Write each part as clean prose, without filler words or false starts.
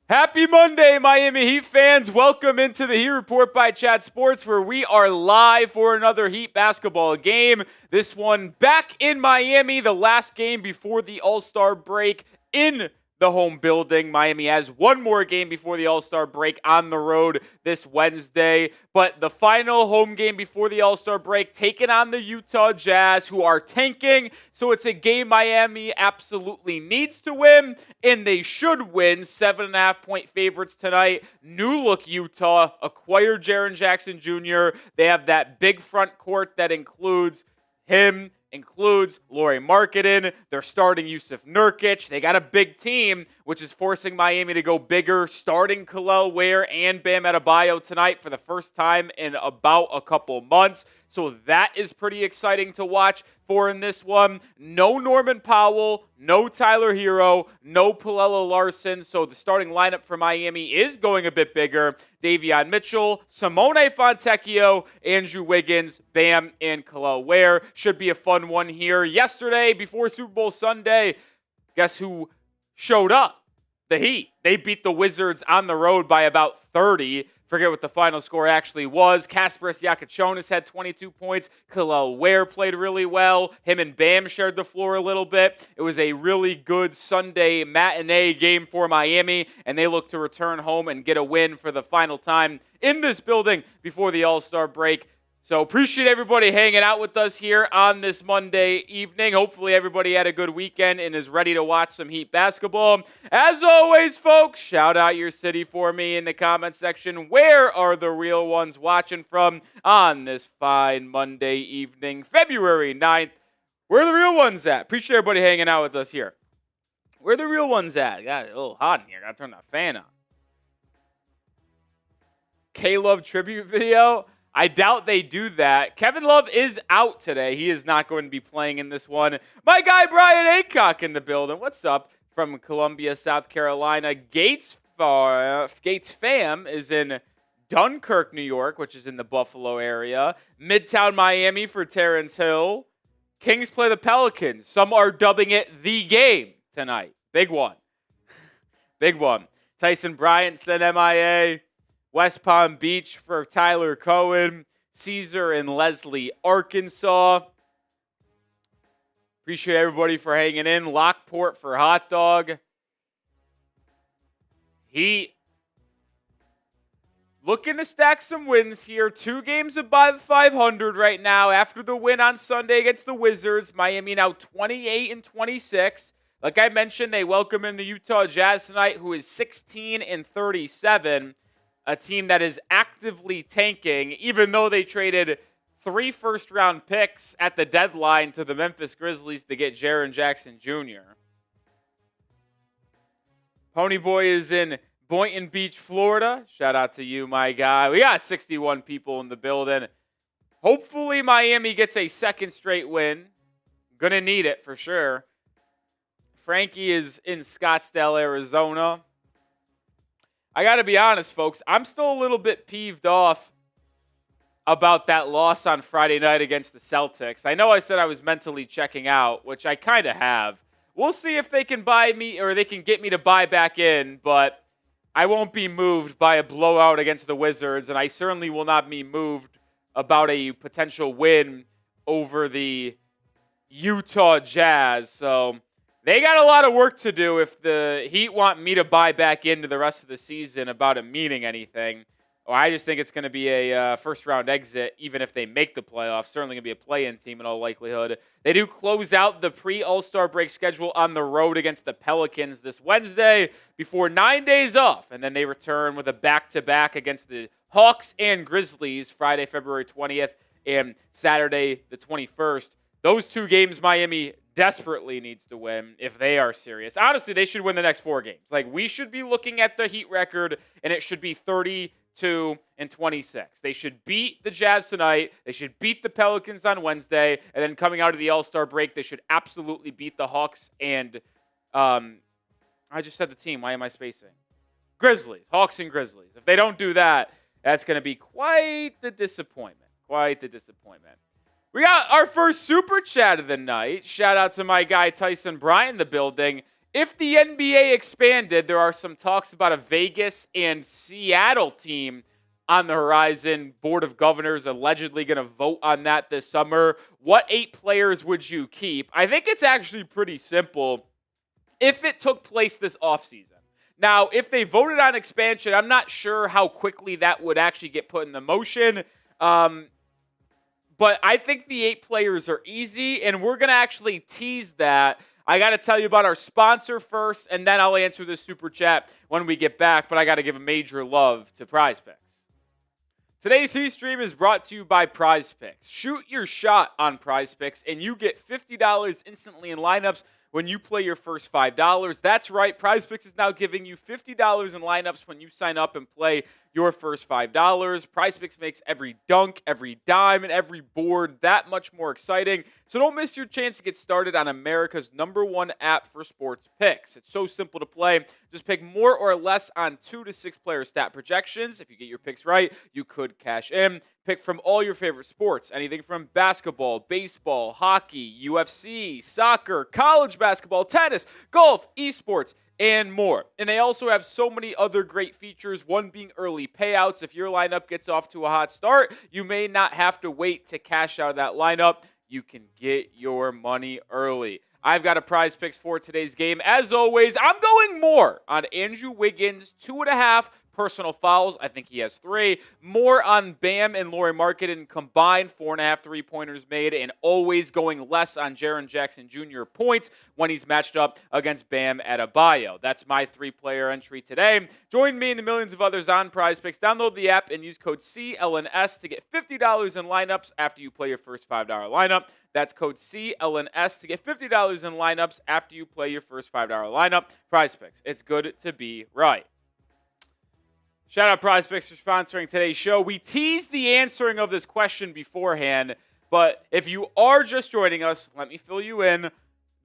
Happy Monday, Miami Heat fans. Welcome into the Heat Report by Chat Sports, where we are live for another Heat basketball game. This one back in Miami, the last game before the All-Star break in the home building. Miami has one more game before the All-Star break on the road this Wednesday. But the final home game before the All-Star break, taking on the Utah Jazz, who are tanking. So it's a game Miami absolutely needs to win, and they should win. 7.5-point favorites tonight. New look Utah acquired Jaren Jackson Jr. They have that big front court that includes him, includes Lauri Markkanen. They're starting Jusuf Nurkic. They got a big team, which is forcing Miami to go bigger, starting Kel'el Ware and Bam Adebayo tonight for the first time in about a couple months. So that is pretty exciting to watch for in this one. No Norman Powell, no Tyler Herro, no Pelle Larsson. So the starting lineup for Miami is going a bit bigger. Davion Mitchell, Simone Fontecchio, Andrew Wiggins, Bam, and Kel'el Ware. Should be a fun one here. Yesterday, before Super Bowl Sunday, guess who showed up? The Heat. They beat the Wizards on the road by about 30. Forget what the final score actually was. Kasparas Jakucionis had 22 points. Kel'el Ware played really well. Him and Bam shared the floor a little bit. It was a really good Sunday matinee game for Miami, and they look to return home and get a win for the final time in this building before the All-Star break. So appreciate everybody hanging out with us here on this Monday evening. Hopefully everybody had a good weekend and is ready to watch some Heat basketball. As always, folks, shout out your city for me in the comment section. Where are the real ones watching from on this fine Monday evening, February 9th? Where are the real ones at? Appreciate everybody hanging out with us here. Where are the real ones at? Got it a little hot in here. Got to turn that fan on. K-Love tribute video. I doubt they do that. Kevin Love is out today. He is not going to be playing in this one. My guy Brian Aycock in the building. What's up from Columbia, South Carolina? Gates fam is in Dunkirk, New York, which is in the Buffalo area. Midtown Miami for Terrence Hill. Kings play the Pelicans. Some are dubbing it the game tonight. Big one. Big one. Tyson Bryant said MIA. West Palm Beach for Tyler Cohen. Caesar and Leslie, Arkansas. Appreciate everybody for hanging in. Lockport for Hot Dog. Heat looking to stack some wins here. 2 games above 500 right now after the win on Sunday against the Wizards. Miami now 28-26. Like I mentioned, they welcome in the Utah Jazz tonight, who is 16-37. A team that is actively tanking, even though they traded 3 first-round picks at the deadline to the Memphis Grizzlies to get Jaren Jackson Jr. Ponyboy is in Boynton Beach, Florida. Shout out to you, my guy. We got 61 people in the building. Hopefully Miami gets a second straight win. Gonna need it for sure. Frankie is in Scottsdale, Arizona. I got to be honest, folks. I'm still a little bit peeved off about that loss on Friday night against the Celtics. I know I said I was mentally checking out, which I kind of have. We'll see if they can buy me or they can get me to buy back in, but I won't be moved by a blowout against the Wizards, and I certainly will not be moved about a potential win over the Utah Jazz. So they got a lot of work to do if the Heat want me to buy back into the rest of the season about it meaning anything. Or I just think it's going to be a first-round exit, even if they make the playoffs. Certainly going to be a play-in team in all likelihood. They do close out the pre-All-Star break schedule on the road against the Pelicans this Wednesday before 9 days off. And then they return with a back-to-back against the Hawks and Grizzlies Friday, February 20th and Saturday, the 21st. Those 2 games Miami desperately needs to win if they are serious. Honestly, they should win the next 4 games. Like, we should be looking at the Heat record, and it should be 32-26. They should beat the Jazz tonight. They should beat the Pelicans on Wednesday. And then coming out of the All-Star break, they should absolutely beat the Hawks and, I just said the team. Why am I spacing? Grizzlies. Hawks and Grizzlies. If they don't do that, that's going to be quite the disappointment. Quite the disappointment. We got our first super chat of the night. Shout out to my guy Tyson Bryant in the building. if the NBA expanded, there are some talks about a Vegas and Seattle team on the horizon. Board of Governors allegedly going to vote on that this summer. What 8 players would you keep? I think it's actually pretty simple if it took place this offseason. Now, if they voted on expansion, I'm not sure how quickly that would actually get put into motion. But I think the 8 players are easy, and we're going to actually tease that. I got to tell you about our sponsor first, and then I'll answer the super chat when we get back, but I got to give a major love to Prize Picks. Today's Heat Stream is brought to you by Prize Picks. Shoot your shot on Prize Picks, and you get $50 instantly in lineups when you play your first $5. That's right, Prize Picks is now giving you $50 in lineups when you sign up and play your first $5. Prize Picks makes every dunk, every dime, and every board that much more exciting. So don't miss your chance to get started on America's #1 app for sports picks. It's so simple to play. Just pick more or less on 2 to 6 player stat projections. If you get your picks right, you could cash in. Pick from all your favorite sports, anything from basketball, baseball, hockey, UFC, soccer, college basketball, tennis, golf, esports, and more. And they also have so many other great features, one being early payouts. If your lineup gets off to a hot start, you may not have to wait to cash out of that lineup. You can get your money early. I've got a Prize Picks for today's game. As always, I'm going more on Andrew Wiggins, 2.5 personal fouls. I think he has 3. More on Bam and Lauri Markkanen combined, 4.5 3-pointers made, and always going less on Jaren Jackson Jr. points when he's matched up against Bam Adebayo. That's my 3-player entry today. Join me and the millions of others on Prize Picks. Download the app and use code CLNS to get $50 in lineups after you play your first $5 lineup. That's code CLNS to get $50 in lineups after you play your first $5 lineup. Prize Picks. It's good to be right. Shout out Prize Picks for sponsoring today's show. We teased the answering of this question beforehand, but if you are just joining us, let me fill you in.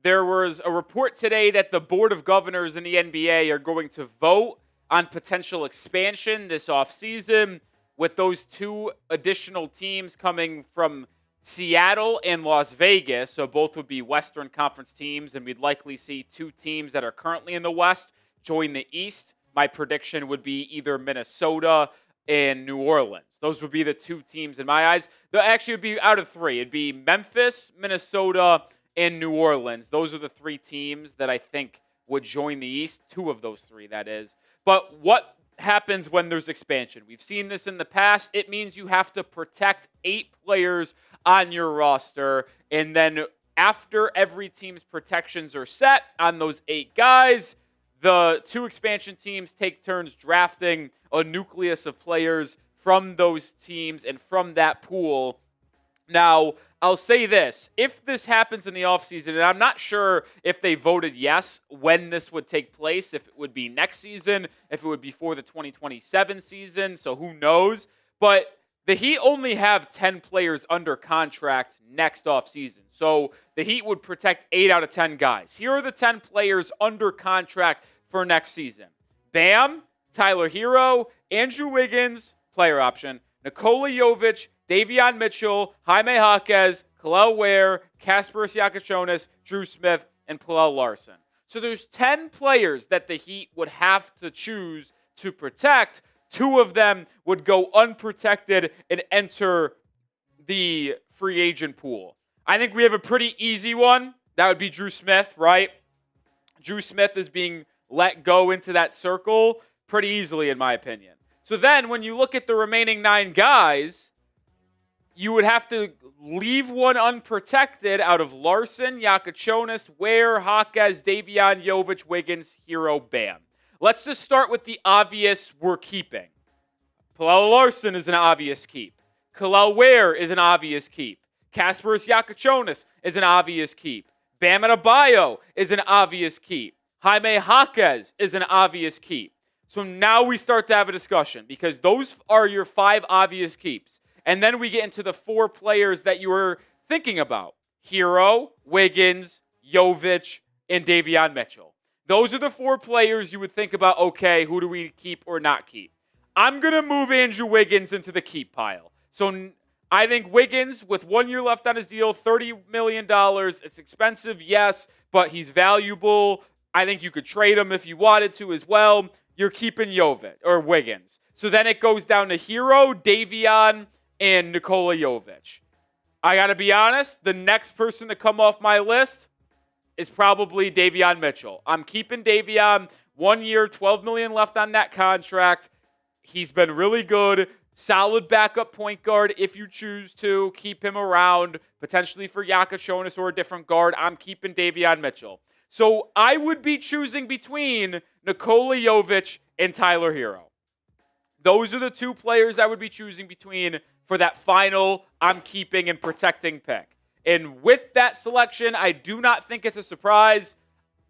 There was a report today that the Board of Governors in the NBA are going to vote on potential expansion this offseason, with those 2 additional teams coming from Seattle and Las Vegas. So both would be Western Conference teams, and we'd likely see 2 teams that are currently in the West join the East. My prediction would be either Minnesota and New Orleans. Those would be the 2 teams in my eyes. They actually would be out of 3. It'd be Memphis, Minnesota, and New Orleans. Those are the 3 teams that I think would join the East. 2 of those 3, that is. But what happens when there's expansion? We've seen this in the past. It means you have to protect 8 players on your roster. And then after every team's protections are set on those 8 guys, the 2 expansion teams take turns drafting a nucleus of players from those teams and from that pool. Now, I'll say this. If this happens in the offseason, and I'm not sure if they voted yes when this would take place, if it would be next season, if it would be for the 2027 season, so who knows. But the Heat only have 10 players under contract next offseason. So the Heat would protect 8 out of 10 guys. Here are the 10 players under contract for next season. Bam, Tyler Herro, Andrew Wiggins, player option, Nikola Jovic, Davion Mitchell, Jaime Jaquez, Kel'el Ware, Kasparas Jakucionis, Dru Smith, and Pelle Larsson. So there's 10 players that the Heat would have to choose to protect. 2 of them would go unprotected and enter the free agent pool. I think we have a pretty easy one. That would be Dru Smith, right? Dru Smith is being let go into that circle pretty easily, in my opinion. So then when you look at the remaining 9 guys, you would have to leave one unprotected out of Larsson, Jakucionis, Ware, Jaquez, Davion, Jovic, Wiggins, Herro, Bam. Let's just start with the obvious we're keeping. Pelle Larsson is an obvious keep. Kel'el Ware is an obvious keep. Kasparas Jakucionis is an obvious keep. Bam Adebayo is an obvious keep. Jaime Jaquez is an obvious keep. So now we start to have a discussion because those are your 5 obvious keeps. And then we get into the 4 players that you were thinking about. Herro, Wiggins, Jovic, and Davion Mitchell. Those are the 4 players you would think about, okay, who do we keep or not keep? I'm going to move Andrew Wiggins into the keep pile. So I think Wiggins, with 1 year left on his deal, $30 million. It's expensive, yes, but he's valuable. I think you could trade him if you wanted to as well. You're keeping Jovic or Wiggins. So then it goes down to Herro, Davion, and Nikola Jovic. I got to be honest, the next person to come off my list is probably Davion Mitchell. I'm keeping Davion. 1 year, $12 million left on that contract. He's been really good. Solid backup point guard if you choose to keep him around, potentially for Jakucionis or a different guard. I'm keeping Davion Mitchell. So I would be choosing between Nikola Jovic and Tyler Herro. Those are the two players I would be choosing between for that final I'm keeping and protecting pick. And with that selection, I do not think it's a surprise.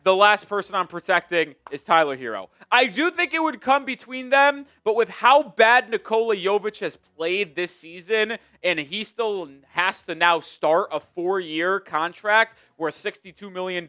The last person I'm protecting is Tyler Herro. I do think it would come between them, but with how bad Nikola Jovic has played this season, and he still has to now start a 4-year contract worth $62 million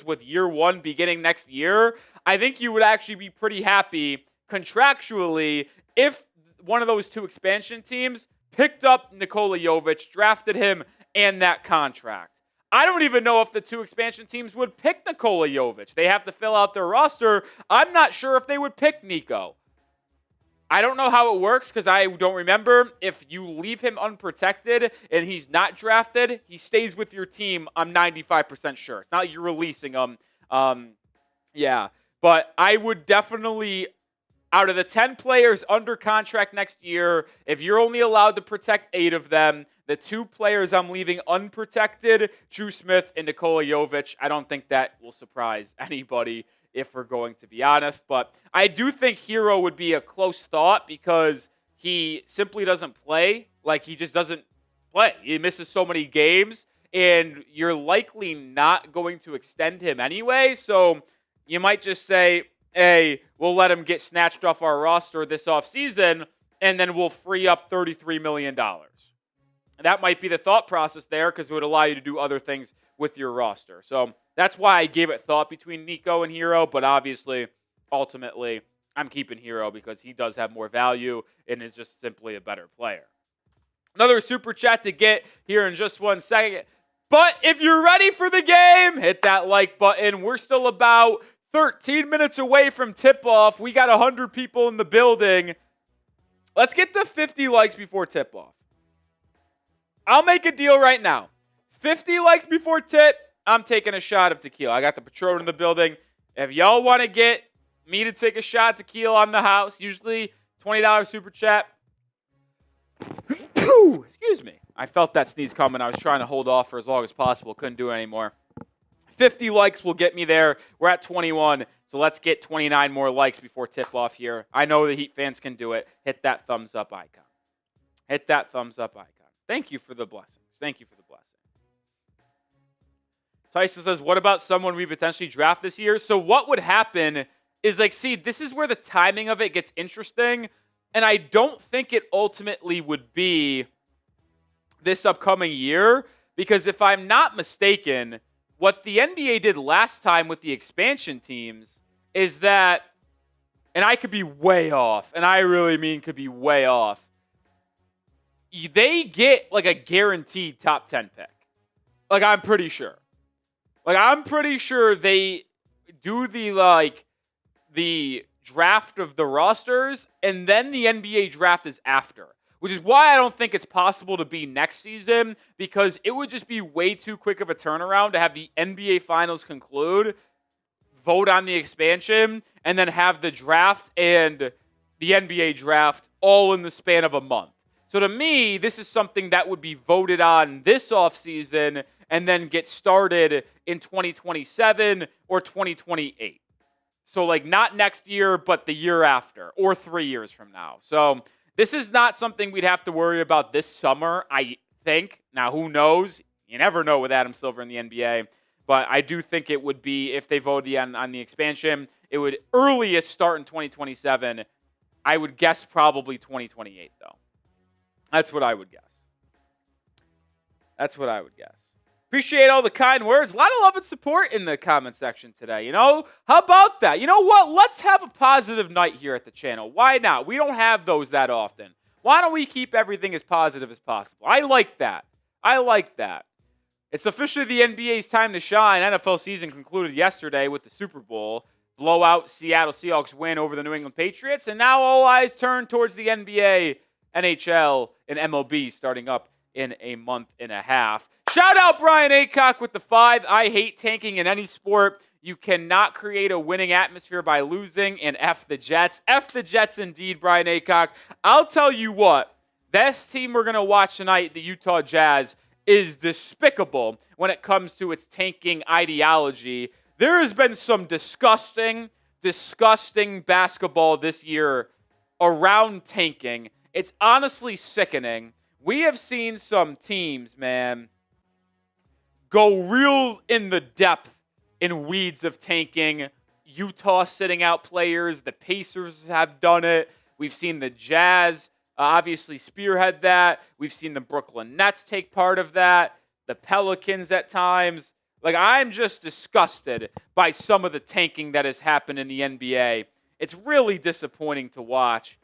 with year one beginning next year, I think you would actually be pretty happy contractually if one of those two expansion teams picked up Nikola Jovic, drafted him, and that contract. I don't even know if the two expansion teams would pick Nikola Jovic. They have to fill out their roster. I'm not sure if they would pick Nico. I don't know how it works because I don't remember. If you leave him unprotected and he's not drafted, he stays with your team, I'm 95% sure. It's not like you're releasing him. Yeah. But I would definitely, out of the 10 players under contract next year, if you're only allowed to protect 8 of them, the 2 players I'm leaving unprotected, Dru Smith and Nikola Jovic. I don't think that will surprise anybody if we're going to be honest. But I do think Herro would be a close thought because he simply doesn't play. Like, he just doesn't play. He misses so many games, and you're likely not going to extend him anyway. So you might just say, hey, we'll let him get snatched off our roster this offseason, and then we'll free up $33 million. That might be the thought process there because it would allow you to do other things with your roster. So that's why I gave it thought between Nico and Herro, but obviously, ultimately, I'm keeping Herro because he does have more value and is just simply a better player. Another super chat to get here in just 1 second. But if you're ready for the game, hit that like button. We're still about 13 minutes away from tip-off. We got 100 people in the building. Let's get to 50 likes before tip-off. I'll make a deal right now. 50 likes before tip, I'm taking a shot of tequila. I got the Patron in the building. If y'all want to get me to take a shot of tequila on the house, usually $20 super chat. Excuse me. I felt that sneeze coming. I was trying to hold off for as long as possible. Couldn't do it anymore. 50 likes will get me there. We're at 21, so let's get 29 more likes before tip-off here. I know the Heat fans can do it. Hit that thumbs up icon. Hit that thumbs up icon. Thank you for the blessings. Thank you for the blessing. Tyson says, what about someone we potentially draft this year? So what would happen is, like, see, this is where the timing of it gets interesting, and I don't think it ultimately would be this upcoming year, because if I'm not mistaken, what the NBA did last time with the expansion teams is that, and I could be way off, and I really mean could be way off, they get like a guaranteed top 10 pick. Like, I'm pretty sure. Like, I'm pretty sure they do the draft of the rosters, and then the NBA draft is after. Which is why I don't think it's possible to be next season, because it would just be way too quick of a turnaround to have the NBA Finals conclude, vote on the expansion, and then have the draft and the NBA draft all in the span of a month. So to me, this is something that would be voted on this offseason and then get started in 2027 or 2028. So, like, not next year, but the year after, or 3 years from now. So this is not something we'd have to worry about this summer, I think. Now, who knows? You never know with Adam Silver in the NBA. But I do think it would be, if they voted on the expansion, it would earliest start in 2027. I would guess probably 2028, though. That's what I would guess. That's what I would guess. Appreciate all the kind words. A lot of love and support in the comment section today. You know, how about that? You know what? Let's have a positive night here at the channel. Why not? We don't have those that often. Why don't we keep everything as positive as possible? I like that. I like that. It's officially the NBA's time to shine. NFL season concluded yesterday with the Super Bowl. Blowout Seattle Seahawks win over the New England Patriots. And now all eyes turn towards the NBA, NHL, and MLB starting up in a month and a half. Shout out Brian Aycock with the 5. I hate tanking in any sport. You cannot create a winning atmosphere by losing. And F the Jets. F the Jets indeed, Brian Aycock. I'll tell you what. This team we're going to watch tonight, the Utah Jazz, is despicable when it comes to its tanking ideology. There has been some disgusting basketball this year around tanking. It's honestly sickening. We have seen some teams, man, go real in the depth in weeds of tanking. Utah sitting out players. The Pacers have done it. We've seen the Jazz obviously spearhead that. We've seen the Brooklyn Nets take part of that. The Pelicans at times. Like, I'm just disgusted by some of the tanking that has happened in the NBA. It's really disappointing to watch.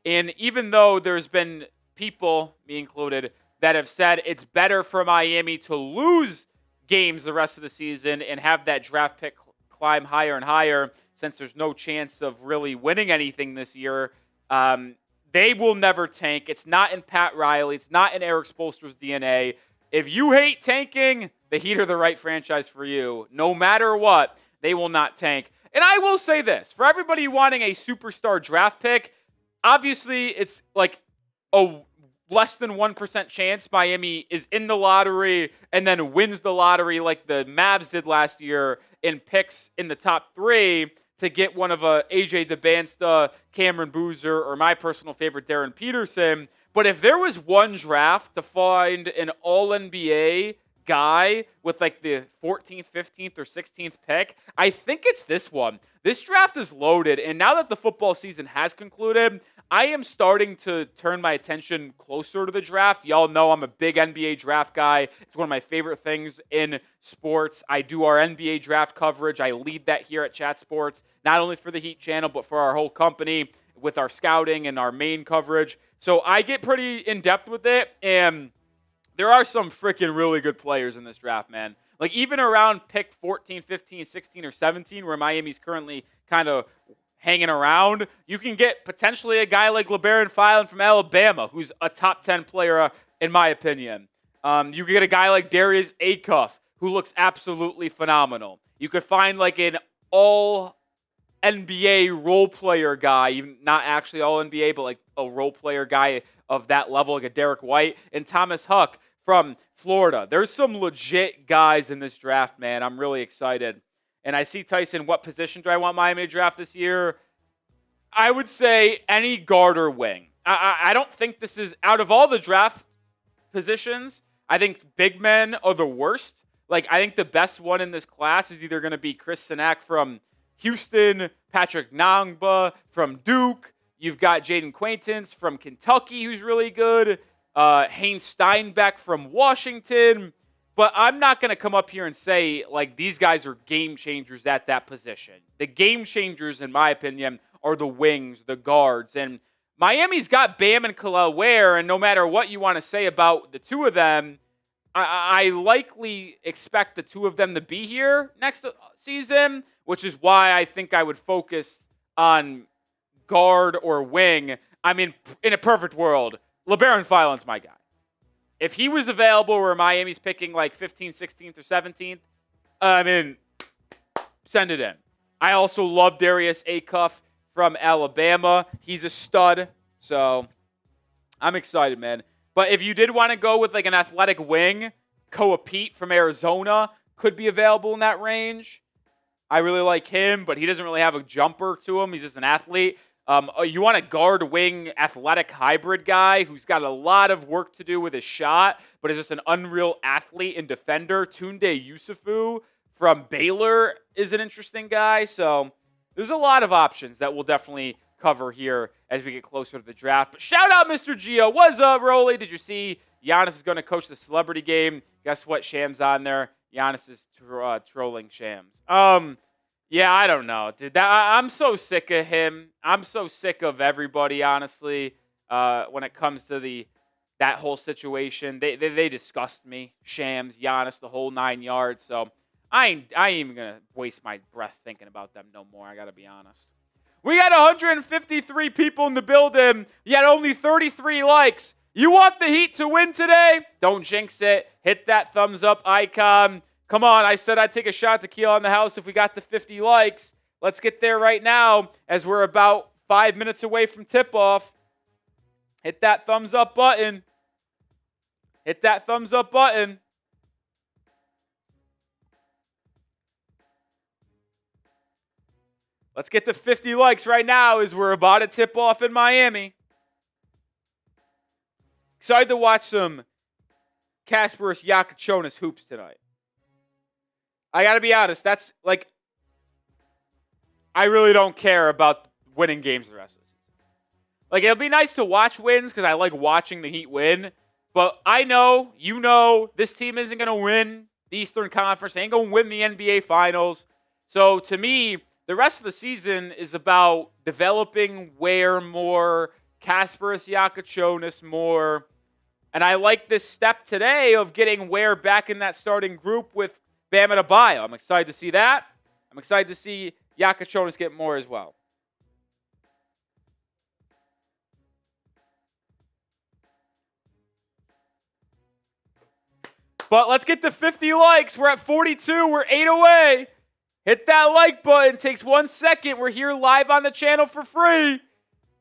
And even though there's been people, me included, that have said it's better for Miami to lose games the rest of the season and have that draft pick climb higher and higher since there's no chance of really winning anything this year, they will never tank. It's not in Pat Riley. It's not in Erik Spoelstra's DNA. If you hate tanking, the Heat are the right franchise for you. No matter what, they will not tank. And I will say this. For everybody wanting a superstar draft pick, obviously it's like a less than 1% chance Miami is in the lottery and then wins the lottery like the Mavs did last year and picks in the top 3 to get one of AJ DeBansta, Cameron Boozer, or my personal favorite, Darren Peterson. But if there was one draft to find an all-NBA guy with like the 14th, 15th, or 16th pick, I think it's this one. This draft is loaded, and now that the football season has concluded, I am starting to turn my attention closer to the draft. Y'all know I'm a big NBA draft guy. It's one of my favorite things in sports. I do our NBA draft coverage. I lead that here at Chat Sports, not only for the Heat channel, but for our whole company with our scouting and our main coverage. So I get pretty in-depth with it, and there are some freaking really good players in this draft, man. Like, even around pick 14, 15, 16, or 17, where Miami's currently kind of hanging around, you can get potentially a guy like LeBaron Filan from Alabama, who's a top 10 player, in my opinion. You could get a guy like Darius Acuff, who looks absolutely phenomenal. You could find like an all-NBA role player guy, even not actually all-NBA, but like a role player guy of that level, like a Derek White, and Thomas Huck from Florida. There's some legit guys in this draft, man. I'm really excited. And I see, Tyson, what position do I want Miami to draft this year? I would say any guard or wing. I don't think this is, out of all the draft positions, I think big men are the worst. Like, I think the best one in this class is either going to be Chris Sinak from Houston, Patrick Nangba from Duke. You've got Jaden Quaintance from Kentucky, who's really good. Haynes Steinbeck from Washington. But I'm not going to come up here and say, like, these guys are game changers at that position. The game changers, in my opinion, are the wings, the guards. And Miami's got Bam and Kel'el Ware, and no matter what you want to say about the two of them, I likely expect the two of them to be here next season, which is why I think I would focus on guard or wing. I mean, in a perfect world, LeBaron Filan's my guy. If he was available where Miami's picking like 15th, 16th, or 17th, I mean, send it in. I also love Darius Acuff from Alabama. He's a stud, so I'm excited, man. But if you did want to go with like an athletic wing, Koa Pete from Arizona could be available in that range. I really like him, but he doesn't really have a jumper to him. He's just an athlete. You want a guard-wing athletic hybrid guy who's got a lot of work to do with his shot, but is just an unreal athlete and defender. Tunde Yusufu from Baylor is an interesting guy. So there's a lot of options that we'll definitely cover here as we get closer to the draft. But shout out Mr. Gio. What's up, Rolly? Did you see Giannis is going to coach the celebrity game? Guess what? Shams on there. Giannis is trolling Shams. Yeah, I don't know, dude. I'm so sick of him. I'm so sick of everybody, honestly, when it comes to the that whole situation. They disgust me. Shams, Giannis, the whole 9 yards. So I ain't even going to waste my breath thinking about them no more. I got to be honest. We got 153 people in the building, yet only 33 likes. You want the Heat to win today? Don't jinx it. Hit that thumbs up icon. Come on, I said I'd take a shot to Tequila on the house if we got to 50 likes. Let's get there right now as we're about 5 minutes away from tip-off. Hit that thumbs up button. Hit that thumbs up button. Let's get to 50 likes right now as we're about to tip off in Miami. Excited to watch some Kasparas Jakucionis hoops tonight. I got to be honest, that's like, I really don't care about winning games the rest of the season. Like, it'll be nice to watch wins because I like watching the Heat win. But I know, you know, this team isn't going to win the Eastern Conference. They ain't going to win the NBA Finals. So, to me, the rest of the season is about developing Ware more, Kasparas Jakucionis more. And I like this step today of getting Ware back in that starting group with Bam Adebayo. I'm excited to see that. I'm excited to see Jakucionis get more as well. But let's get to 50 likes. We're at 42. We're 8 away. Hit that like button. It takes 1 second. We're here live on the channel for free.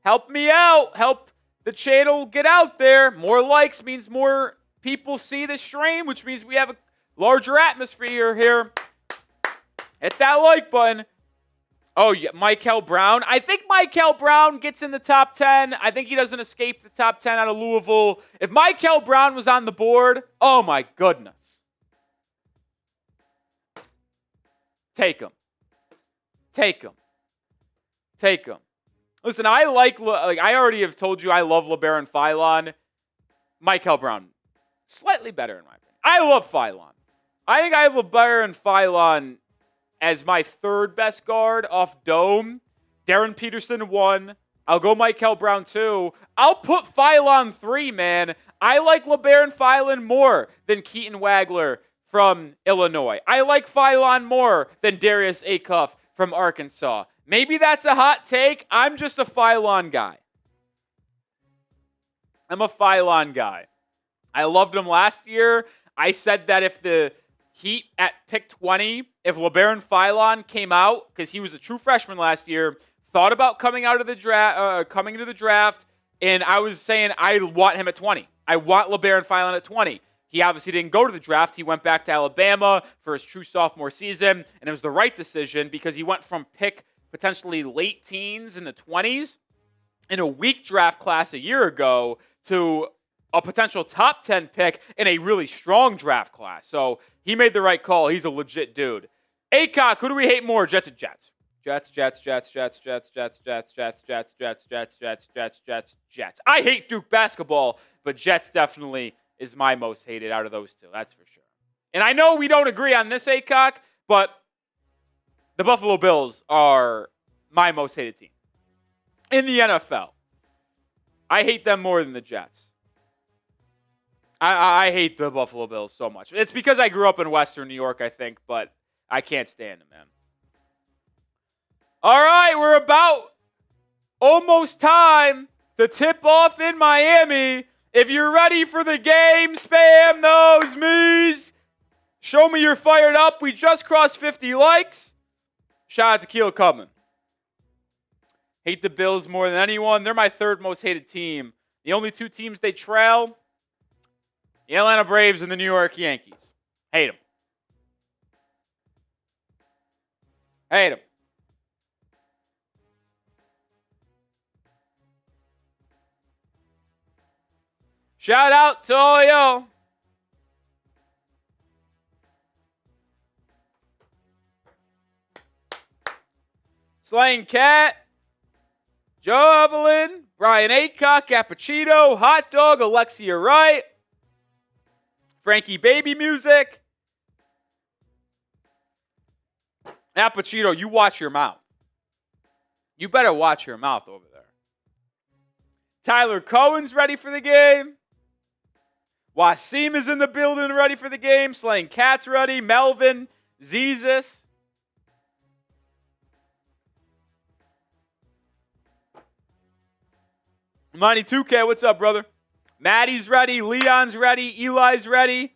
Help me out. Help the channel get out there. More likes means more people see the stream, which means we have a larger atmosphere here. Hit that like button. Oh, yeah, Michael Brown. I think Michael Brown gets in the top 10. I think he doesn't escape the top 10 out of Louisville. If Michael Brown was on the board, oh my goodness. Take him. Take him. Take him. Listen, I already have told you I love LeBaron Philon. Michael Brown, slightly better in my opinion. I love Philon. I think I have LeBaron Philon as my third best guard off Dome. Darren Peterson 1. I'll go Michael Brown 2. I'll put Philon 3, man. I like LeBaron Philon more than Keaton Wagler from Illinois. I like Philon more than Darius Acuff from Arkansas. Maybe that's a hot take. I'm just a Philon guy. I'm a Philon guy. I loved him last year. I said that if the Heat at pick 20, if LeBaron Philon came out, because he was a true freshman last year, thought about coming into the draft, and I was saying I want him at 20. I want LeBaron Philon at 20. He obviously didn't go to the draft. He went back to Alabama for his true sophomore season, and it was the right decision because he went from pick potentially late teens in the 20s in a weak draft class a year ago to a potential top 10 pick in a really strong draft class. So he made the right call. He's a legit dude. Acock, who do we hate more? Jets or Jets? Jets. I hate Duke basketball, but Jets definitely is my most hated out of those two. That's for sure. And I know we don't agree on this, Acock, but the Buffalo Bills are my most hated team in the NFL. I hate them more than the Jets. I hate the Buffalo Bills so much. It's because I grew up in Western New York, I think, but I can't stand them, man. All right, we're about almost time to tip off in Miami. If you're ready for the game, spam those me's. Show me you're fired up. We just crossed 50 likes. Shout out to Keel coming. Hate the Bills more than anyone. They're my third most hated team. The only two teams they trail, the Atlanta Braves and the New York Yankees. Hate them. Hate them. Shout out to all y'all. Slaying Cat, Joe Evelyn, Brian Acock, Cappuccino, Hot Dog, Alexia Wright, Frankie Baby Music. Cappuccino, you watch your mouth. You better watch your mouth over there. Tyler Cohen's ready for the game. Wasim is in the building, ready for the game. Slaying Cat's ready. Melvin, Zezus. Money 2K, what's up, brother? Maddie's ready. Leon's ready. Eli's ready.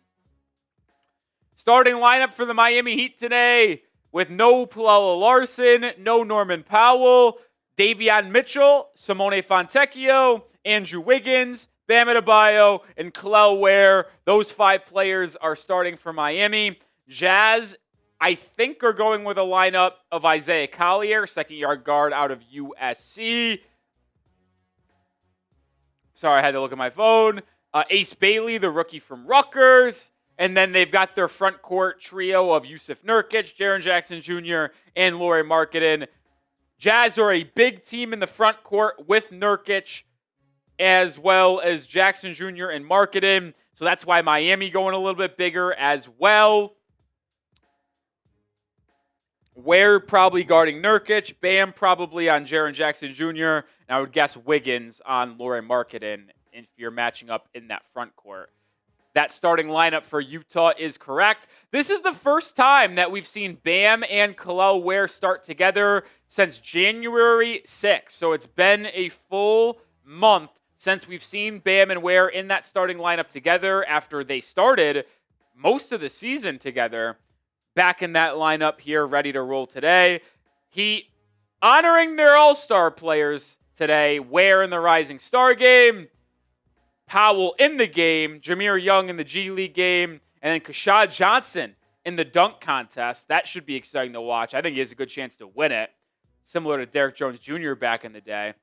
Starting lineup for the Miami Heat today with no Pelle Larsson, no Norman Powell, Davion Mitchell, Simone Fontecchio, Andrew Wiggins, Bam Adebayo, and Kel'el Ware. Those 5 players are starting for Miami. Jazz, I think, are going with a lineup of Isaiah Collier, second-yard guard out of USC. Sorry, I had to look at my phone. Ace Bailey, the rookie from Rutgers. And then they've got their front court trio of Jusuf Nurkic, Jaren Jackson Jr., and Lauri Markkanen. Jazz are a big team in the front court with Nurkic as well as Jackson Jr. and Markkanen. So that's why Miami going a little bit bigger as well. Ware probably guarding Nurkic. Bam probably on Jaren Jackson Jr. And I would guess Wiggins on Lauri Markkanen if you're matching up in that front court. That starting lineup for Utah is correct. This is the first time that we've seen Bam and Kel'el Ware start together since January 6th. So it's been a full month since we've seen Bam and Ware in that starting lineup together after they started most of the season together. Back in that lineup here, ready to roll today. Heat honoring their all-star players today. Ware in the Rising Star game. Powell in the game, Jameer Young in the G League game, and then Keshad Johnson in the dunk contest. That should be exciting to watch. I think he has a good chance to win it, similar to Derek Jones Jr. back in the day.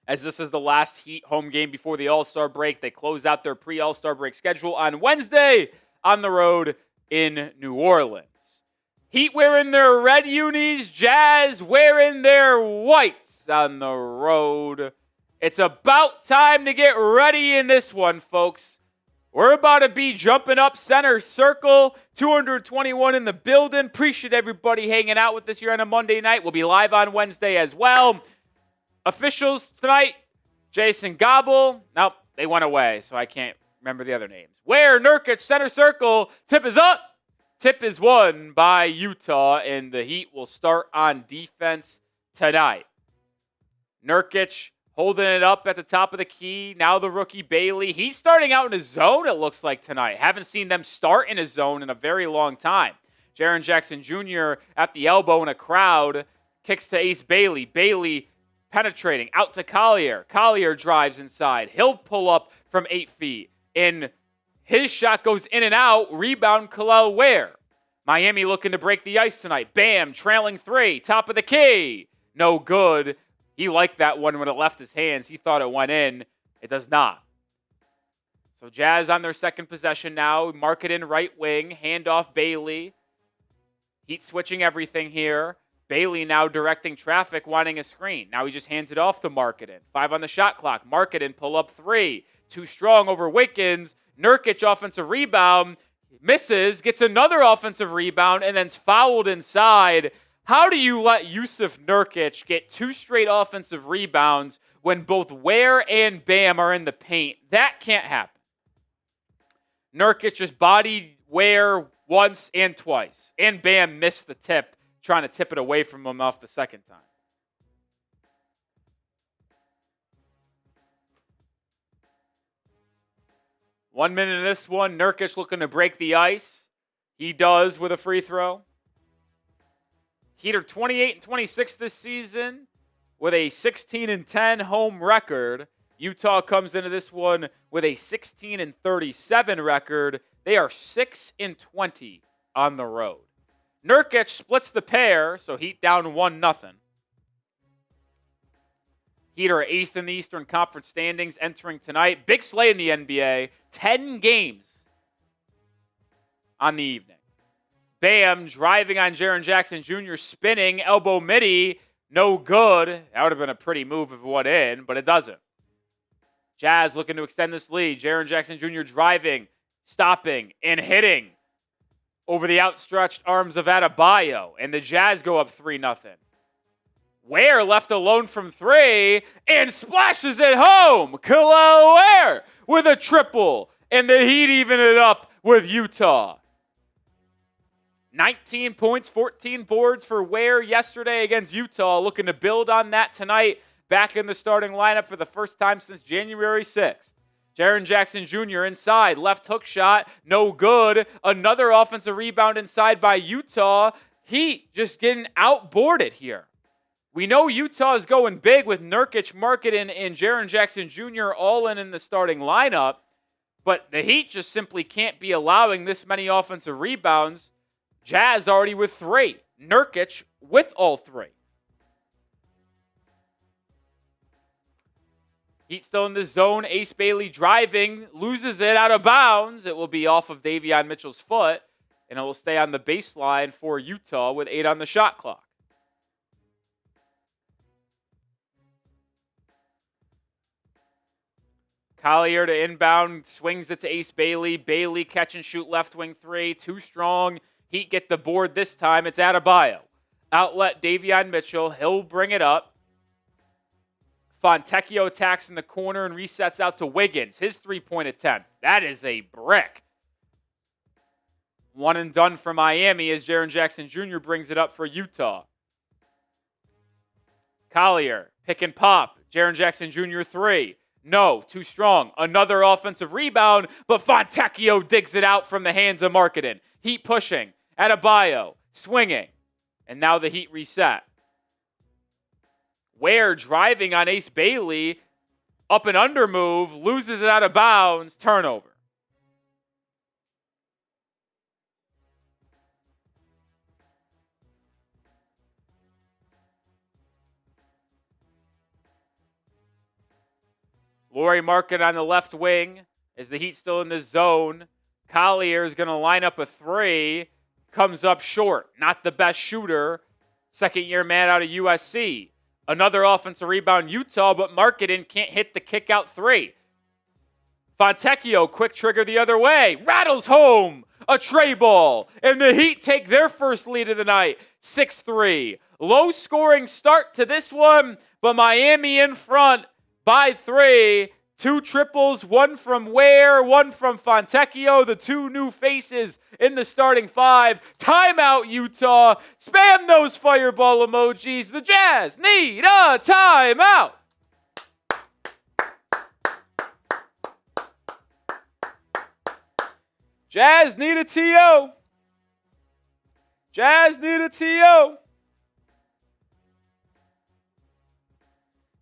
As this is the last Heat home game before the All-Star break, they close out their pre-All-Star break schedule on Wednesday on the road in New Orleans. Heat wearing their red unis, Jazz wearing their whites on the road. It's about time to get ready in this one, folks. We're about to be jumping up center circle. 221 in the building. Appreciate everybody hanging out with us here on a Monday night. We'll be live on Wednesday as well. Officials tonight, Jason Gobble. Nope, they went away, so I can't remember the other names. Ware, Nurkic, center circle. Tip is up. Tip is won by Utah, and the Heat will start on defense tonight. Nurkic holding it up at the top of the key. Now the rookie Bailey. He's starting out in a zone, it looks like, tonight. Haven't seen them start in a zone in a very long time. Jaren Jackson Jr. at the elbow in a crowd. Kicks to Ace Bailey. Bailey penetrating out to Collier. Collier drives inside. He'll pull up from 8 feet. And his shot goes in and out. Rebound Kel'el Ware. Miami looking to break the ice tonight. Bam, trailing 3. Top of the key. No good. He liked that one when it left his hands. He thought it went in. It does not. So Jazz on their second possession now. Markkanen right wing. Handoff Bailey. Heat switching everything here. Bailey now directing traffic, wanting a screen. Now he just hands it off to Markkanen. 5 on the shot clock. Markkanen pull up 3. Too strong over Wiggins. Nurkic offensive rebound. Misses. Gets another offensive rebound and then's fouled inside. How do you let Jusuf Nurkic get 2 straight offensive rebounds when both Ware and Bam are in the paint? That can't happen. Nurkic just bodied Ware once and twice. And Bam missed the tip, trying to tip it away from him off the second time. One minute in this one. Nurkic looking to break the ice. He does with a free throw. Heat are 28-26 this season with a 16-10 home record. Utah comes into this one with a 16-37 record. They are 6-20 on the road. Nurkic splits the pair, so Heat down 1-0. Heat are 8th in the Eastern Conference standings entering tonight. Big slate in the NBA. 10 games on the evening. Bam driving on Jaren Jackson Jr. Spinning. Elbow midi. No good. That would have been a pretty move if it went in, but it doesn't. Jazz looking to extend this lead. Jaren Jackson Jr. driving, stopping, and hitting over the outstretched arms of Adebayo. And the Jazz go up 3-0. Ware left alone from 3 and splashes it home. Kel'el Ware with a triple. and the Heat even it up with Utah. 19 points, 14 boards for Ware yesterday against Utah. Looking to build on that tonight. Back in the starting lineup for the first time since January 6th. Jaren Jackson Jr. inside. Left hook shot. No good. Another offensive rebound inside by Utah. Heat just getting outboarded here. We know Utah is going big with Nurkic, Markkanen, and Jaren Jackson Jr. all in the starting lineup. But the Heat just simply can't be allowing this many offensive rebounds. Jazz already with 3. Nurkic with all 3. Heat still in the zone. Ace Bailey driving. Loses it out of bounds. It will be off of Davion Mitchell's foot. And it will stay on the baseline for Utah with 8 on the shot clock. Collier to inbound. Swings it to Ace Bailey. Bailey catch and shoot left wing 3. Too strong. Heat get the board this time. It's Adebayo. Outlet Davion Mitchell. He'll bring it up. Fontecchio attacks in the corner and resets out to Wiggins. His three-point attempt. That is a brick. One and done for Miami as Jaren Jackson Jr. brings it up for Utah. Collier, pick and pop. Jaren Jackson Jr. 3. No, too strong. Another offensive rebound, but Fontecchio digs it out from the hands of Markkanen. Heat pushing. Adebayo swinging. And now the Heat reset. Ware driving on Ace Bailey. Up and under move. Loses it out of bounds. Turnover. Lauri Markkanen on the left wing as the Heat still in the zone. Collier is going to line up a 3. Comes up short. Not the best shooter. Second-year man out of USC. Another offensive rebound, Utah, but Markkanen can't hit the kick-out 3. Fontecchio, quick trigger the other way. Rattles home. A tray ball. And the Heat take their first lead of the night. 6-3. Low-scoring start to this one, but Miami in front by 3. 2 triples, 1 from Ware, 1 from Fontecchio, the 2 new faces in the starting 5. Timeout, Utah. Spam those fireball emojis. The Jazz need a timeout. Jazz need a TO. Jazz need a TO.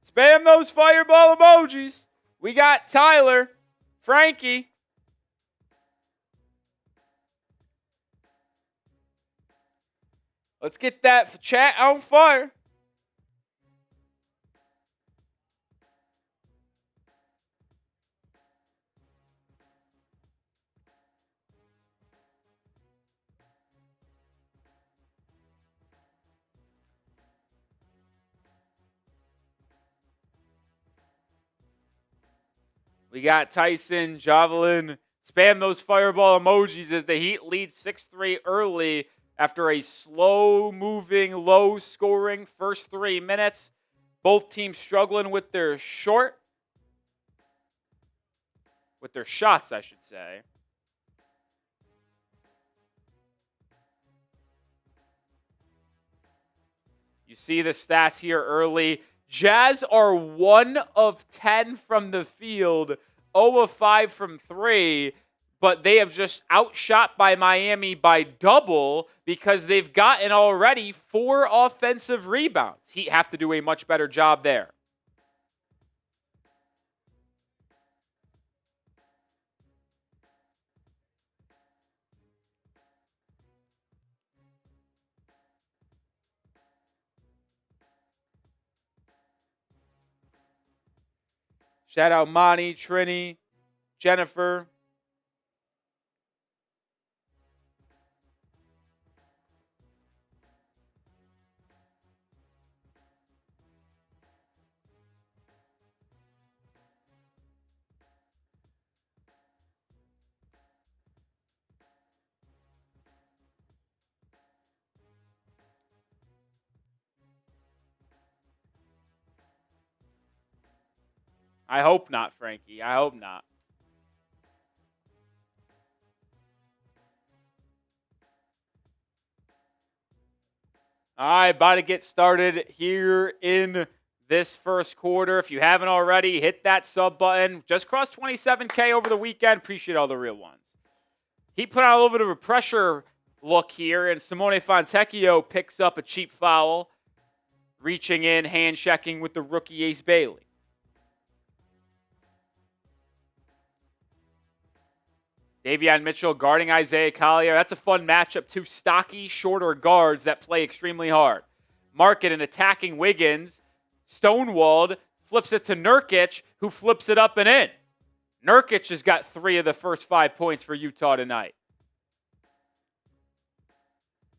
Spam those fireball emojis. We got Tyler, Frankie. Let's get that chat on fire. We got Tyson, Javelin. Spam those fireball emojis as the Heat lead 6-3 early after a slow-moving, low-scoring first 3 minutes. Both teams struggling with their shots, I should say. You see the stats here early. Jazz are 1 of 10 from the field, 0 of 5 from 3, but they have just outshot by Miami by double because they've gotten already 4 offensive rebounds. Heat have to do a much better job there. Shout out Monty, Trini, Jennifer. I hope not, Frankie. I hope not. All right, about to get started here in this first quarter. If you haven't already, hit that sub button. Just crossed 27K over the weekend. Appreciate all the real ones. He put on a little bit of a pressure look here, and Simone Fontecchio picks up a cheap foul, reaching in, hand-checking with the rookie Ace Bailey. Davion Mitchell guarding Isaiah Collier. That's a fun matchup. Two stocky, shorter guards that play extremely hard. Markkanen attacking Wiggins. Stonewalled. Flips it to Nurkic, who flips it up and in. Nurkic has got 3 of the first 5 points for Utah tonight.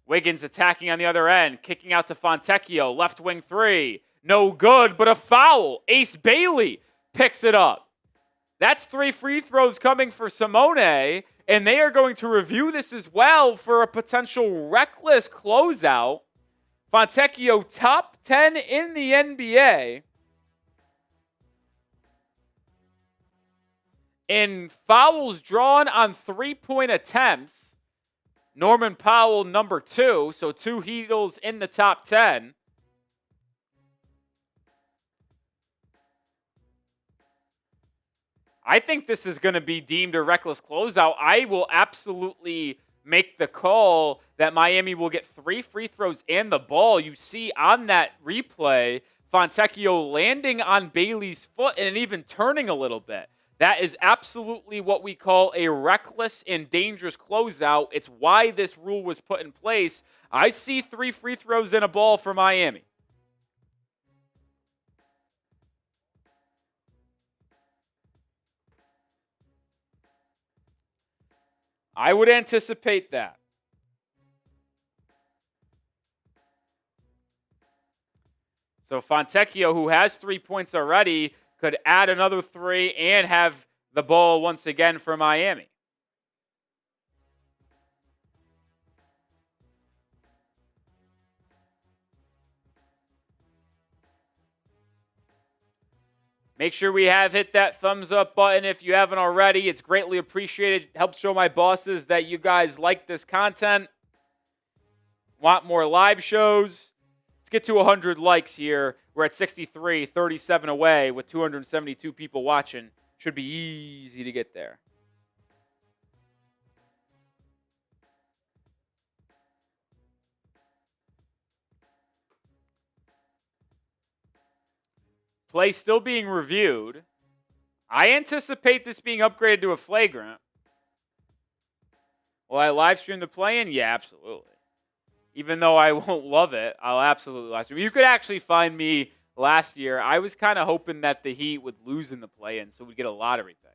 Wiggins attacking on the other end. Kicking out to Fontecchio. Left wing 3. No good, but a foul. Ace Bailey picks it up. That's 3 free throws coming for Simone, and they are going to review this as well for a potential reckless closeout. Fontecchio, top 10 in the NBA in fouls drawn on three-point attempts. Norman Powell, number 2, so 2 Heatles in the top 10. I think this is going to be deemed a reckless closeout. I will absolutely make the call that Miami will get 3 free throws and the ball. You see on that replay, Fontecchio landing on Bailey's foot and even turning a little bit. That is absolutely what we call a reckless and dangerous closeout. It's why this rule was put in place. I see 3 free throws and a ball for Miami. I would anticipate that. So Fontecchio, who has 3 points already, could add another 3 and have the ball once again for Miami. Make sure we have hit that thumbs up button if you haven't already. It's greatly appreciated. It helps show my bosses that you guys like this content. Want more live shows? Let's get to 100 likes here. We're at 63, 37 away with 272 people watching. Should be easy to get there. Play still being reviewed. I anticipate this being upgraded to a flagrant. Will I live stream the play-in? Yeah, absolutely. Even though I won't love it, I'll absolutely live stream. You could actually find me last year. I was kind of hoping that the Heat would lose in the play-in so we'd get a lottery pick.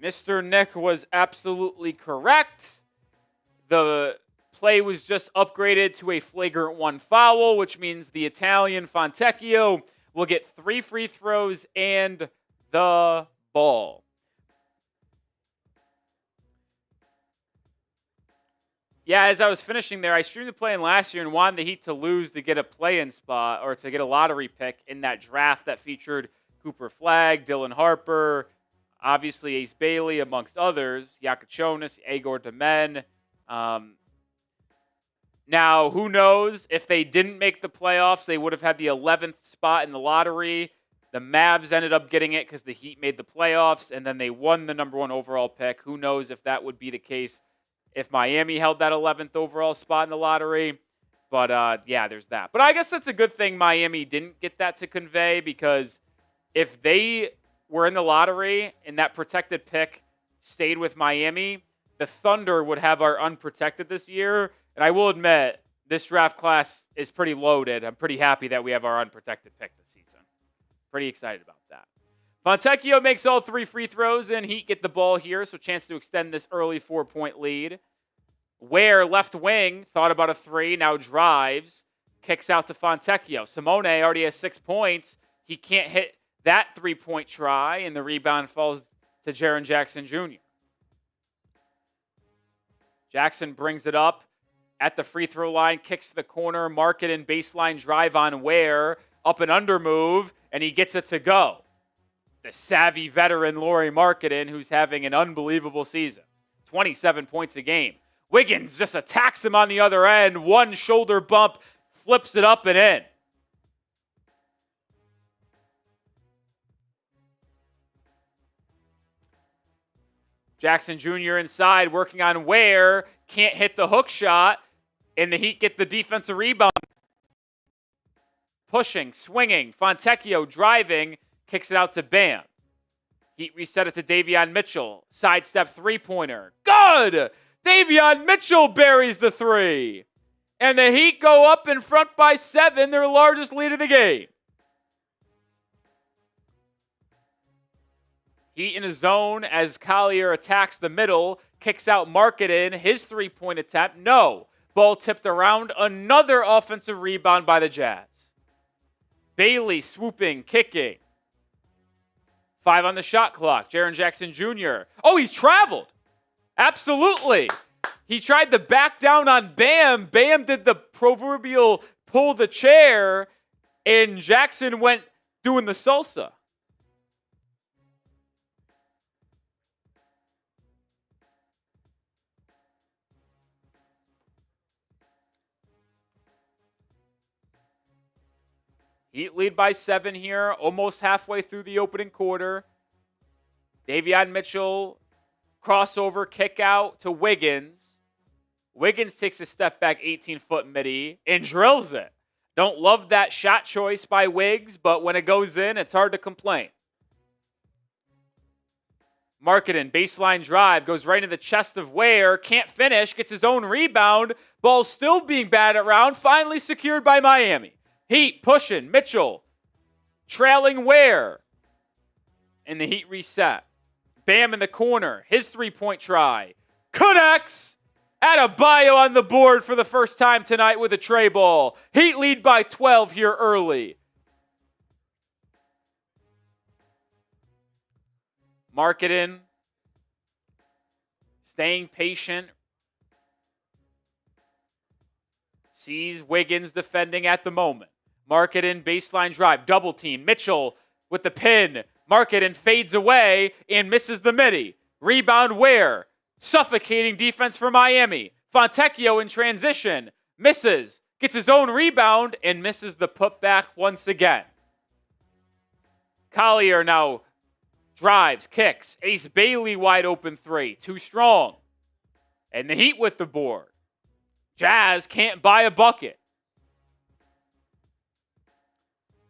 Mr. Nick was absolutely correct. The play was just upgraded to a flagrant 1 foul, which means the Italian Fontecchio will get 3 free throws and the ball. Yeah, as I was finishing there, I streamed the play-in last year and wanted the Heat to lose to get a play-in spot or to get a lottery pick in that draft that featured Cooper Flagg, Dylan Harper, obviously Ace Bailey, amongst others, Jakucionis, Igor Demen. Now, who knows? If they didn't make the playoffs, they would have had the 11th spot in the lottery. The Mavs ended up getting it because the Heat made the playoffs, and then they won the number 1 overall pick. Who knows if that would be the case if Miami held that 11th overall spot in the lottery. But, yeah, there's that. But I guess that's a good thing Miami didn't get that to convey, because if they were in the lottery and that protected pick stayed with Miami, the Thunder would have our unprotected this year. And I will admit, this draft class is pretty loaded. I'm pretty happy that we have our unprotected pick this season. Pretty excited about that. Fontecchio makes all 3 free throws, and Heat get the ball here, so chance to extend this early 4-point lead. Ware, left wing, thought about a 3, now drives, kicks out to Fontecchio. Simone already has 6 points. He can't hit that 3-point try, and the rebound falls to Jaren Jackson Jr. Jackson brings it up at the free throw line, kicks to the corner, Markkanen baseline drive on Ware, up and under move, and he gets it to go. the savvy veteran Lauri Markkanen, who's having an unbelievable season. 27 points a game. Wiggins just attacks him on the other end. One shoulder bump, flips it up and in. Jackson Jr. inside, working on Ware. Can't hit the hook shot. And the Heat get the defensive rebound. Pushing, swinging. Fontecchio driving. Kicks it out to Bam. Heat reset it to Davion Mitchell. Sidestep three-pointer. Good! Davion Mitchell buries the three. And the Heat go up in front by 7, their largest lead of the game. Heat in a zone as Collier attacks the middle, kicks out Markkanen, his three-point attempt. No. Ball tipped around. Another offensive rebound by the Jazz. Bailey swooping, kicking. 5 on the shot clock. Jaren Jackson Jr. Oh, he's traveled. Absolutely. He tried to back down on Bam. Bam did the proverbial pull the chair, and Jackson went doing the salsa. Heat lead by 7 here, almost halfway through the opening quarter. Davion Mitchell, crossover, kick out to Wiggins. Wiggins takes a step back 18-foot midi and drills it. Don't love that shot choice by Wiggs, but when it goes in, it's hard to complain. Markkanen, baseline drive, goes right into the chest of Ware, can't finish, gets his own rebound. Ball still being batted around, finally secured by Miami. Heat pushing, Mitchell trailing Ware. And the Heat reset. Bam in the corner, his three-point try. Connects! Adebayo on the board for the first time tonight with a tray ball. Heat lead by 12 here early. Markkanen staying patient. Sees Wiggins defending at the moment. Markkanen baseline drive, double team. Mitchell with the pin. Markkanen fades away and misses the midi. Rebound Ware. Suffocating defense for Miami. Fontecchio in transition. Misses. Gets his own rebound and misses the putback once again. Collier now drives, kicks. Ace Bailey wide open three. Too strong. And the Heat with the board. Jazz can't buy a bucket.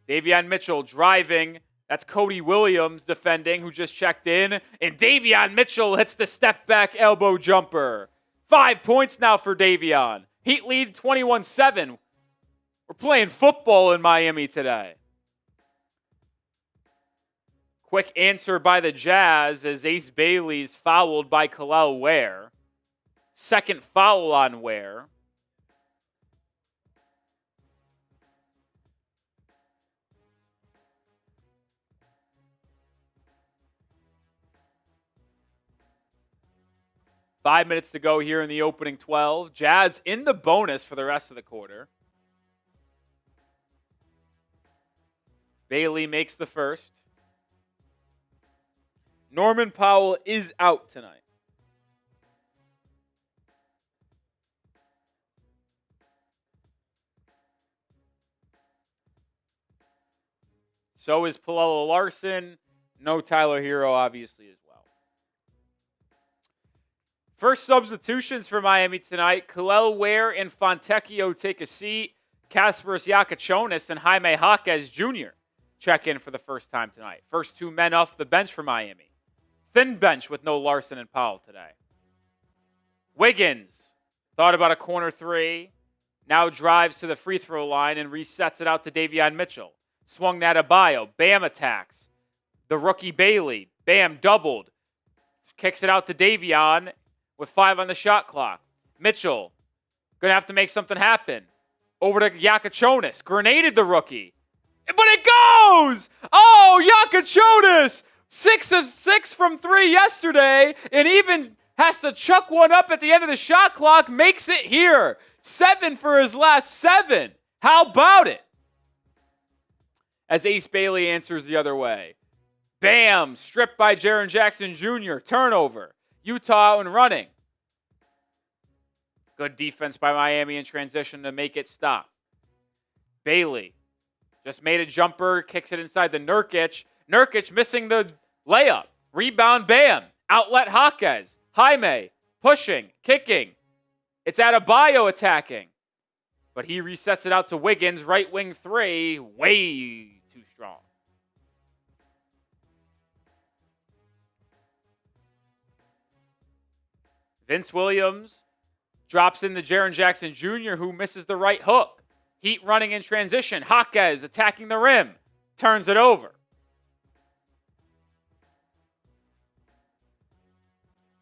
Davion Mitchell driving. That's Cody Williams defending, who just checked in. And Davion Mitchell hits the step-back elbow jumper. 5 points now for Davion. Heat lead 21-7. We're playing football in Miami today. Quick answer by the Jazz as Ace Bailey's fouled by Kel'el Ware. Second foul on Ware. Five minutes to go here in the opening 12. Jazz in the bonus for the rest of the quarter. Bailey makes the first. Norman Powell is out tonight. So is Pelle Larsson. No Tyler Herro, obviously, as well. First substitutions for Miami tonight. Kel'el Ware and Fontecchio take a seat. Kasparas Jakucionis and Jaime Jaquez Jr. check in for the first time tonight. First two men off the bench for Miami. Thin bench with no Larsson and Powell today. Wiggins thought about a corner three. Now drives to the free throw line and resets it out to Davion Mitchell. Swung to Adebayo. Bam attacks. The rookie Bailey. Bam doubled. Kicks it out to Davion with 5 on the shot clock. Mitchell going to have to make something happen. Over to Jakucionis. Grenaded the rookie. But it goes! Oh, Jakucionis! 6 of 6 from 3 yesterday, and even has to chuck one up at the end of the shot clock. Makes it here. 7 for his last 7. How about it? As Ace Bailey answers the other way. Bam! Stripped by Jaren Jackson Jr. Turnover. Utah out and running. Good defense by Miami in transition to make it stop. Bailey just made a jumper, kicks it inside the Nurkic. Nurkic missing the layup. Rebound, Bam. Outlet Jaquez. Jaime pushing, kicking. It's Adebayo attacking. But he resets it out to Wiggins, right wing three. Way too strong. Vince Williams drops in the Jaren Jackson Jr., who misses the right hook. Heat running in transition. Jaquez attacking the rim. Turns it over.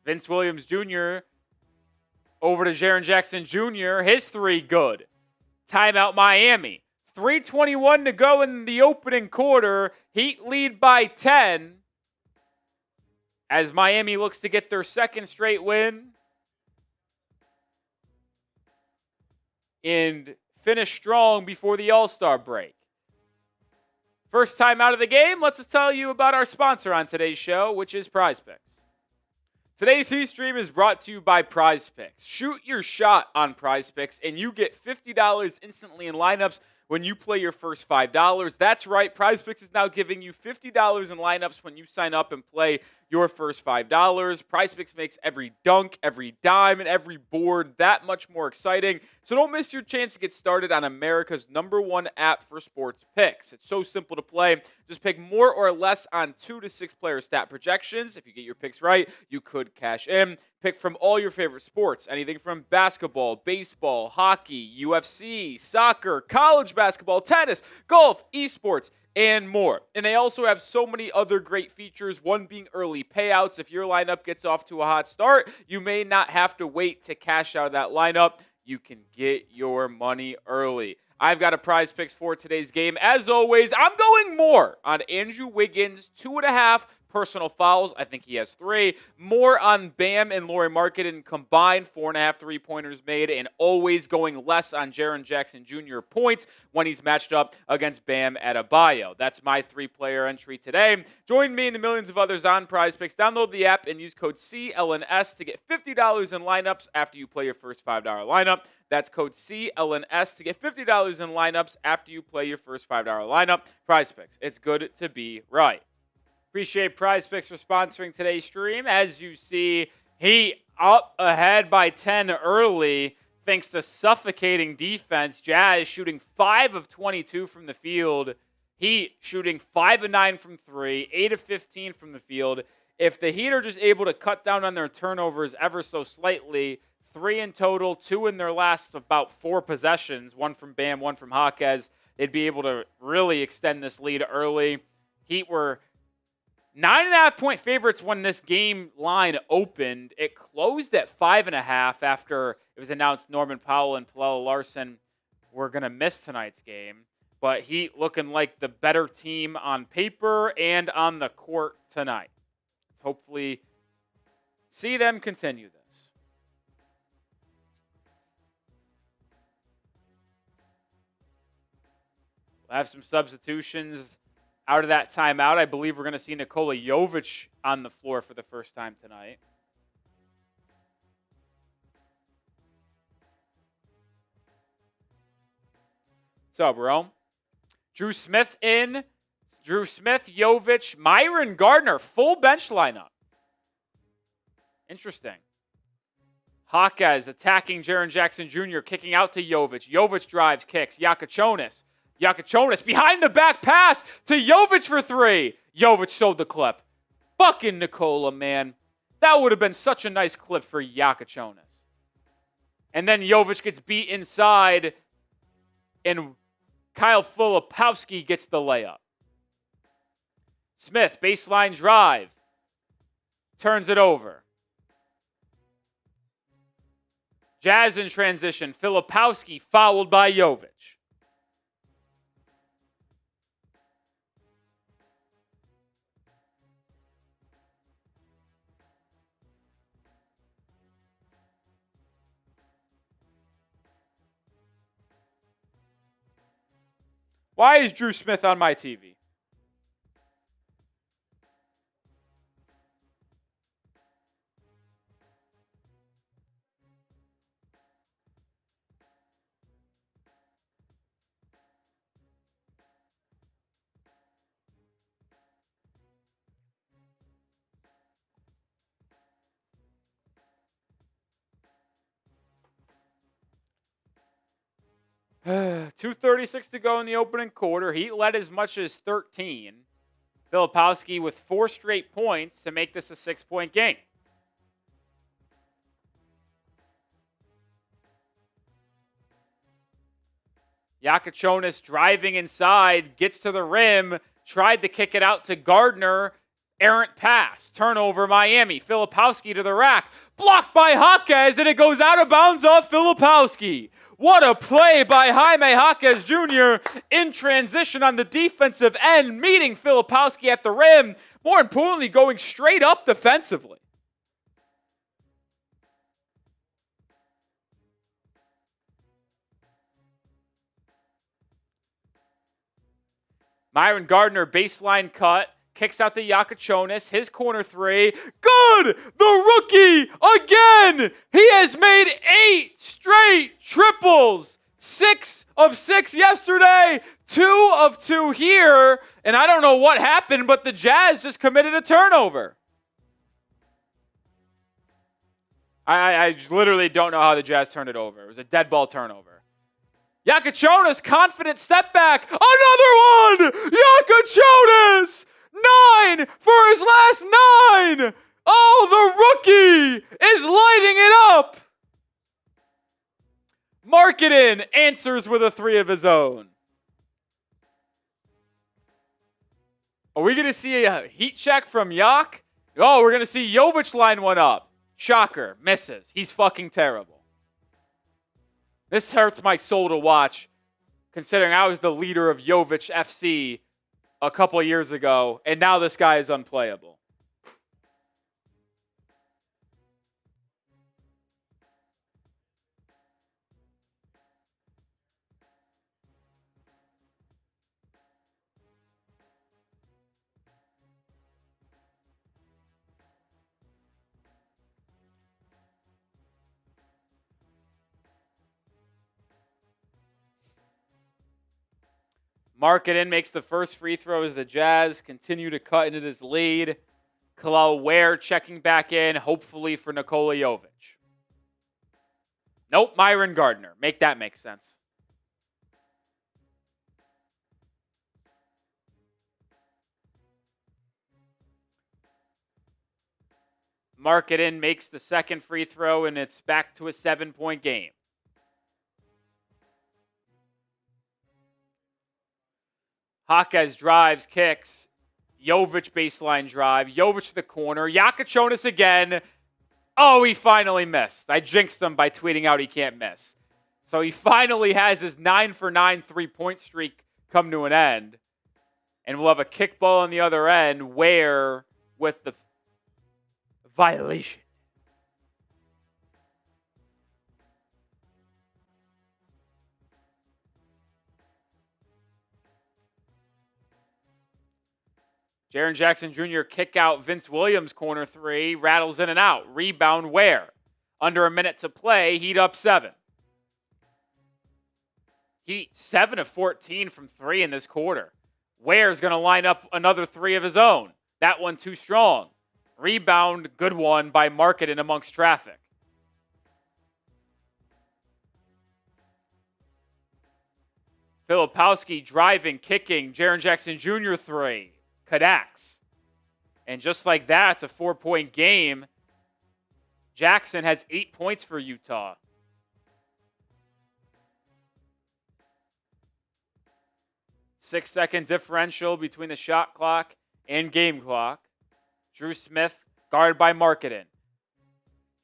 Vince Williams Jr. over to Jaren Jackson Jr. His three good. Timeout Miami. 3:21 to go in the opening quarter. Heat lead by 10. As Miami looks to get their second straight win. And finish strong before the All-Star break. First time out of the game, let's just tell you about our sponsor on today's show, which is PrizePicks. Today's Heat Stream is brought to you by PrizePicks. Shoot your shot on PrizePicks, and you get $50 instantly in lineups when you play your first $5. That's right, PrizePicks is now giving you $50 in lineups when you sign up and play your first $5. PrizePicks makes every dunk, every dime, and every board that much more exciting. So don't miss your chance to get started on America's #1 app for sports picks. It's so simple to play. Just pick more or less on 2 to 6 player stat projections. If you get your picks right, you could cash in. Pick from all your favorite sports, anything from basketball, baseball, hockey, UFC, soccer, college basketball, tennis, golf, esports, and more. And they also have so many other great features, one being early payouts. If your lineup gets off to a hot start, you may not have to wait to cash out of that lineup. You can get your money early. I've got a prize picks for today's game. As always, I'm going more on Andrew Wiggins, 2.5 personal fouls. I think he has 3. More on Bam and Lauri Markkanen combined, 4.5 3-pointers made, and always going less on Jaren Jackson Jr. points when he's matched up against Bam Adebayo. That's my 3-player entry today. Join me and the millions of others on PrizePicks. Download the app and use code CLNS to get $50 in lineups after you play your first $5 lineup. That's code CLNS to get $50 in lineups after you play your first $5 lineup. PrizePicks. It's good to be right. Appreciate PrizePicks for sponsoring today's stream. As you see, Heat up ahead by 10 early thanks to suffocating defense. Jazz shooting 5 of 22 from the field. Heat shooting 5 of 9 from 3, 8 of 15 from the field. If the Heat are just able to cut down on their turnovers ever so slightly, 3 in total, 2 in their last about 4 possessions, 1 from Bam, 1 from Jaquez, they'd be able to really extend this lead early. Heat were 9.5-point favorites when this game line opened. It closed at 5.5 after it was announced Norman Powell and Pelle Larsson were going to miss tonight's game. But Heat looking like the better team on paper and on the court tonight. Let's hopefully see them continue this. We'll have some substitutions out of that timeout. I believe we're going to see Nikola Jovic on the floor for the first time tonight. What's up, bro? Dru Smith in. Dru Smith, Jovic, Myron Gardner, full bench lineup. Interesting. Jaquez attacking Jaren Jackson Jr., kicking out to Jovic. Jovic drives, kicks. Jakucionis behind the back pass to Jovic for 3. Jovic showed the clip. Fucking Nikola, man. That would have been such a nice clip for Jakucionis. And then Jovic gets beat inside, and Kyle Filipowski gets the layup. Smith, baseline drive. Turns it over. Jazz in transition. Filipowski fouled by Jovic. Why is Dru Smith on my TV? 2:36 to go in the opening quarter. Heat led as much as 13. Filipowski with 4 straight points to make this a 6-point game. Jakucionis driving inside, gets to the rim, tried to kick it out to Gardner. Errant pass. Turnover, Miami. Filipowski to the rack. Blocked by Jaquez, and it goes out of bounds off Filipowski. What a play by Jaime Jaquez Jr. in transition on the defensive end, meeting Filipowski at the rim. More importantly, going straight up defensively. Myron Gardner, baseline cut, kicks out to Jakucionis, his corner 3. Good! The rookie again! He has made 8 straight triples. 6 of 6 yesterday, 2 of 2 here. And I don't know what happened, but the Jazz just committed a turnover. I literally don't know how the Jazz turned it over. It was a dead ball turnover. Jakucionis, confident step back. Another one! Jakucionis! 9 for his last 9! Oh, the rookie is lighting it up! Markkanen answers with a 3 of his own. Are we going to see a heat check from Yak? Oh, we're going to see Jovic line one up. Shocker. Misses. He's fucking terrible. This hurts my soul to watch, considering I was the leader of Jovic FC a couple of years ago, and now this guy is unplayable. Markkanen makes the first free throw as the Jazz continue to cut into this lead. Kel'el Ware checking back in, hopefully for Nikola Jovic. Nope, Myron Gardner. Make that make sense. Markkanen makes the second free throw, and it's back to a 7-point game. Jaquez drives, kicks. Jovic baseline drive. Jovic to the corner. Jakucionis again. Oh, he finally missed. I jinxed him by tweeting out he can't miss. So he finally has his 9 for 9 3-point streak come to an end. And we'll have a kickball on the other end. Ware with the violation. Jaren Jackson Jr. kick out Vince Williams corner 3, rattles in and out. Rebound Ware. Under a minute to play, Heat up 7. Heat 7 of 14 from 3 in this quarter. Ware's going to line up another 3 of his own. That one too strong. Rebound, good one by Markkanen amongst traffic. Filipowski driving, kicking. Jaren Jackson Jr. 3. Connects. And just like that, it's a 4-point game. Jackson has 8 points for Utah. Six-second differential between the shot clock and game clock. Dru Smith, guarded by Markkanen.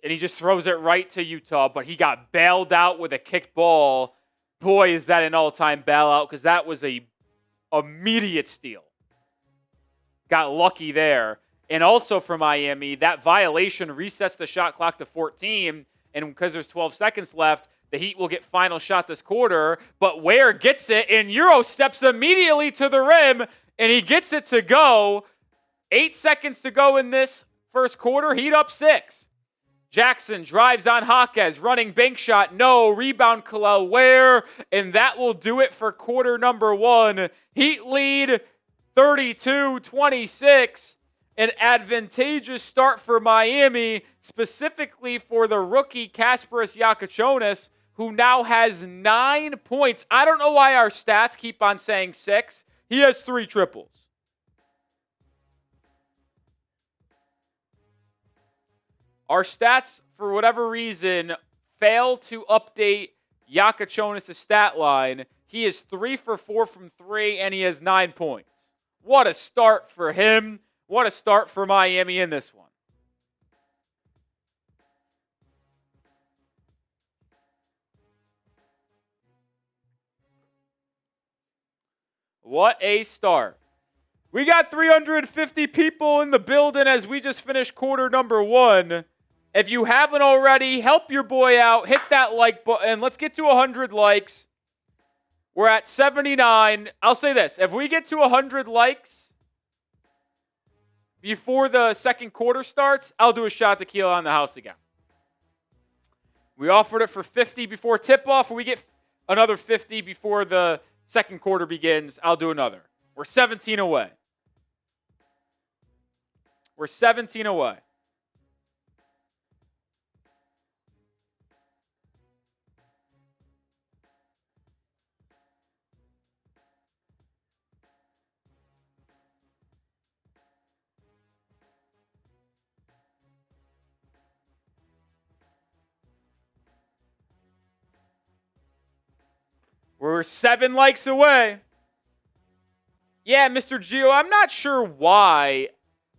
And he just throws it right to Utah, but he got bailed out with a kicked ball. Boy, is that an all-time bailout, because that was a immediate steal. Got lucky there. And also for Miami, that violation resets the shot clock to 14. And because there's 12 seconds left, the Heat will get final shot this quarter. But Ware gets it, and Euro steps immediately to the rim, and he gets it to go. 8 seconds to go in this first quarter. Heat up 6. Jackson drives on Jaquez, running bank shot. No. Rebound Kel'el Ware. And that will do it for quarter number 1. Heat lead 32-26, an advantageous start for Miami, specifically for the rookie Kasparas Jakucionis, who now has 9 points. I don't know why our stats keep on saying 6. He has 3 triples. Our stats, for whatever reason, fail to update Jakucionis' stat line. He is 3 for 4 from 3, and he has 9 points. What a start for him. What a start for Miami in this one. What a start. We got 350 people in the building as we just finished quarter number 1. If you haven't already, help your boy out. Hit that like button. Let's get to 100 likes. We're at 79. I'll say this. If we get to 100 likes before the second quarter starts, I'll do a shot of tequila on the house again. We offered it for 50 before tip-off. If we get another 50 before the second quarter begins, I'll do another. We're 17 away. We're 17 away. We're 7 likes away. Yeah, Mr. Gio, I'm not sure why.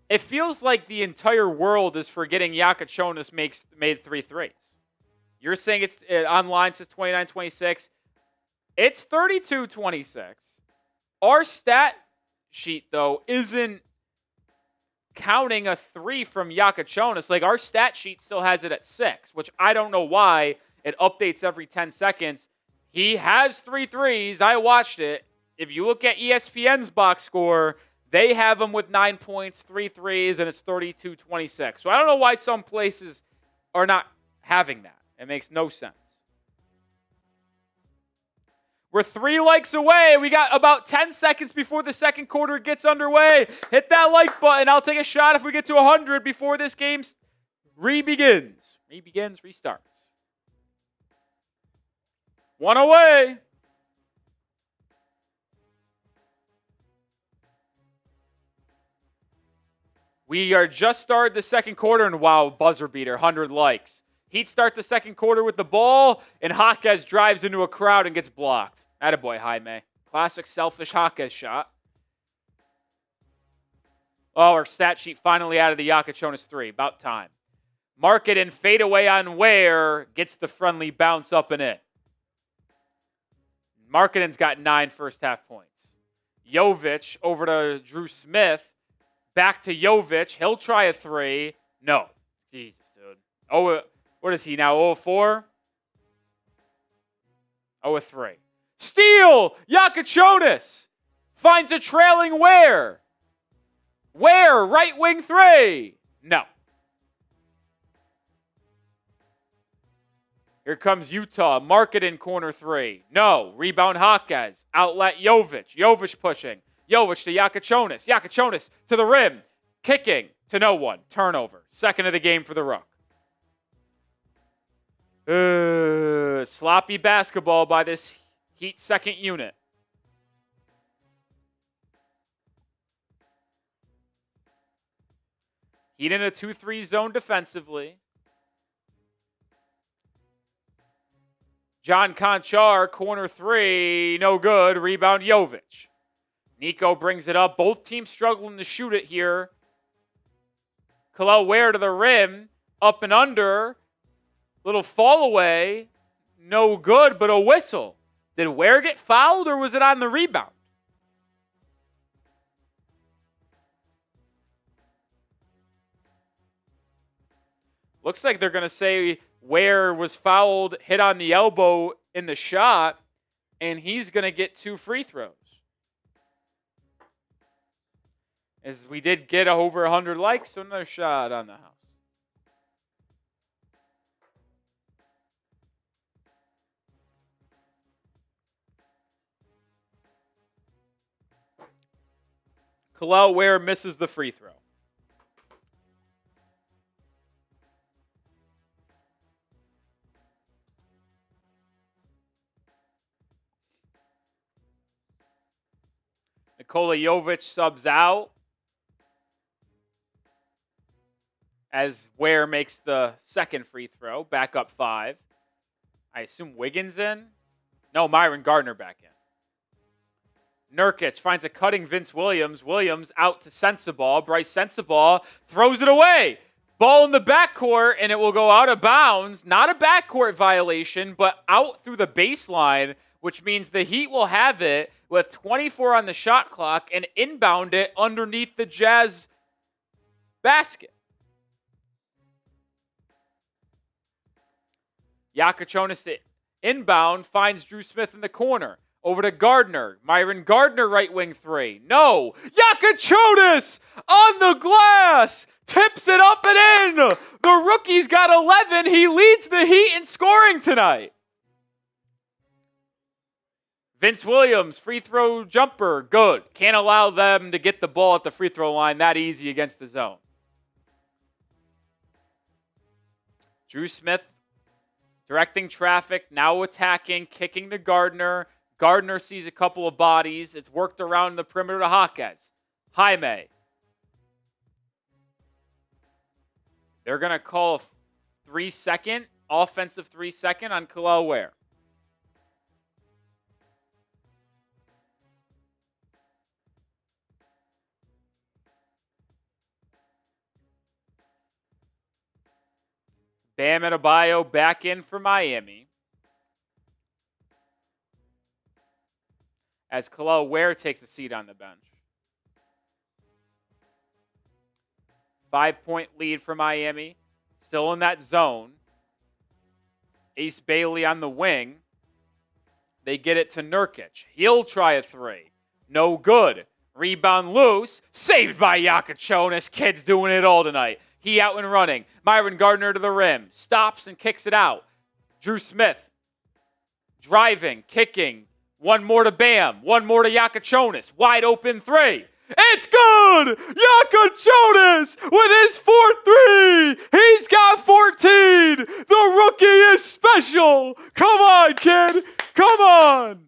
It feels like the entire world is forgetting Jakucionis made 3 threes. You're saying it's online says 29-26. It's 32-26. Our stat sheet, though, isn't counting a 3 from Jakucionis. Like, our stat sheet still has it at 6, which I don't know why. It updates every 10 seconds. He has 3 threes. I watched it. If you look at ESPN's box score, they have him with 9 points, 3 threes, and it's 32-26. So I don't know why some places are not having that. It makes no sense. We're 3 likes away. We got about 10 seconds before the second quarter gets underway. Hit that like button. I'll take a shot if we get to 100 before this game re-begins. Restarts. 1 away. We are just started the second quarter, and wow, buzzer beater, 100 likes. Heat start the second quarter with the ball, and Jaquez drives into a crowd and gets blocked. Attaboy, Jaime. Classic selfish Jaquez shot. Oh, our stat sheet finally out of the Jakucionis 3. About time. Markkanen fade away on Ware. Gets the friendly bounce up and in. Markkanen's got 9 first half points. Jovic over to Dru Smith. Back to Jovic. He'll try a 3. No. Jesus, dude. Oh, what is he now? 0-4? 0-3. Steal! Jakucionis finds a trailing Ware. Ware, right wing 3. No. Here comes Utah. Markkanen corner 3. No. Rebound Jaquez. Outlet Jovic. Jovic pushing. Jovic to Jakucionis. Jakucionis to the rim. Kicking to no one. Turnover. Second of the game for the Rook. Sloppy basketball by this Heat second unit. Heat in a 2-3 zone defensively. John Conchar, corner 3, no good. Rebound Jovic. Nico brings it up. Both teams struggling to shoot it here. Kel'el Ware to the rim. Up and under. Little fall away. No good, but a whistle. Did Ware get fouled or was it on the rebound? Looks like they're going to say Ware was fouled, hit on the elbow in the shot, and he's going to get 2 free throws. As we did get over 100 likes, so another shot on the house. Kel'el Ware misses the free throw. Nikola Jovic subs out as Ware makes the second free throw. Back up 5. I assume Wiggins in? No, Myron Gardner back in. Nurkic finds a cutting Vince Williams. Williams out to Sensabaugh. Bryce Sensabaugh throws it away. Ball in the backcourt, and it will go out of bounds. Not a backcourt violation, but out through the baseline, which means the Heat will have it with 24 on the shot clock and inbound it underneath the Jazz basket. Jakucionis inbound finds Dru Smith in the corner. Over to Gardner. Myron Gardner, right wing 3. No. Jakucionis on the glass. Tips it up and in. The rookie's got 11. He leads the Heat in scoring tonight. Vince Williams, free throw jumper. Good. Can't allow them to get the ball at the free throw line that easy against the zone. Dru Smith directing traffic, now attacking, kicking to Gardner. Gardner sees a couple of bodies. It's worked around the perimeter to Jaquez. Jaime. They're going to call a 3-second, offensive 3-second on Kel'el Ware. Bam Adebayo back in for Miami. As Kel'el Ware takes a seat on the bench. 5-point lead for Miami. Still in that zone. Ace Bailey on the wing. They get it to Nurkic. He'll try a 3. No good. Rebound loose. Saved by Jakucionis. Kid's doing it all tonight. He out and running. Myron Gardner to the rim. Stops and kicks it out. Dru Smith. Driving. Kicking. One more to Bam. One more to Jakucionis. Wide open 3. It's good! Jakucionis with his 4th 3. He's got 14. The rookie is special. Come on, kid. Come on.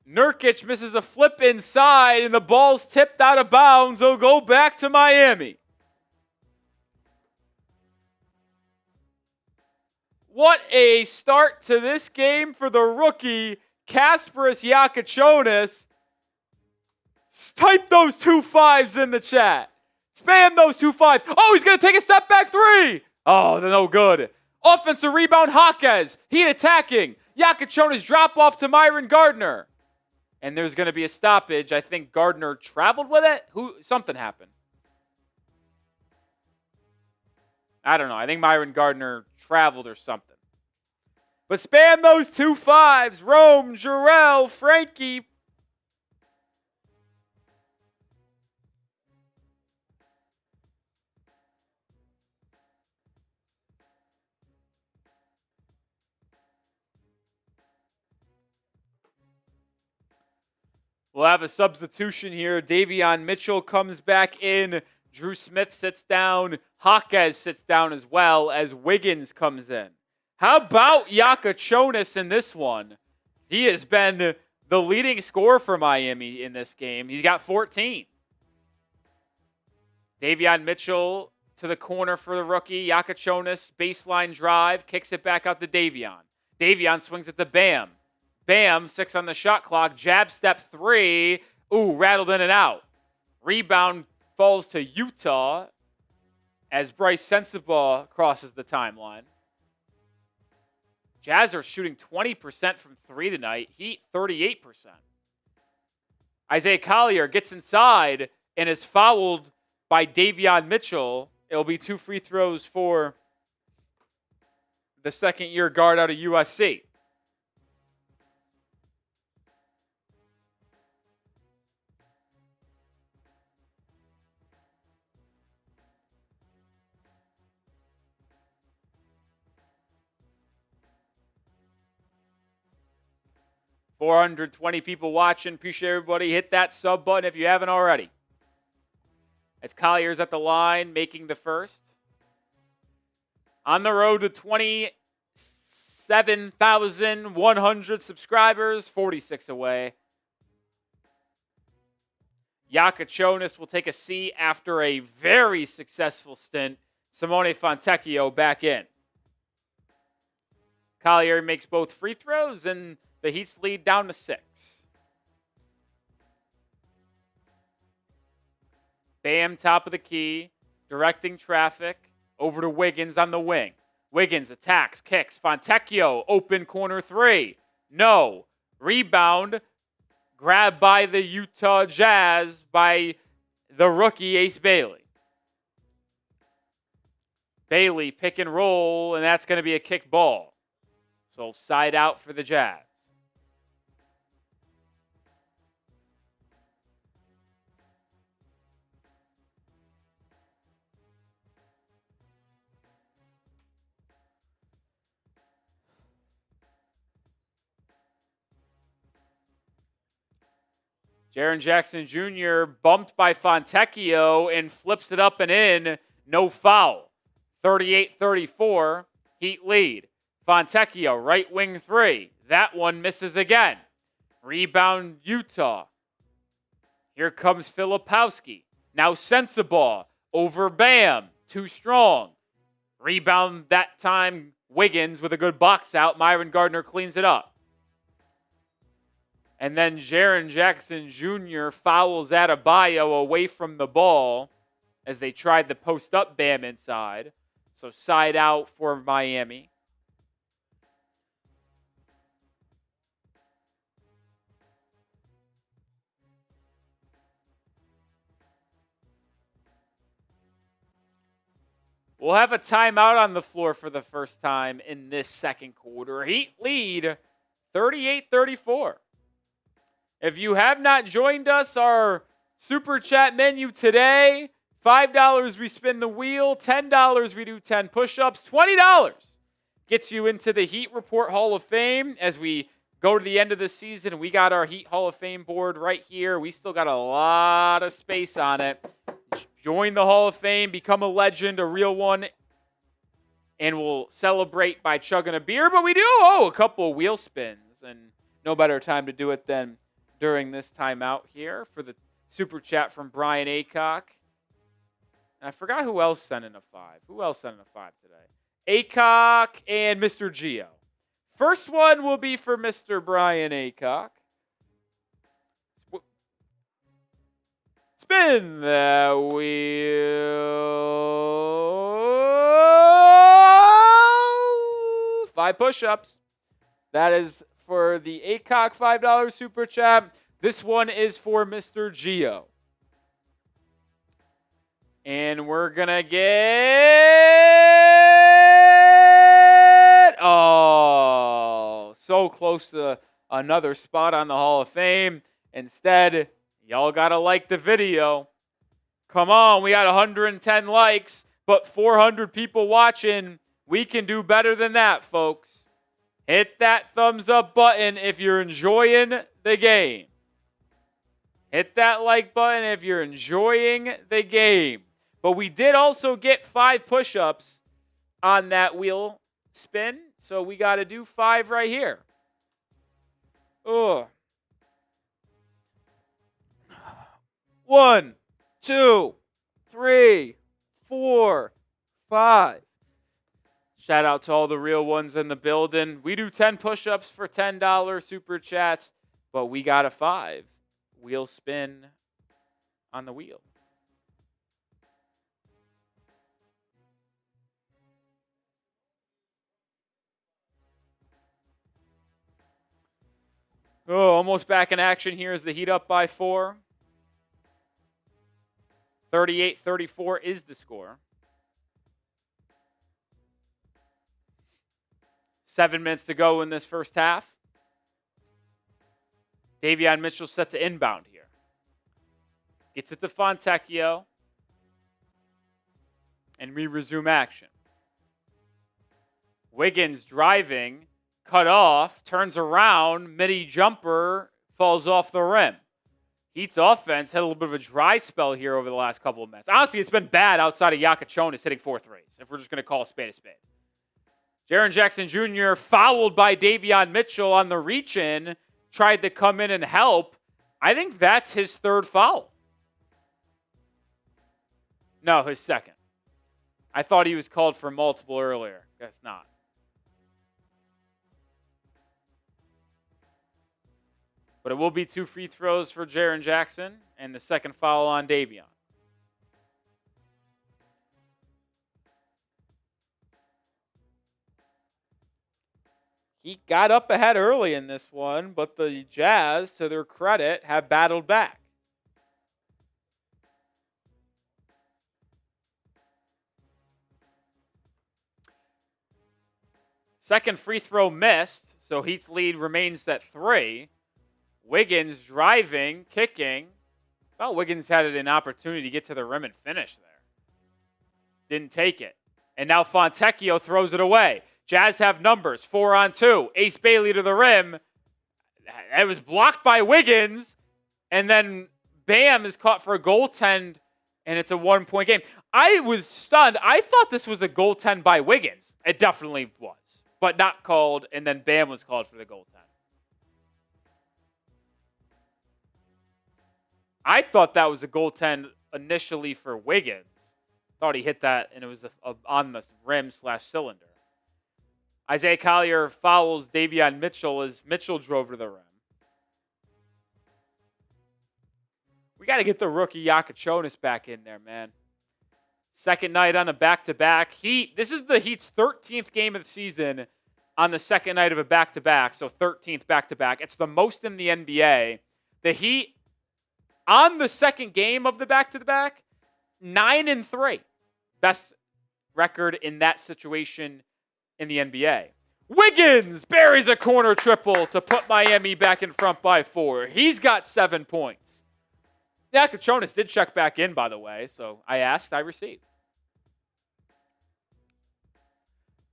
Nurkic misses a flip inside, and the ball's tipped out of bounds. It'll go back to Miami. What a start to this game for the rookie, Kasparas Jakucionis. Type those 2 5s in the chat. Spam those 2 5s. Oh, he's going to take a step back 3. Oh, they're no good. Offensive rebound, Jaquez. Heat attacking. Jakucionis drop off to Myron Gardner. And there's going to be a stoppage. I think Gardner traveled with it. Something happened. I don't know. I think Myron Gardner traveled or something. But spam those 2 5s. Rome, Jarrell, Frankie. We'll have a substitution here. Davion Mitchell comes back in. Dru Smith sits down. Jaquez sits down as well as Wiggins comes in. How about Jakucionis in this one? He has been the leading scorer for Miami in this game. He's got 14. Davion Mitchell to the corner for the rookie. Jakucionis, baseline drive, kicks it back out to Davion. Davion swings at the Bam. Bam, 6 on the shot clock. Jab step 3. Ooh, rattled in and out. Rebound falls to Utah as Bryce Sensabaugh crosses the timeline. Jazz are shooting 20% from 3 tonight. Heat 38%. Isaiah Collier gets inside and is fouled by Davion Mitchell. It'll be 2 free throws for the second-year guard out of USC. $420 people watching. Appreciate everybody. Hit that sub button if you haven't already. As Collier's at the line, making the first. On the road to 27 7,100 subscribers, 46 away. Jakucionis will take a seat after a very successful stint. Simone Fontecchio back in. Collier makes both free throws, and the Heat's lead down to 6. Bam, top of the key, directing traffic over to Wiggins on the wing. Wiggins attacks, kicks. Fontecchio, open corner 3. No. Rebound, grabbed by the Utah Jazz by the rookie Ace Bailey. Bailey pick and roll, and that's going to be a kick ball. So side out for the Jazz. Jaren Jackson Jr. bumped by Fontecchio and flips it up and in. No foul. 38-34. Heat lead. Fontecchio, right wing 3. That one misses again. Rebound Utah. Here comes Filipowski. Now Sensabaugh over Bam. Too strong. Rebound that time. Wiggins with a good box out. Myron Gardner cleans it up. And then Jaren Jackson Jr. fouls Adebayo away from the ball as they tried to post up Bam inside. So side out for Miami. We'll have a timeout on the floor for the first time in this second quarter. Heat lead 38-34. If you have not joined us, our Super Chat menu today, $5 we spin the wheel, $10 we do 10 push-ups, $20 gets you into the Heat Report Hall of Fame. As we go to the end of the season, we got our Heat Hall of Fame board right here. We still got a lot of space on it. Join the Hall of Fame, become a legend, a real one, and we'll celebrate by chugging a beer. But we do owe a couple of wheel spins, and no better time to do it than during this timeout here for the Super Chat from Brian Aycock. And I forgot who else sent in a 5. Who else sent in a 5 today? Aycock and Mr. Gio. First one will be for Mr. Brian Aycock. Spin that wheel. 5 push-ups. That is for the Aycock $5 Super Chat. This one is for Mr. Gio. And we're going to get... Oh, so close to another spot on the Hall of Fame. Instead, y'all got to like the video. Come on, we got 110 likes, but 400 people watching. We can do better than that, folks. Hit that thumbs up button if you're enjoying the game. Hit that like button if you're enjoying the game. But we did also get 5 push-ups on that wheel spin, so we got to do 5 right here. Oh. 1, 2, 3, 4, 5. Shout out to all the real ones in the building. We do 10 push-ups for $10 Super Chats, but we got a 5 wheel spin on the wheel. Oh, almost back in action here as the Heat up by 4. 38-34 is the score. 7 minutes to go in this first half. Davion Mitchell set to inbound here. Gets it to Fontecchio. And we resume action. Wiggins driving, cut off, turns around, midi jumper, falls off the rim. Heat's offense had a little bit of a dry spell here over the last couple of minutes. Honestly, it's been bad outside of Jakucionis hitting 4 threes, if we're just going to call a spade a spade. Jaren Jackson Jr. fouled by Davion Mitchell on the reach-in, tried to come in and help. I think that's his third foul. No, his second. I thought he was called for multiple earlier. Guess not. But it will be 2 free throws for Jaren Jackson and the second foul on Davion. He got up ahead early in this one, but the Jazz, to their credit, have battled back. Second free throw missed, so Heat's lead remains at 3. Wiggins driving, kicking. Well, Wiggins had an opportunity to get to the rim and finish there. Didn't take it. And now Fontecchio throws it away. Jazz have numbers, 4-on-2. Ace Bailey to the rim. It was blocked by Wiggins. And then Bam is caught for a goaltend, and it's a 1-point game. I was stunned. I thought this was a goaltend by Wiggins. It definitely was, but not called, and then Bam was called for the goaltend. I thought that was a goaltend initially for Wiggins. Thought he hit that, and it was on the rim/cylinder. Isaiah Collier fouls Davion Mitchell as Mitchell drove to the rim. We got to get the rookie Jakucionis back in there, man. Second night on a back-to-back. This is the Heat's 13th game of the season on the second night of a back-to-back, so 13th back-to-back. It's the most in the NBA. The Heat, on the second game of the back-to-back, 9-3. Best record in that situation in the NBA. Wiggins buries a corner triple to put Miami back in front by 4. He's got 7 points. Jakucionis did check back in, by the way, so I asked, I received.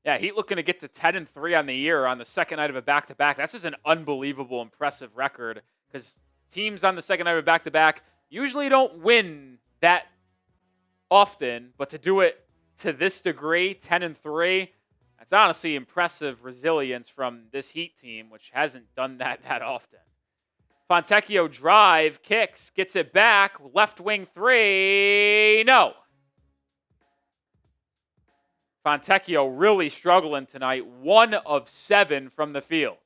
Yeah, Heat looking to get to 10-3 on the year on the second night of a back-to-back. That's just an unbelievable, impressive record because teams on the second night of a back-to-back usually don't win that often, but to do it to this degree, 10-3, that's honestly impressive resilience from this Heat team, which hasn't done that often. Fontecchio drive, kicks, gets it back, left wing 3, no. Fontecchio really struggling tonight, 1 of 7 from the field.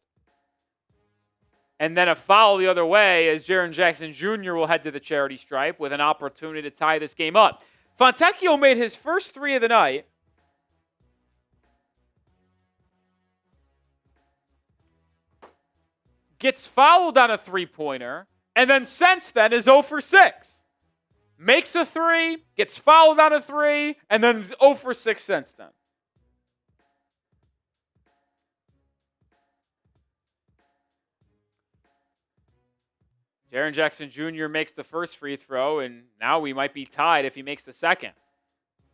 And then a foul the other way as Jaren Jackson Jr. will head to the charity stripe with an opportunity to tie this game up. Fontecchio made his first 3 of the night. Gets fouled on a 3-pointer, and then since then is 0 for 6. Makes a 3, gets fouled on a 3, and then is 0 for 6 since then. Jaren Jackson Jr. makes the first free throw, and now we might be tied if he makes the second.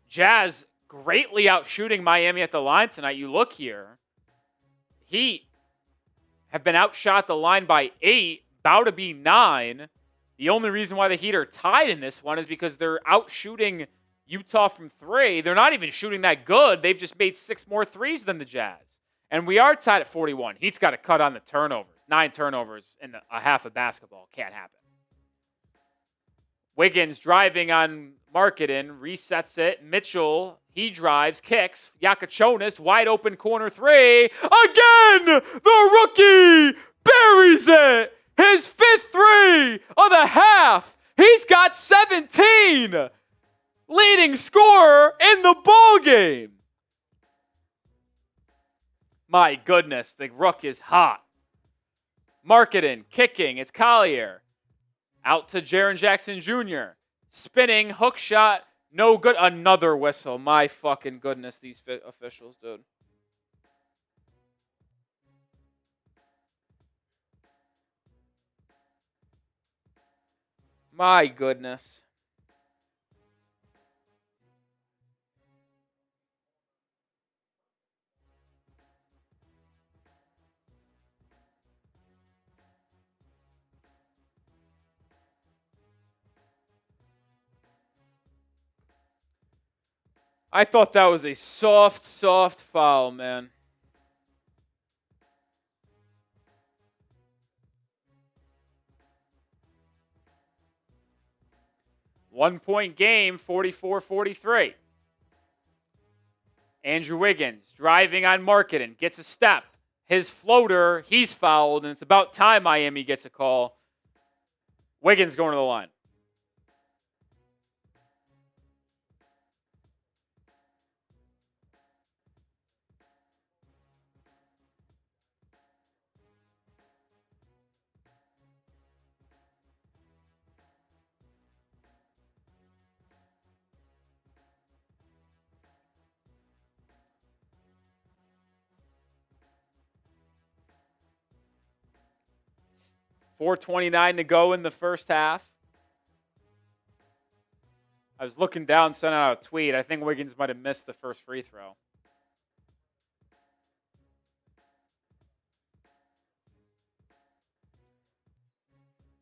Jazz greatly outshooting Miami at the line tonight. You look here. Heat have been outshot the line by 8, about to be 9. The only reason why the Heat are tied in this one is because they're outshooting Utah from 3. They're not even shooting that good. They've just made 6 more threes than the Jazz. And we are tied at 41. Heat's got to cut on the turnovers. 9 turnovers in a half of basketball. Can't happen. Wiggins driving on Markkanen, resets it. Mitchell, he drives, kicks. Jakucionis, wide open corner 3. Again, the rookie buries it. His 5th 3 of the half. He's got 17. Leading scorer in the ball game. My goodness, the Rook is hot. Markkanen, kicking. It's Collier. Out to Jaren Jackson Jr. Spinning, hook shot, no good. Another whistle. My fucking goodness, these officials, dude. My goodness. I thought that was a soft foul, man. 1-point game, 44-43. Andrew Wiggins driving on Markkanen, gets a step. His floater, he's fouled, and it's about time Miami gets a call. Wiggins going to the line. .429 to go in the first half. I was looking down, sent out a tweet. I think Wiggins might have missed the first free throw.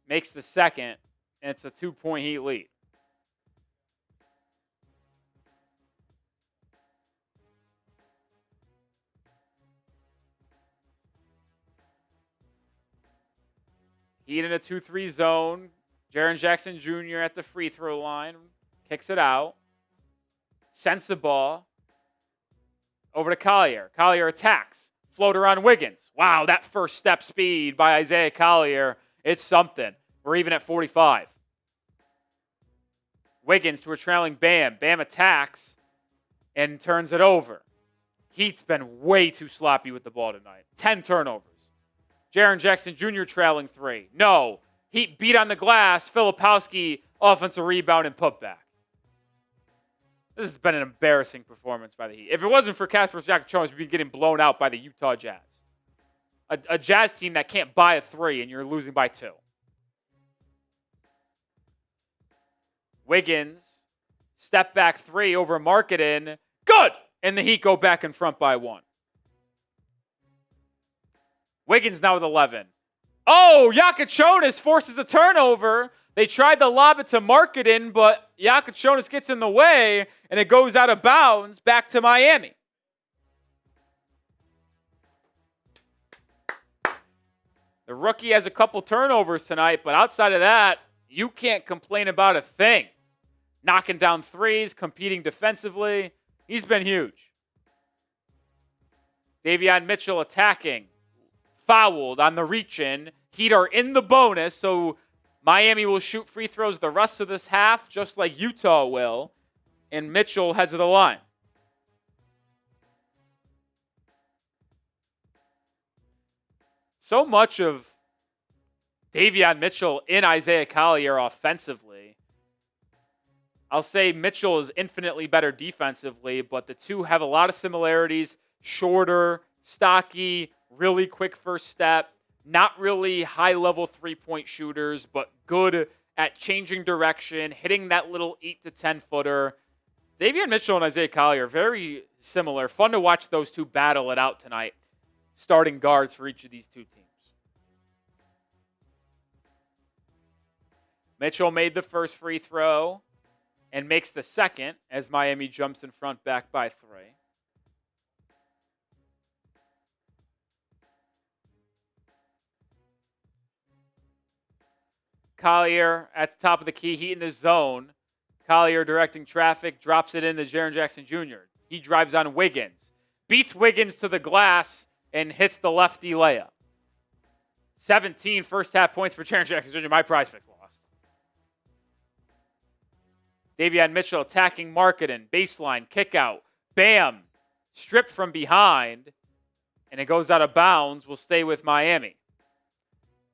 Makes the second, and it's a 2-point Heat lead. Heat in a 2-3 zone. Jaren Jackson Jr. at the free throw line. Kicks it out. Sends the ball. Over to Collier. Collier attacks. Floater on Wiggins. Wow, that first step speed by Isaiah Collier. It's something. We're even at 45. Wiggins to a trailing Bam. Bam attacks and turns it over. Heat's been way too sloppy with the ball tonight. 10 turnovers. Jaren Jackson Jr. trailing 3. No. Heat beat on the glass. Filipowski, offensive rebound and putback. This has been an embarrassing performance by the Heat. If it wasn't for Kasparas Jakucionis, we'd be getting blown out by the Utah Jazz. A Jazz team that can't buy a 3 and you're losing by 2. Wiggins, step back 3 over Markkanen. Good! And the Heat go back in front by 1. Wiggins now with 11. Oh, Jakucionis forces a turnover. They tried to lob it to Markkanen, but Jakucionis gets in the way, and it goes out of bounds back to Miami. The rookie has a couple turnovers tonight, but outside of that, you can't complain about a thing. Knocking down threes, competing defensively. He's been huge. Davion Mitchell attacking. Fouled on the reach-in. Heat are in the bonus, so Miami will shoot free throws the rest of this half, just like Utah will, and Mitchell heads to the line. So much of Davion Mitchell in Isaiah Collier offensively. I'll say Mitchell is infinitely better defensively, but the two have a lot of similarities. Shorter, stocky, really quick first step. Not really high-level three-point shooters, but good at changing direction, hitting that little 8 to 10-footer. Davion Mitchell and Isaiah Collier, very similar. Fun to watch those two battle it out tonight. Starting guards for each of these two teams. Mitchell made the first free throw and makes the second as Miami jumps in front back by 3. Collier at the top of the key, Heat in the zone. Collier directing traffic, drops it into Jaren Jackson Jr. He drives on Wiggins. Beats Wiggins to the glass and hits the lefty layup. 17 first half points for Jaren Jackson Jr. My prize picks lost. Davion Mitchell attacking Markkanen. Baseline, kick out. Bam! Stripped from behind. And it goes out of bounds. Will stay with Miami.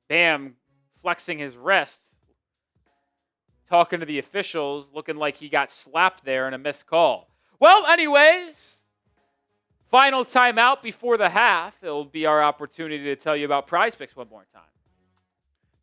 Bam flexing his wrist. Talking to the officials. Looking like he got slapped there in a missed call. Well, anyways. Final timeout before the half. It'll be our opportunity to tell you about Prize Picks one more time.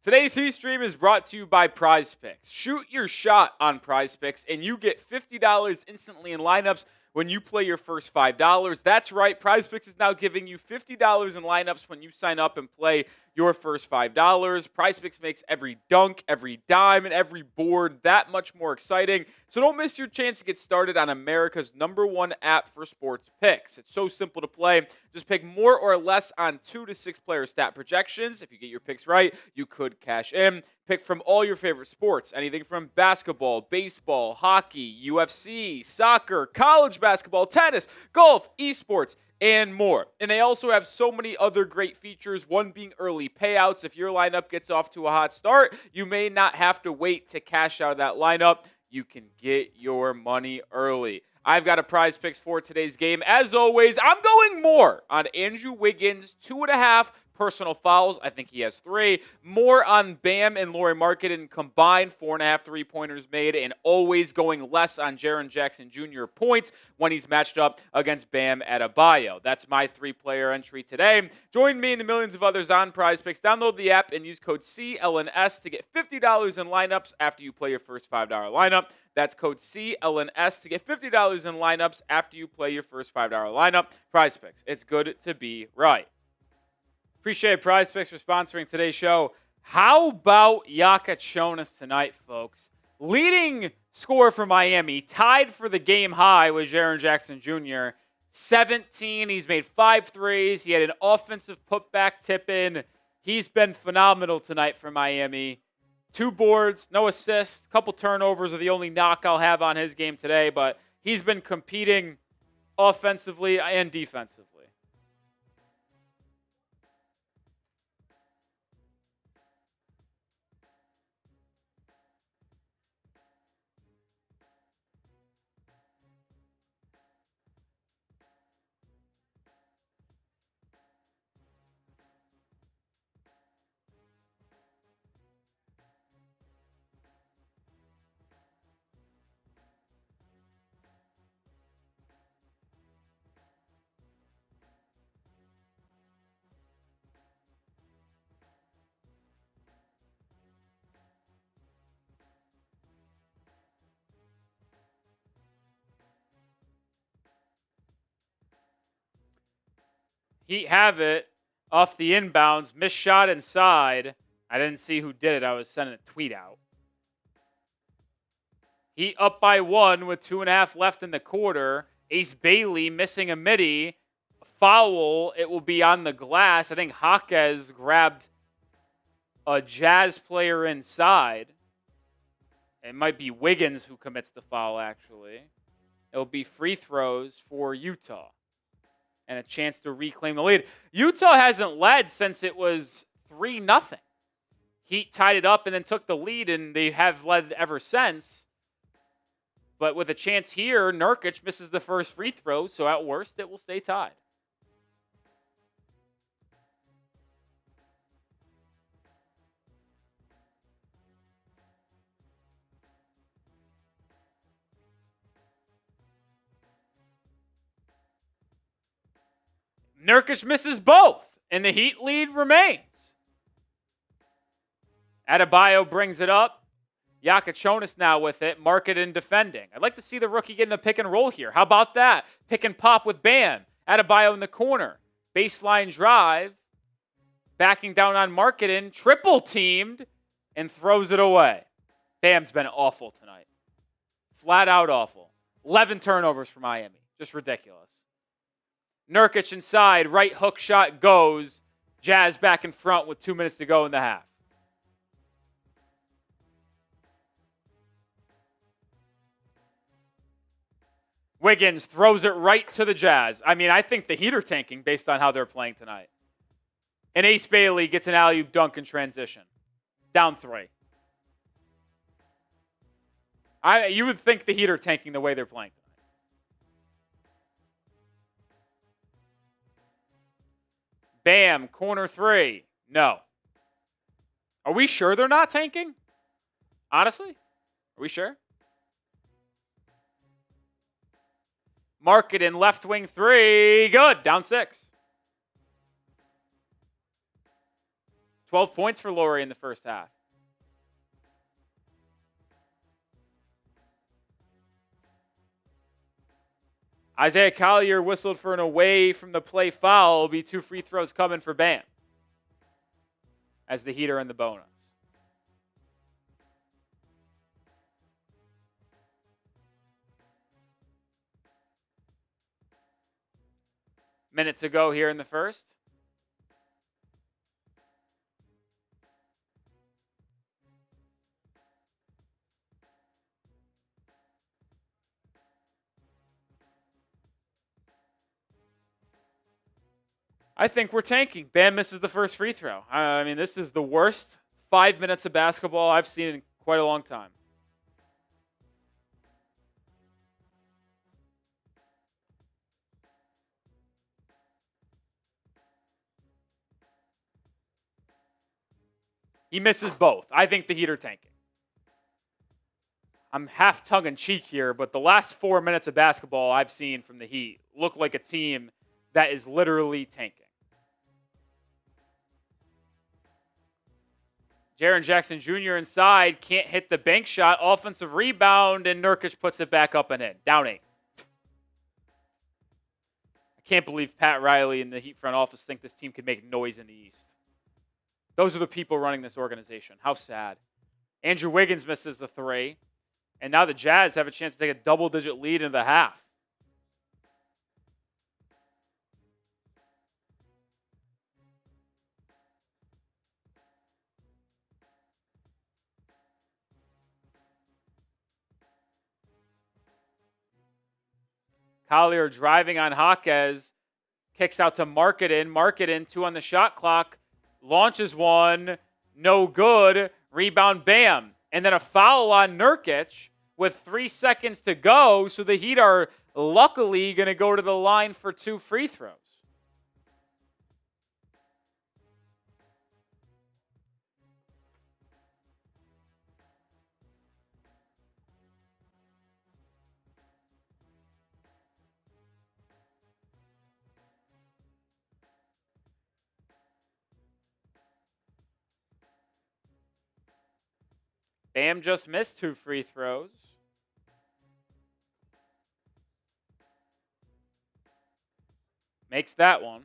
Today's Heat Stream is brought to you by Prize Picks. Shoot your shot on Prize Picks, and you get $50 instantly in lineups when you play your first $5. That's right, Prize Picks is now giving you $50 in lineups when you sign up and play your first $5. PrizePicks makes every dunk, every dime, and every board that much more exciting. So don't miss your chance to get started on America's #1 app for sports picks. It's so simple to play. Just pick more or less on 2 to 6 player stat projections. If you get your picks right, you could cash in. Pick from all your favorite sports, anything from basketball, baseball, hockey, UFC, soccer, college basketball, tennis, golf, esports, and more. And they also have so many other great features, one being early payouts. If your lineup gets off to a hot start, you may not have to wait to cash out of that lineup. You can get your money early. I've got a prize picks for today's game. As always, I'm going more on Andrew Wiggins, 2.5 personal fouls. I think he has 3. More on Bam and Lauri Markkanen combined, 4.5 3-pointers made, and always going less on Jaren Jackson Jr. points when he's matched up against Bam Adebayo. That's my 3-player entry today. Join me and the millions of others on PrizePicks. Download the app and use code CLNS to get $50 in lineups after you play your first $5 lineup. That's code CLNS to get $50 in lineups after you play your first $5 lineup. PrizePicks. It's good to be right. Appreciate PrizePicks for sponsoring today's show. How about Jakucionis tonight, folks? Leading scorer for Miami, tied for the game high with Jaren Jackson Jr. 17. He's made 5 threes. He had an offensive putback tip-in. He's been phenomenal tonight for Miami. 2 boards, no assists, couple turnovers are the only knock I'll have on his game today, but he's been competing offensively and defensively. Heat have it off the inbounds. Missed shot inside. I didn't see who did it. I was sending a tweet out. Heat up by 1 with 2.5 left in the quarter. Ace Bailey missing a midi. Foul. It will be on the glass. I think Jaquez grabbed a Jazz player inside. It might be Wiggins who commits the foul, actually. It will be free throws for Utah and a chance to reclaim the lead. Utah hasn't led since it was 3-0. Heat tied it up and then took the lead, and they have led ever since. But with a chance here, Nurkic misses the first free throw, so at worst, it will stay tied. Nurkic misses both, and the Heat lead remains. Adebayo brings it up. Jakucionis now with it. Markkanen defending. I'd like to see the rookie getting a pick and roll here. How about that? Pick and pop with Bam. Adebayo in the corner. Baseline drive. Backing down on Markkanen. Triple teamed and throws it away. Bam's been awful tonight. Flat out awful. 11 turnovers for Miami. Just ridiculous. Nurkic inside, right hook shot goes. Jazz back in front with 2 minutes to go in the half. Wiggins throws it right to the Jazz. I mean, I think the Heat are tanking based on how they're playing tonight. And Ace Bailey gets an alley-oop dunk in transition. Down 3. You would think the Heat are tanking the way they're playing tonight. Bam, corner 3. No. Are we sure they're not tanking? Honestly? Are we sure? Markkanen left wing 3. Good. Down 6. 12 points for Lauri in the first half. Isaiah Collier whistled for an away from the play foul. Will be 2 free throws coming for Bam. as the Heat are in the bonus. Minute to go here in the first. I think we're tanking. Bam misses the first free throw. I mean, this is the worst 5 minutes of basketball I've seen in quite a long time. He misses both. I think the Heat are tanking. I'm half tongue-in-cheek here, but the last 4 minutes of basketball I've seen from the Heat look like a team that is literally tanking. Jaren Jackson Jr. inside, can't hit the bank shot, offensive rebound, and Nurkic puts it back up and in. Down 8. I can't believe Pat Riley and the Heat front office think this team can make noise in the East. Those are the people running this organization. How sad. Andrew Wiggins misses the 3, and now the Jazz have a chance to take a double-digit lead into the half. Collier driving on Jaquez, kicks out to Markkanen. Markkanen, 2 on the shot clock, launches one, no good. Rebound, Bam. And then a foul on Nurkic with 3 seconds to go. So the Heat are luckily going to go to the line for 2 free throws. Bam just missed 2 free throws. Makes that one.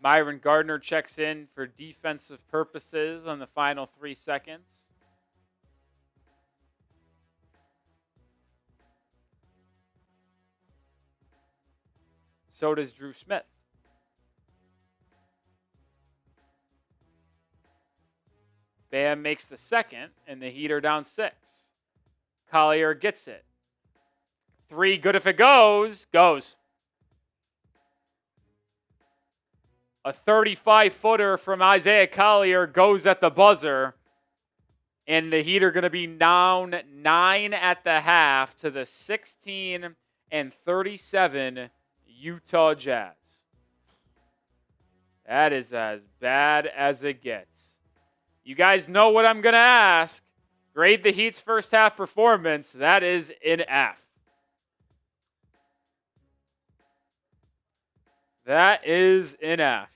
Myron Gardner checks in for defensive purposes on the final 3 seconds. So does Dru Smith. Bam makes the second, and the Heat are down 6. Collier gets it. 3, good if it goes. Goes. A 35-footer from Isaiah Collier goes at the buzzer. And the Heat are going to be down 9 at the half to the 16-37 Utah Jazz. That is as bad as it gets. You guys know what I'm going to ask. Grade the Heat's first half performance. That is an F. That is an F.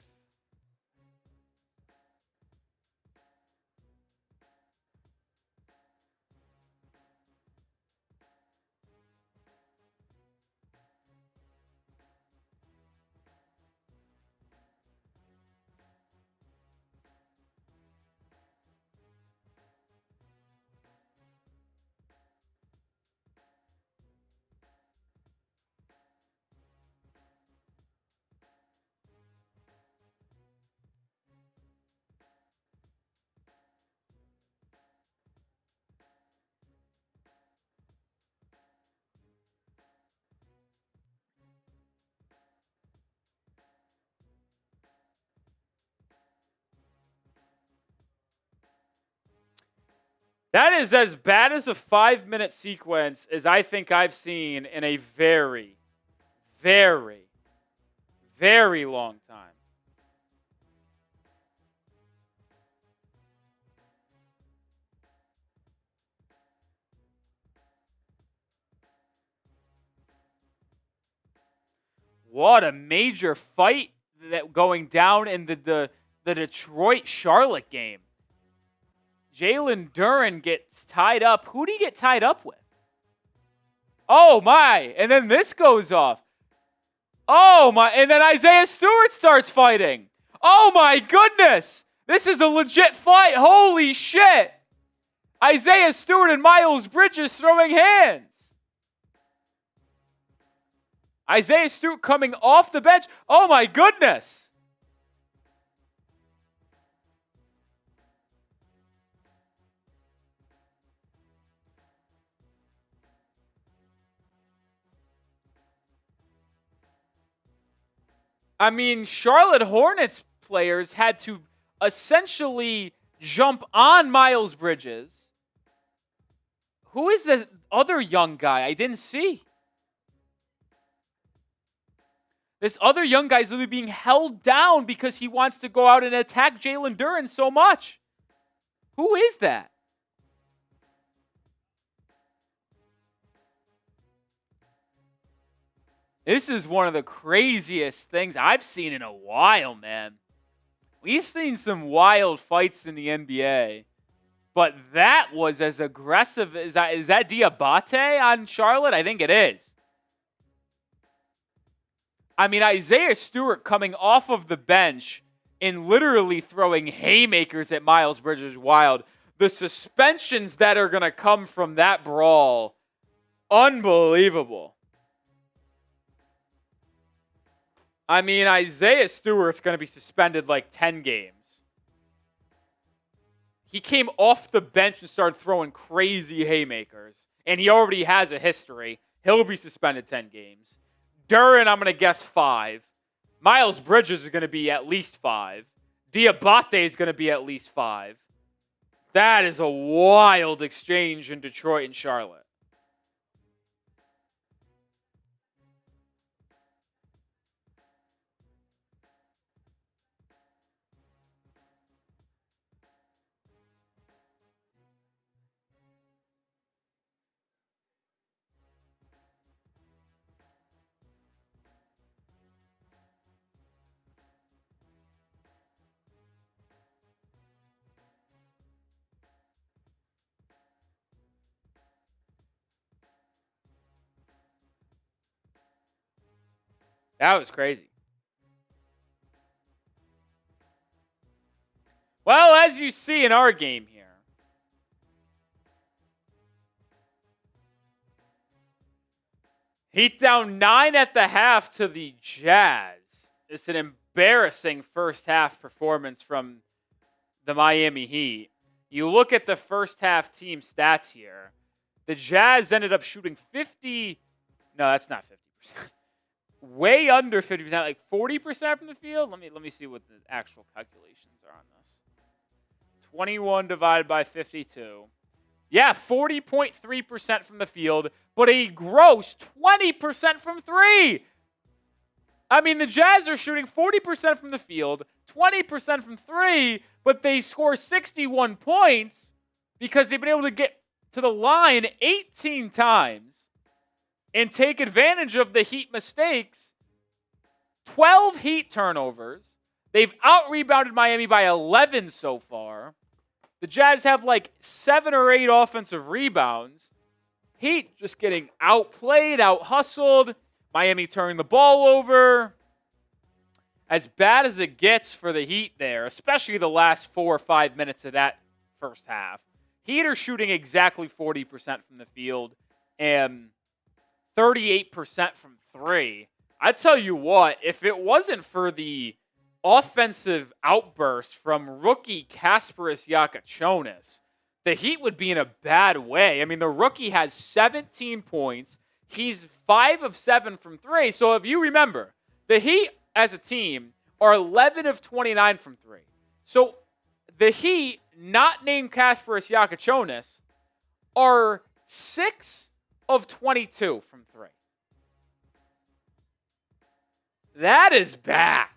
That is as bad as a 5-minute sequence as I think I've seen in a very, very, very long time. What a major fight that going down in the Detroit-Charlotte game. Jalen Duren gets tied up. Who did he get tied up with? Oh, my. And then this goes off. Oh my, and then Isaiah Stewart starts fighting. Oh my goodness. This is a legit fight. Holy shit. Isaiah Stewart and Miles Bridges throwing hands. Isaiah Stewart coming off the bench. Oh my goodness. I mean, Charlotte Hornets players had to essentially jump on Miles Bridges. Who is the other young guy? I didn't see. This other young guy is literally being held down because he wants to go out and attack Jalen Duren so much. Who is that? This is one of the craziest things I've seen in a while, man. We've seen some wild fights in the NBA, but that was as aggressive as that. Is that Diabate on Charlotte? I think it is. I mean, Isaiah Stewart coming off of the bench and literally throwing haymakers at Miles Bridges is wild. The suspensions that are going to come from that brawl, unbelievable. I mean, Isaiah Stewart's going to be suspended like 10 games. He came off the bench and started throwing crazy haymakers, and he already has a history. He'll be suspended 10 games. Duren, I'm going to guess 5. Miles Bridges is going to be at least 5. Diabate is going to be at least 5. That is a wild exchange in Detroit and Charlotte. That was crazy. Well, as you see in our game here, Heat down 9 at the half to the Jazz. It's an embarrassing first half performance from the Miami Heat. You look at the first half team stats here. The Jazz ended up shooting 50. No, that's not 50%. Way under 50%, like 40% from the field. Let me see what the actual calculations are on this. 21 divided by 52. Yeah, 40.3% from the field, but a gross 20% from 3. I mean, the Jazz are shooting 40% from the field, 20% from 3, but they score 61 points because they've been able to get to the line 18 times and take advantage of the Heat mistakes. 12 Heat turnovers. They've out-rebounded Miami by 11 so far. The Jazz have like 7 or 8 offensive rebounds. Heat just getting outplayed, out-hustled. Miami turning the ball over. As bad as it gets for the Heat there, especially the last 4 or 5 minutes of that first half. Heat are shooting exactly 40% from the field and 38% from 3. I tell you what, if it wasn't for the offensive outburst from rookie Kasparas Jakucionis, the Heat would be in a bad way. I mean, the rookie has 17 points. He's 5 of 7 from 3. So if you remember, the Heat as a team are 11 of 29 from 3. So the Heat, not named Kasparas Jakucionis, are 6 of 22 from 3. That is bad.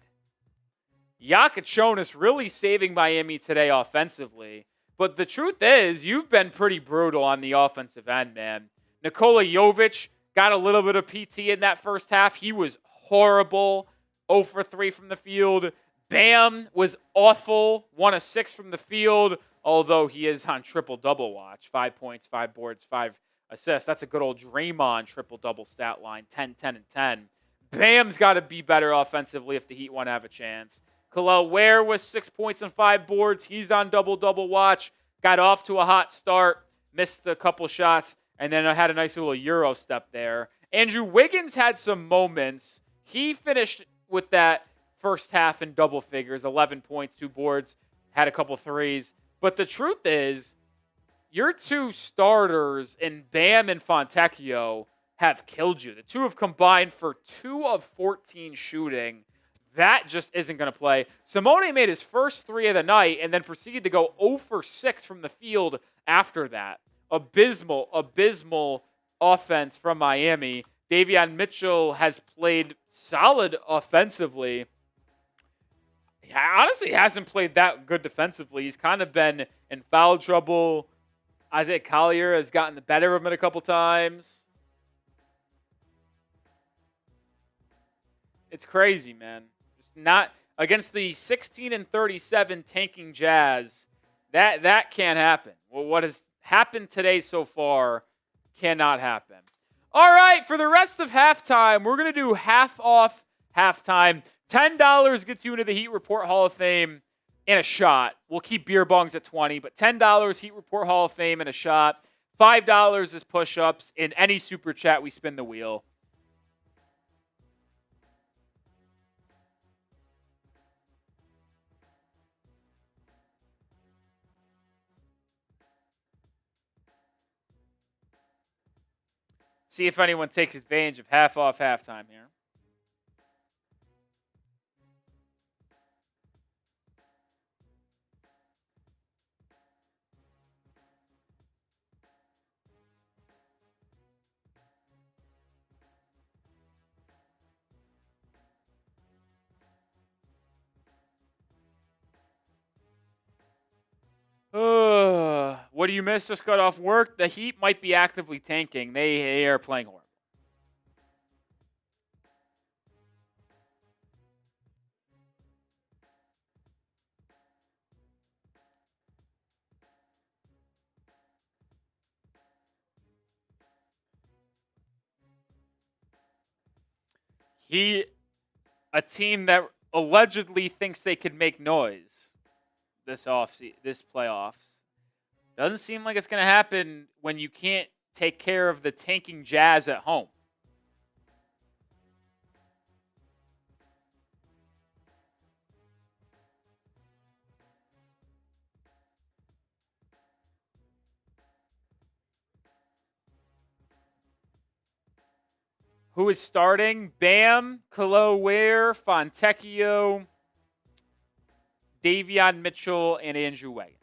Jakucionis really saving Miami today offensively. But the truth is, you've been pretty brutal on the offensive end, man. Nikola Jovic got a little bit of PT in that first half. He was horrible. 0 for 3 from the field. Bam was awful. 1 of 6 from the field, although he is on triple-double watch. 5 points, 5 boards, 5 assists. That's a good old Draymond triple-double stat line. 10, 10, and 10. Bam's got to be better offensively if the Heat want to have a chance. Kel'el Ware with 6 points and 5 boards. He's on double-double watch. Got off to a hot start. Missed a couple shots. And then I had a nice little Euro step there. Andrew Wiggins had some moments. He finished with that first half in double figures. 11 points, 2 boards. Had a couple threes. But the truth is, your two starters in Bam and Fontecchio have killed you. The two have combined for 2 of 14 shooting. That just isn't going to play. Simone made his first 3 of the night and then proceeded to go 0 for 6 from the field after that. Abysmal offense from Miami. Davion Mitchell has played solid offensively. He honestly hasn't played that good defensively. He's kind of been in foul trouble. Isaiah Collier has gotten the better of him a couple times. It's crazy, man. Just not against the 16-37 tanking Jazz. That can't happen. Well, what has happened today so far cannot happen. All right, for the rest of halftime, we're going to do half off halftime. $10 gets you into the Heat Report Hall of Fame in a shot. We'll keep beer bongs at 20, but $10 Heat Report Hall of Fame in a shot. $5 is push-ups. In any super chat, we spin the wheel. See if anyone takes advantage of half off halftime here. What do you miss? Just got off work. The Heat might be actively tanking. They are playing horrible. A team that allegedly thinks they could make noise this playoffs. Doesn't seem like it's going to happen when you can't take care of the tanking Jazz at home. Who is starting? Bam, Kel'el Ware, Fontecchio, Davion Mitchell, and Andrew Wiggins.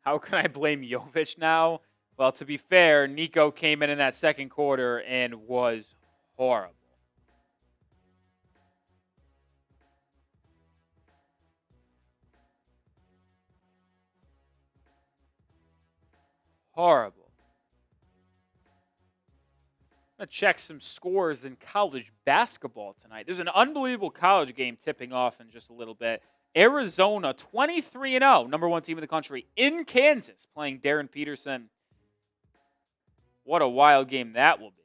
How can I blame Jovic now? Well, to be fair, Nico came in that second quarter and was horrible. Horrible. I'm going to check some scores in college basketball tonight. There's an unbelievable college game tipping off in just a little bit. Arizona, 23-0, number 1 team in the country, in Kansas, playing Darren Peterson. What a wild game that will be.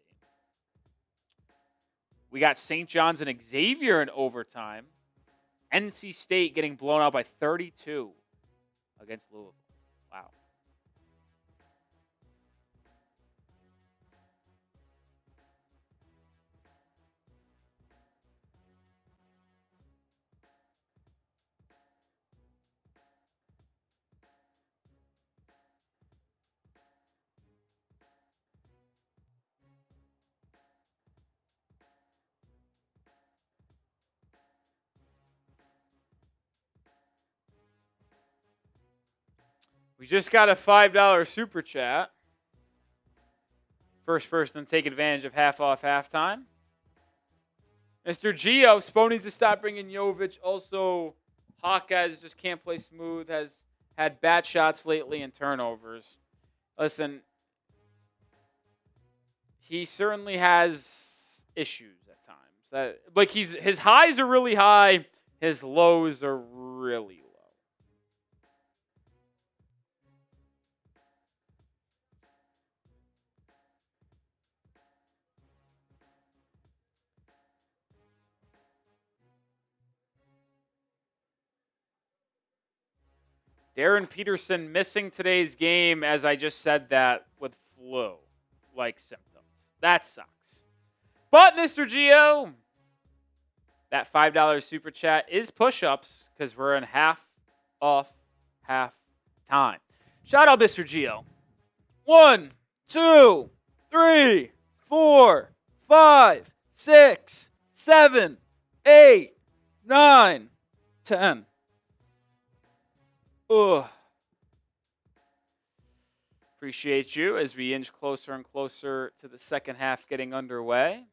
We got St. John's and Xavier in overtime. NC State getting blown out by 32 against Louisville. Wow. We just got a $5 super chat. First person to take advantage of half off halftime. Mr. Gio, Spo needs to stop bringing Jovic. Also, Jaquez just can't play smooth. Has had bad shots lately and turnovers. Listen, he certainly has issues at times. Like his highs are really high, his lows are really low. Darren Peterson missing today's game, as I just said that, with flu-like symptoms. That sucks. But, Mr. Gio, that $5 super chat is push-ups because we're in half time. Shout out, Mr. Gio. 1, 2, 3, 4, 5, 6, 7, 8, 9, 10. Ugh. Appreciate you as we inch closer and closer to the second half getting underway.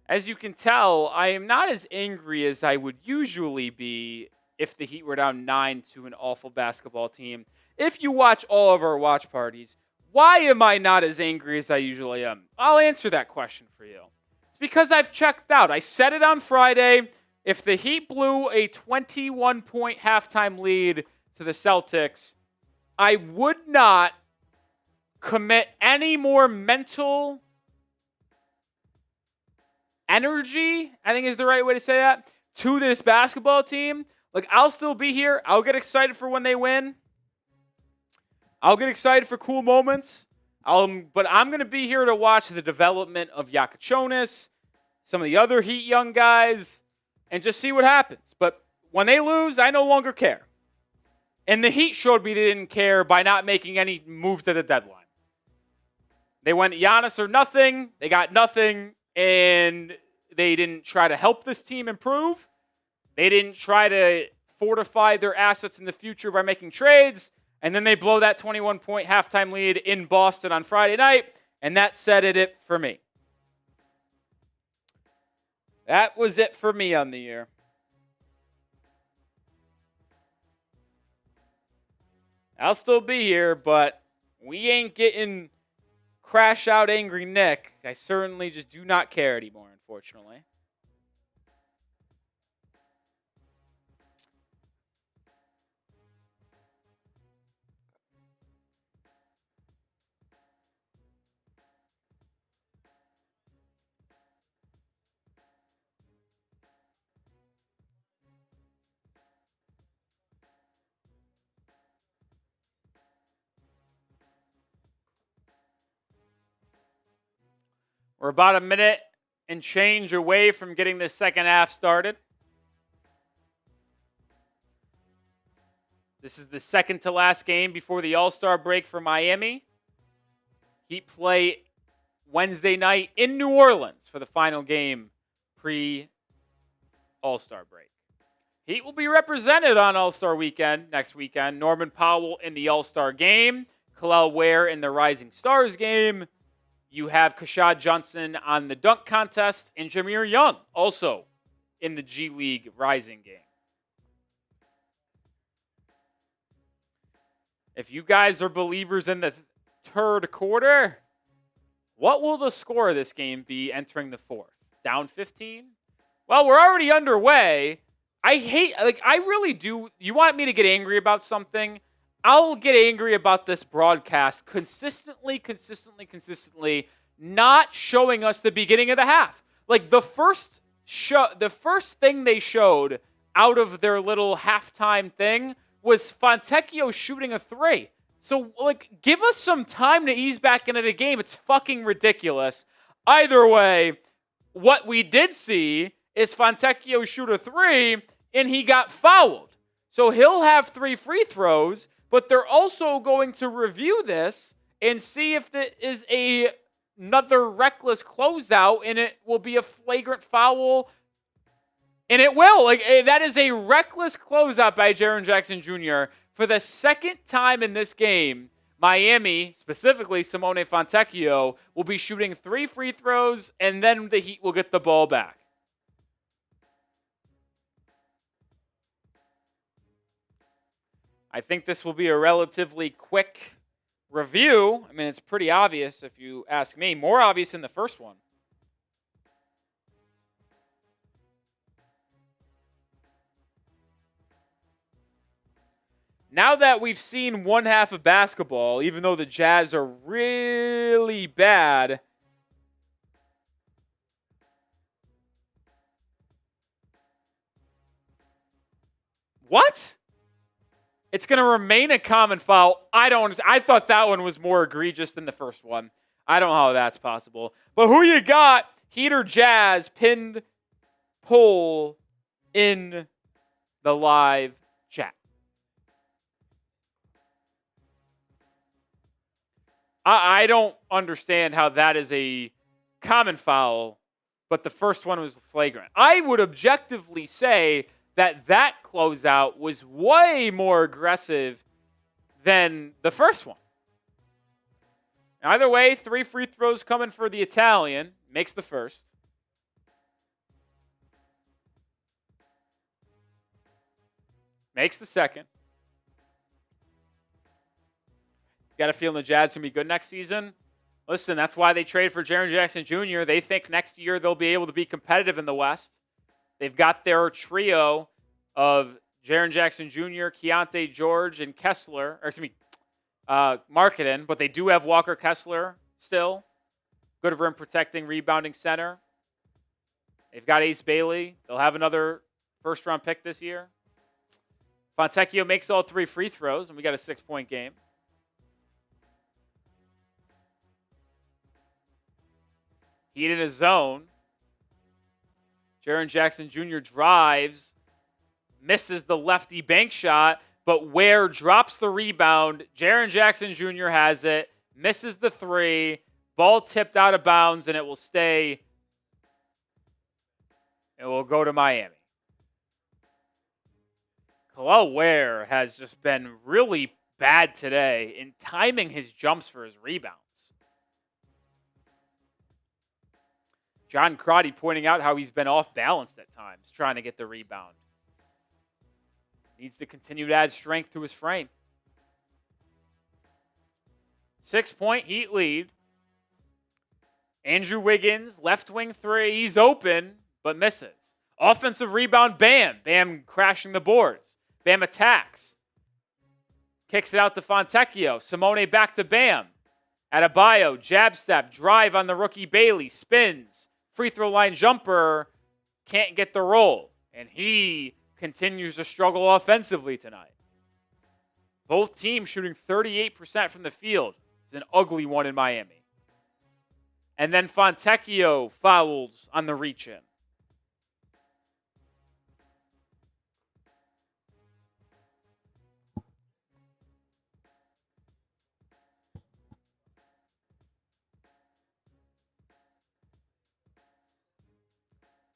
As you can tell, I am not as angry as I would usually be if the Heat were down 9 to an awful basketball team. If you watch all of our watch parties, why am I not as angry as I usually am? I'll answer that question for you. It's because I've checked out. I said it on Friday. If the Heat blew a 21-point halftime lead to the Celtics, I would not commit any more mental energy, I think is the right way to say that, to this basketball team. Like, I'll still be here. I'll get excited for when they win. I'll get excited for cool moments. But I'm going to be here to watch the development of Jakucionis, some of the other Heat young guys, and just see what happens. But when they lose, I no longer care. And the Heat showed me they didn't care by not making any moves at the deadline. They went Giannis or nothing. They got nothing, and they didn't try to help this team improve. They didn't try to fortify their assets in the future by making trades. And then they blow that 21-point halftime lead in Boston on Friday night, and that set it for me. That was it for me on the year. I'll still be here, but we ain't getting crash out angry Nick. I certainly just do not care anymore, unfortunately. We're about a minute and change away from getting this second half started. This is the second to last game before the All-Star break for Miami. Heat play Wednesday night in New Orleans for the final game pre-All-Star break. Heat will be represented on All-Star weekend next weekend. Norman Powell in the All-Star game. Kel'el Ware in the Rising Stars game. You have Keshad Johnson on the dunk contest, and Jameer Young also in the G League Rising game. If you guys are believers in the third quarter, what will the score of this game be entering the fourth? Down 15? Well, we're already underway. I really do. You want me to get angry about something? I'll get angry about this broadcast consistently not showing us the beginning of the half. Like the first thing they showed out of their little halftime thing was Fontecchio shooting a 3. So give us some time to ease back into the game. It's fucking ridiculous. Either way, what we did see is Fontecchio shoot a 3 and he got fouled. So he'll have 3 free throws. But they're also going to review this and see if it is another reckless closeout, and it will be a flagrant foul. And it will. That is a reckless closeout by Jaren Jackson Jr. For the second time in this game, Miami, specifically Simone Fontecchio, will be shooting 3 free throws, and then the Heat will get the ball back. I think this will be a relatively quick review, I mean, it's pretty obvious if you ask me. More obvious than the first one. Now that we've seen one half of basketball, even though the Jazz are really bad, what? It's going to remain a common foul. I thought that one was more egregious than the first one. I don't know how that's possible. But who you got? Heat or Jazz pinned poll in the live chat. I don't understand how that is a common foul, but the first one was flagrant. I would objectively say that closeout was way more aggressive than the first one. Either way, 3 free throws coming for the Italian. Makes the first. Makes the second. Got a feeling the Jazz can be good next season? Listen, that's why they trade for Jaren Jackson Jr. They think next year they'll be able to be competitive in the West. They've got their trio of Jaren Jackson Jr., Keontae George, and Markkanen, but they do have Walker Kessler still. Good rim protecting, rebounding center. They've got Ace Bailey. They'll have another first-round pick this year. Fontecchio makes all 3 free throws, and we got a 6-point game. Heat in his zone. Jaren Jackson Jr. drives, misses the lefty bank shot, but Ware drops the rebound. Jaren Jackson Jr. has it, misses the 3, ball tipped out of bounds, and it will stay. It will go to Miami. Kel'el Ware has just been really bad today in timing his jumps for his rebounds. John Crotty pointing out how he's been off balanced at times trying to get the rebound. Needs to continue to add strength to his frame. 6-point Heat lead. Andrew Wiggins, left wing 3. He's open, but misses. Offensive rebound, Bam. Bam crashing the boards. Bam attacks. Kicks it out to Fontecchio. Simone back to Bam. Adebayo, jab step, drive on the rookie Bailey. Spins. Free throw line jumper. Can't get the roll. And he continues to struggle offensively tonight. Both teams shooting 38% from the field. It's an ugly one in Miami. And then Fontecchio fouls on the reach-in.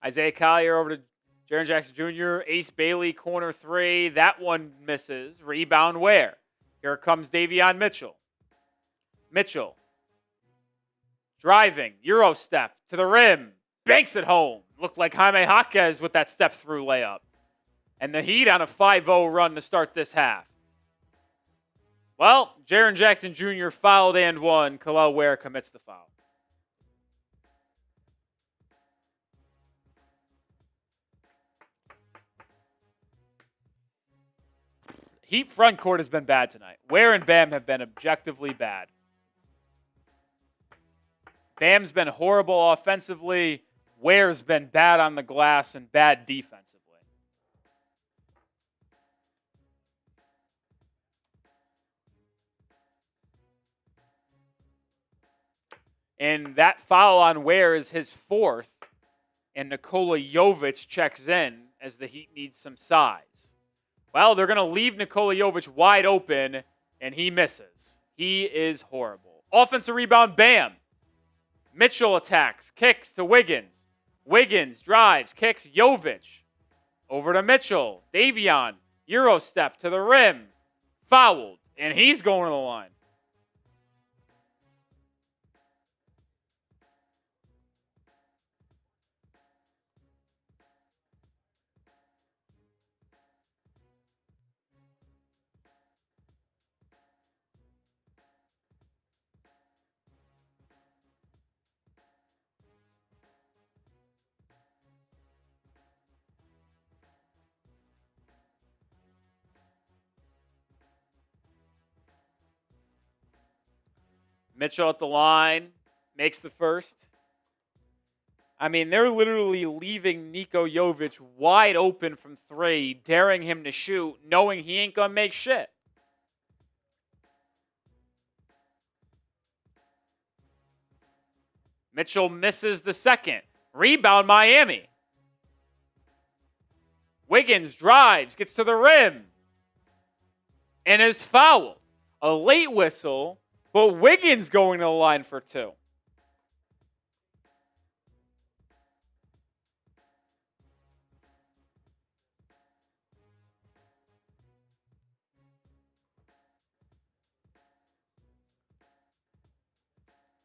Isaiah Collier over to Jaren Jackson Jr. Ace Bailey, corner 3. That one misses. Rebound Ware. Here comes Davion Mitchell. Mitchell. Driving. Euro step to the rim. Banks it home. Looked like Jaime Jaquez with that step-through layup. And the Heat on a 5-0 run to start this half. Well, Jaren Jackson Jr. fouled and one. Kel'el Ware commits the foul. Heat front court has been bad tonight. Ware and Bam have been objectively bad. Bam's been horrible offensively. Ware's been bad on the glass and bad defensively. And that foul on Ware is his 4th. And Nikola Jovic checks in as the Heat needs some size. Well, they're going to leave Nikola Jovic wide open, and he misses. He is horrible. Offensive rebound, Bam. Mitchell attacks, kicks to Wiggins. Wiggins drives, kicks Jovic. Over to Mitchell. Davion, Euro step to the rim. Fouled, and he's going to the line. Mitchell at the line, makes the first. I mean, they're literally leaving Nikola Jovic wide open from three, daring him to shoot, knowing he ain't going to make shit. Mitchell misses the second. Rebound, Miami. Wiggins drives, gets to the rim, and is fouled. A late whistle, but Wiggins going to the line for two.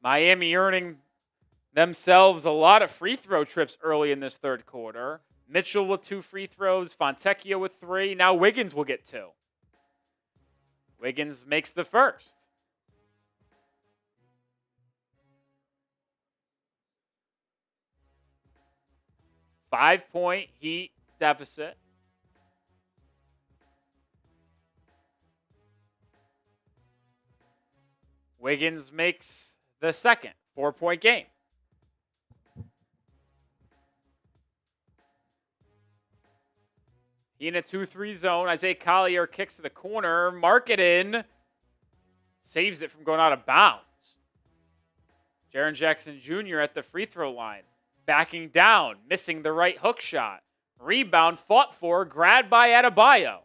Miami earning themselves a lot of free throw trips early in this third quarter. Mitchell with 2 free throws, Fontecchio with 3. Now Wiggins will get 2. Wiggins makes the first. Five-point Heat deficit. Wiggins makes the second. 4-point game. He in a 2-3 zone. Isaiah Collier kicks to the corner. Markkanen saves it from going out of bounds. Jaren Jackson Jr. at the free throw line. Backing down. Missing the right hook shot. Rebound fought for. Grabbed by Adebayo.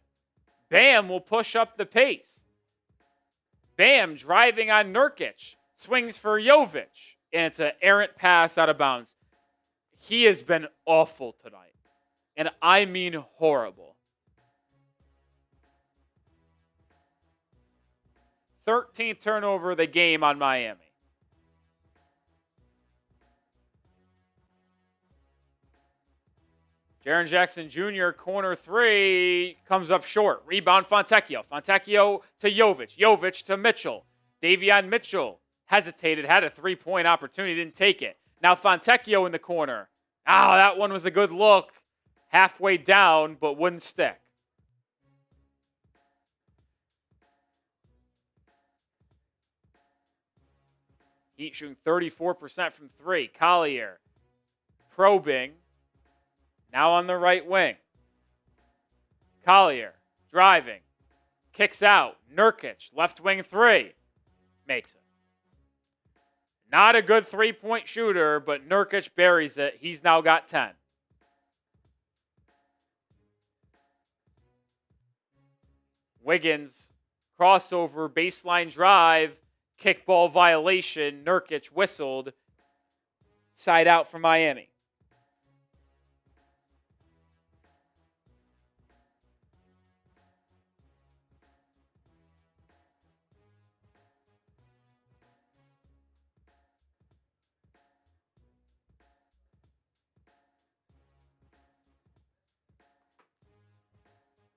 Bam will push up the pace. Bam driving on Nurkic. Swings for Jovic. And it's an errant pass out of bounds. He has been awful tonight. And I mean horrible. 13th turnover of the game on Miami. Jaren Jackson Jr. corner 3 comes up short. Rebound Fontecchio. Fontecchio to Jovic. Jovic to Mitchell. Davion Mitchell hesitated, had a 3-point opportunity, didn't take it. Now Fontecchio in the corner. Oh, that one was a good look. Halfway down, but wouldn't stick. Heat shooting 34% from 3. Collier probing. Now on the right wing. Collier driving. Kicks out. Nurkic, left wing 3. Makes it. Not a good 3-point shooter, but Nurkic buries it. He's now got 10. Wiggins, crossover, baseline drive, kickball violation. Nurkic whistled. Side out for Miami.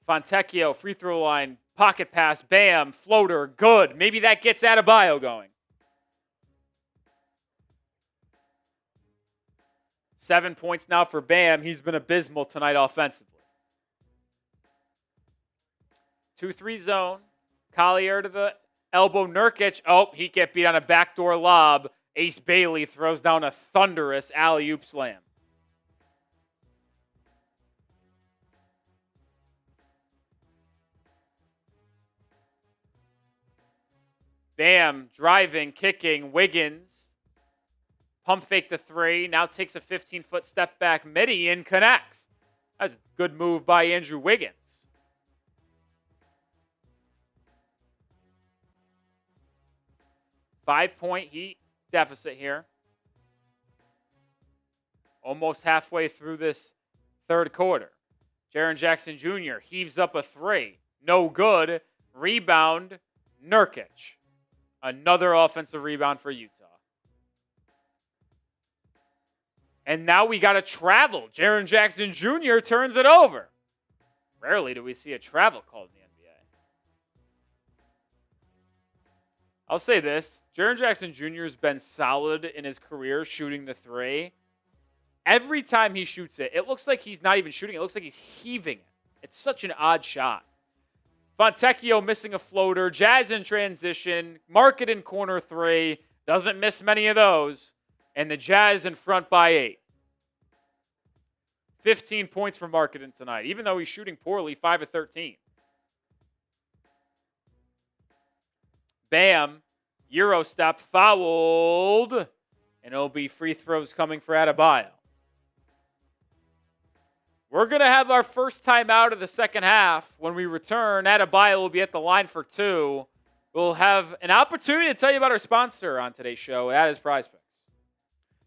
Fontecchio, free throw line, pocket pass, bam, floater, good. Maybe that gets Adebayo going. 7 points now for Bam. He's been abysmal tonight offensively. 2-3 zone. Collier to the elbow. Nurkic. Oh, he get beat on a backdoor lob. Ace Bailey throws down a thunderous alley-oop slam. Bam, driving, kicking, Wiggins. Pump fake the 3. Now takes a 15-foot step back midi and connects. That's a good move by Andrew Wiggins. Five-point Heat deficit here. Almost halfway through this third quarter. Jaren Jackson Jr. heaves up a 3. No good. Rebound, Nurkic. Another offensive rebound for Utah. And now we got to travel. Jaren Jackson Jr. turns it over. Rarely do we see a travel called in the NBA. I'll say this. Jaren Jackson Jr. has been solid in his career shooting the 3. Every time he shoots it, it looks like he's not even shooting. It looks like he's heaving it. It's such an odd shot. Fontecchio missing a floater. Jazz in transition. Markkanen in corner 3. Doesn't miss many of those. And the Jazz in front by 8. 15 points for Markkanen tonight, even though he's shooting poorly, 5 of 13. Bam. Euro step fouled. And it'll be free throws coming for Adebayo. We're going to have our first time out of the second half. When we return, Adebayo will be at the line for 2. We'll have an opportunity to tell you about our sponsor on today's show. That is Prize Picks.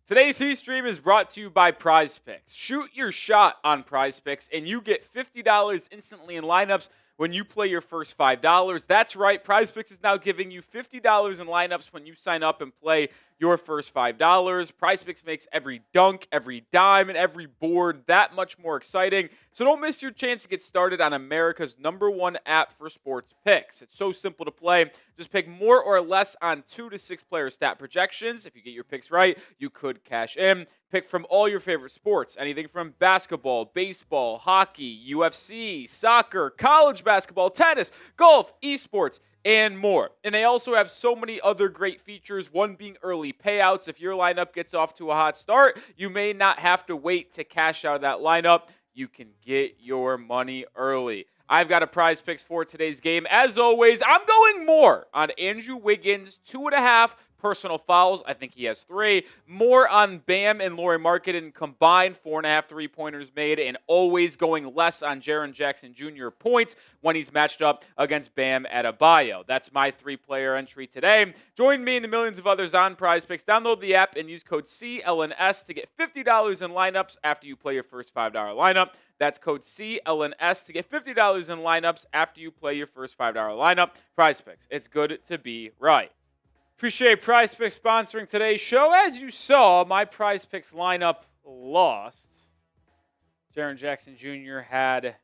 Today's Heat Stream is brought to you by Prize Picks. Shoot your shot on Prize Picks, and you get $50 instantly in lineups when you play your first $5. That's right, Prize Picks is now giving you $50 in lineups when you sign up and play your first $5. Prize Picks makes every dunk, every dime, and every board that much more exciting. So don't miss your chance to get started on America's #1 app for sports picks. It's so simple to play. Just pick more or less on 2 to 6 player stat projections. If you get your picks right, you could cash in. Pick from all your favorite sports, anything from basketball, baseball, hockey, UFC, soccer, college basketball, tennis, golf, esports, and more. And they also have so many other great features, one being early payouts. If your lineup gets off to a hot start, you may not have to wait to cash out of that lineup. You can get your money early. I've got a Prize Picks for today's game. As always, I'm going more on Andrew Wiggins, 2.5 personal fouls. I think he has 3. More on Bam and Lauri Markkanen combined, 4.5 3-pointers made, and always going less on Jaren Jackson Jr. points when he's matched up against Bam Adebayo. That's my 3-player entry today. Join me and the millions of others on Prize Picks. Download the app and use code CLNS to get $50 in lineups after you play your first $5 lineup. That's code CLNS to get $50 in lineups after you play your first $5 lineup. Prize Picks. It's good to be right. Appreciate Prize Picks sponsoring today's show. As you saw, my Prize Picks lineup lost. Jaren Jackson Jr. had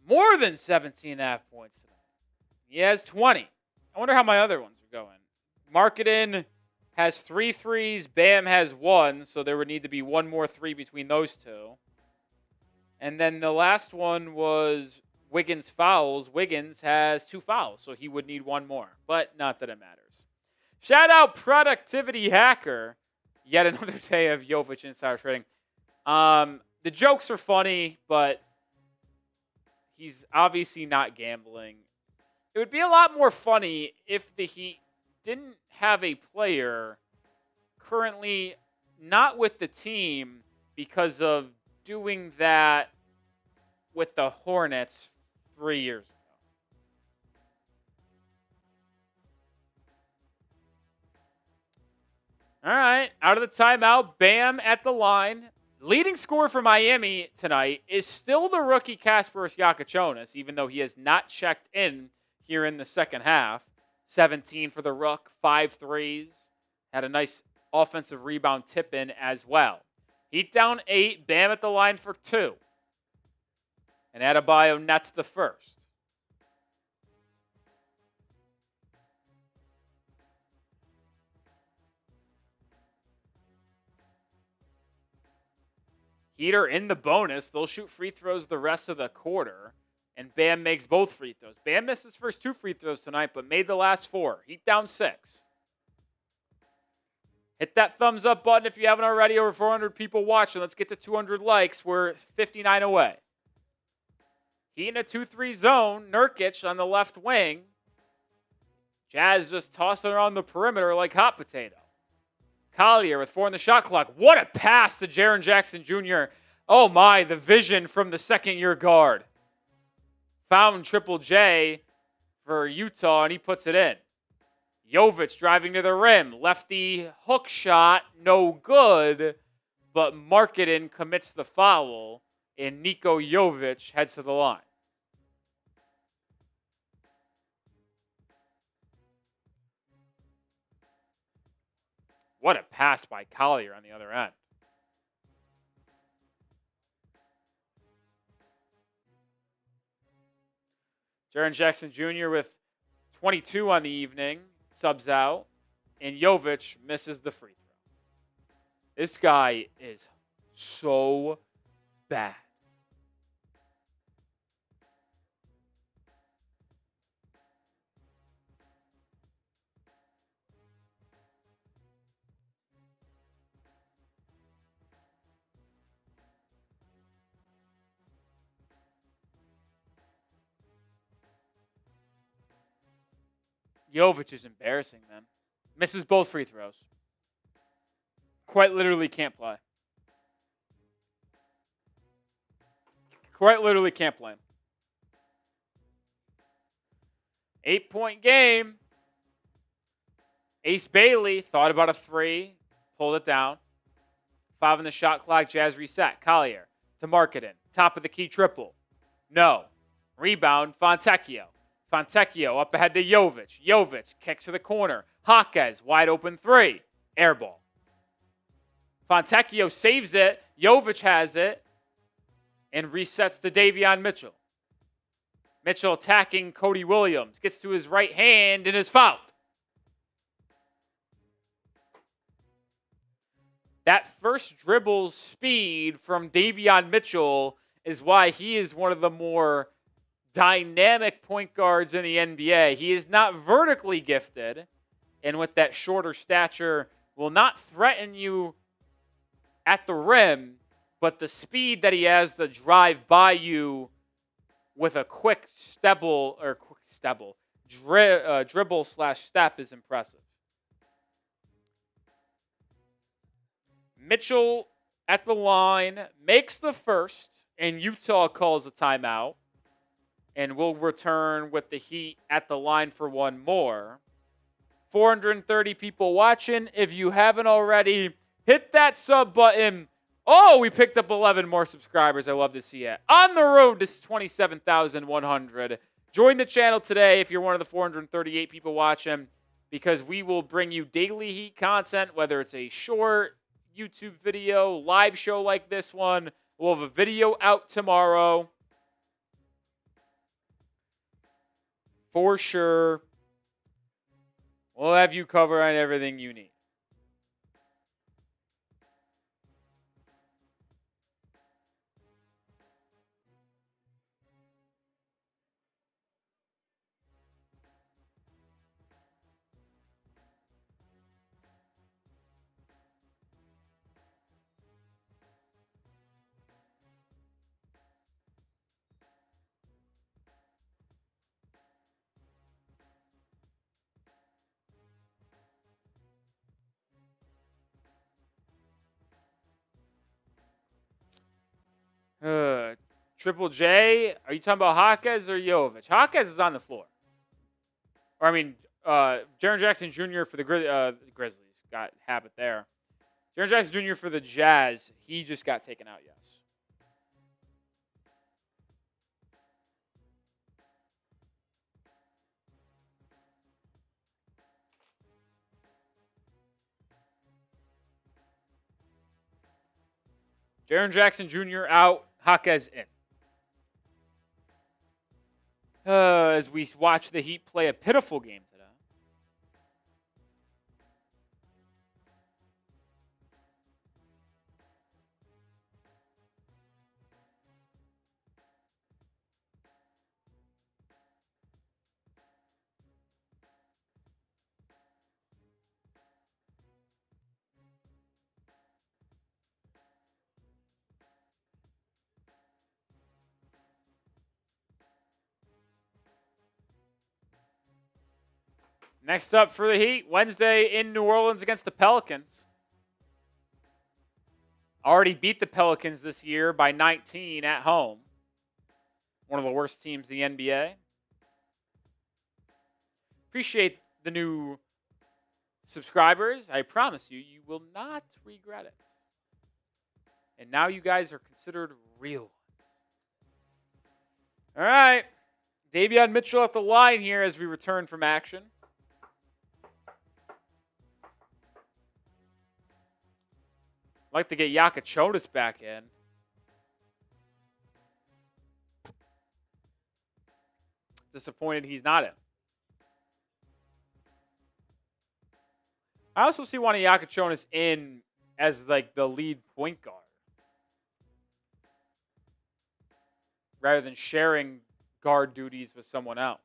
more than 17.5 points tonight. He has 20. I wonder how my other ones are going. Markkanen has 3 threes. Bam has 1, so there would need to be one more 3 between those two. And then the last one was Wiggins fouls. Wiggins has 2 fouls, so he would need 1 more. But not that it matters. Shout out Productivity Hacker. Yet another day of Jovic insider trading. The jokes are funny, but he's obviously not gambling. It would be a lot more funny if the Heat didn't have a player currently not with the team because of doing that with the Hornets 3 years ago. All right, out of the timeout, Bam at the line. Leading scorer for Miami tonight is still the rookie Kasparas Jakucionis, even though he has not checked in here in the second half. 17 for the Rook, 5 threes. Had a nice offensive rebound tip in as well. Heat down 8, Bam at the line for 2. And Adebayo nets the first. Heat are in the bonus. They'll shoot free throws the rest of the quarter. And Bam makes both free throws. Bam missed his first 2 free throws tonight, but made the last 4. Heat down 6. Hit that thumbs up button if you haven't already. Over 400 people watching. Let's get to 200 likes. We're 59 away. Heat in a 2-3 zone. Nurkic on the left wing. Jazz just tossing around the perimeter like hot potato. Collier with 4 on the shot clock. What a pass to Jaren Jackson Jr. Oh my, the vision from the second-year guard. Found Triple J for Utah, and he puts it in. Jovic driving to the rim. Lefty hook shot, no good. But Markkanen commits the foul, and Nikola Jovic heads to the line. What a pass by Collier on the other end. Jaren Jackson Jr. with 22 on the evening, subs out, and Jovic misses the free throw. This guy is so bad. Jovic is embarrassing them. Misses both free throws. Quite literally can't play. Quite literally can't play him. 8-point game. Ace Bailey thought about a 3. Pulled it down. 5 on the shot clock. Jazz reset. Collier to Markkanen. Top of the key triple. No. Rebound. Fontecchio. Fontecchio up ahead to Jovic. Jovic kicks to the corner. Jaquez wide open 3. Air ball. Fontecchio saves it. Jovic has it. And resets to Davion Mitchell. Mitchell attacking Cody Williams. Gets to his right hand and is fouled. That first dribble speed from Davion Mitchell is why he is one of the more dynamic point guards in the NBA. He is not vertically gifted, and with that shorter stature, will not threaten you at the rim, but the speed that he has to drive by you with a quick dribble slash step is impressive. Mitchell at the line makes the first, and Utah calls a timeout. And we'll return with the Heat at the line for one more. 430 people watching. If you haven't already, hit that sub button. Oh, we picked up 11 more subscribers. I love to see it. On the road to 27,100. Join the channel today if you're one of the 438 people watching, because we will bring you daily Heat content, whether it's a short YouTube video, live show like this one. We'll have a video out tomorrow. For sure. We'll have you covered on everything you need. Triple J, are you talking about Jaquez or Jovic? Jaquez is on the floor. Or, Jaren Jackson Jr. for the Grizzlies. Got habit there. Jaren Jackson Jr. for the Jazz. He just got taken out, yes. Jaren Jackson Jr. out. Jaquez in. As we watch the Heat play a pitiful game today. Next up for the Heat, Wednesday in New Orleans against the Pelicans. Already beat the Pelicans this year by 19 at home. One of the worst teams in the NBA. Appreciate the new subscribers. I promise you, you will not regret it. And now you guys are considered real ones. All right. Davion Mitchell at the line here as we return from action. I'd like to get Jakucionis back in. Disappointed he's not in. I also see wanting Jakucionis in as like the lead point guard, rather than sharing guard duties with someone else.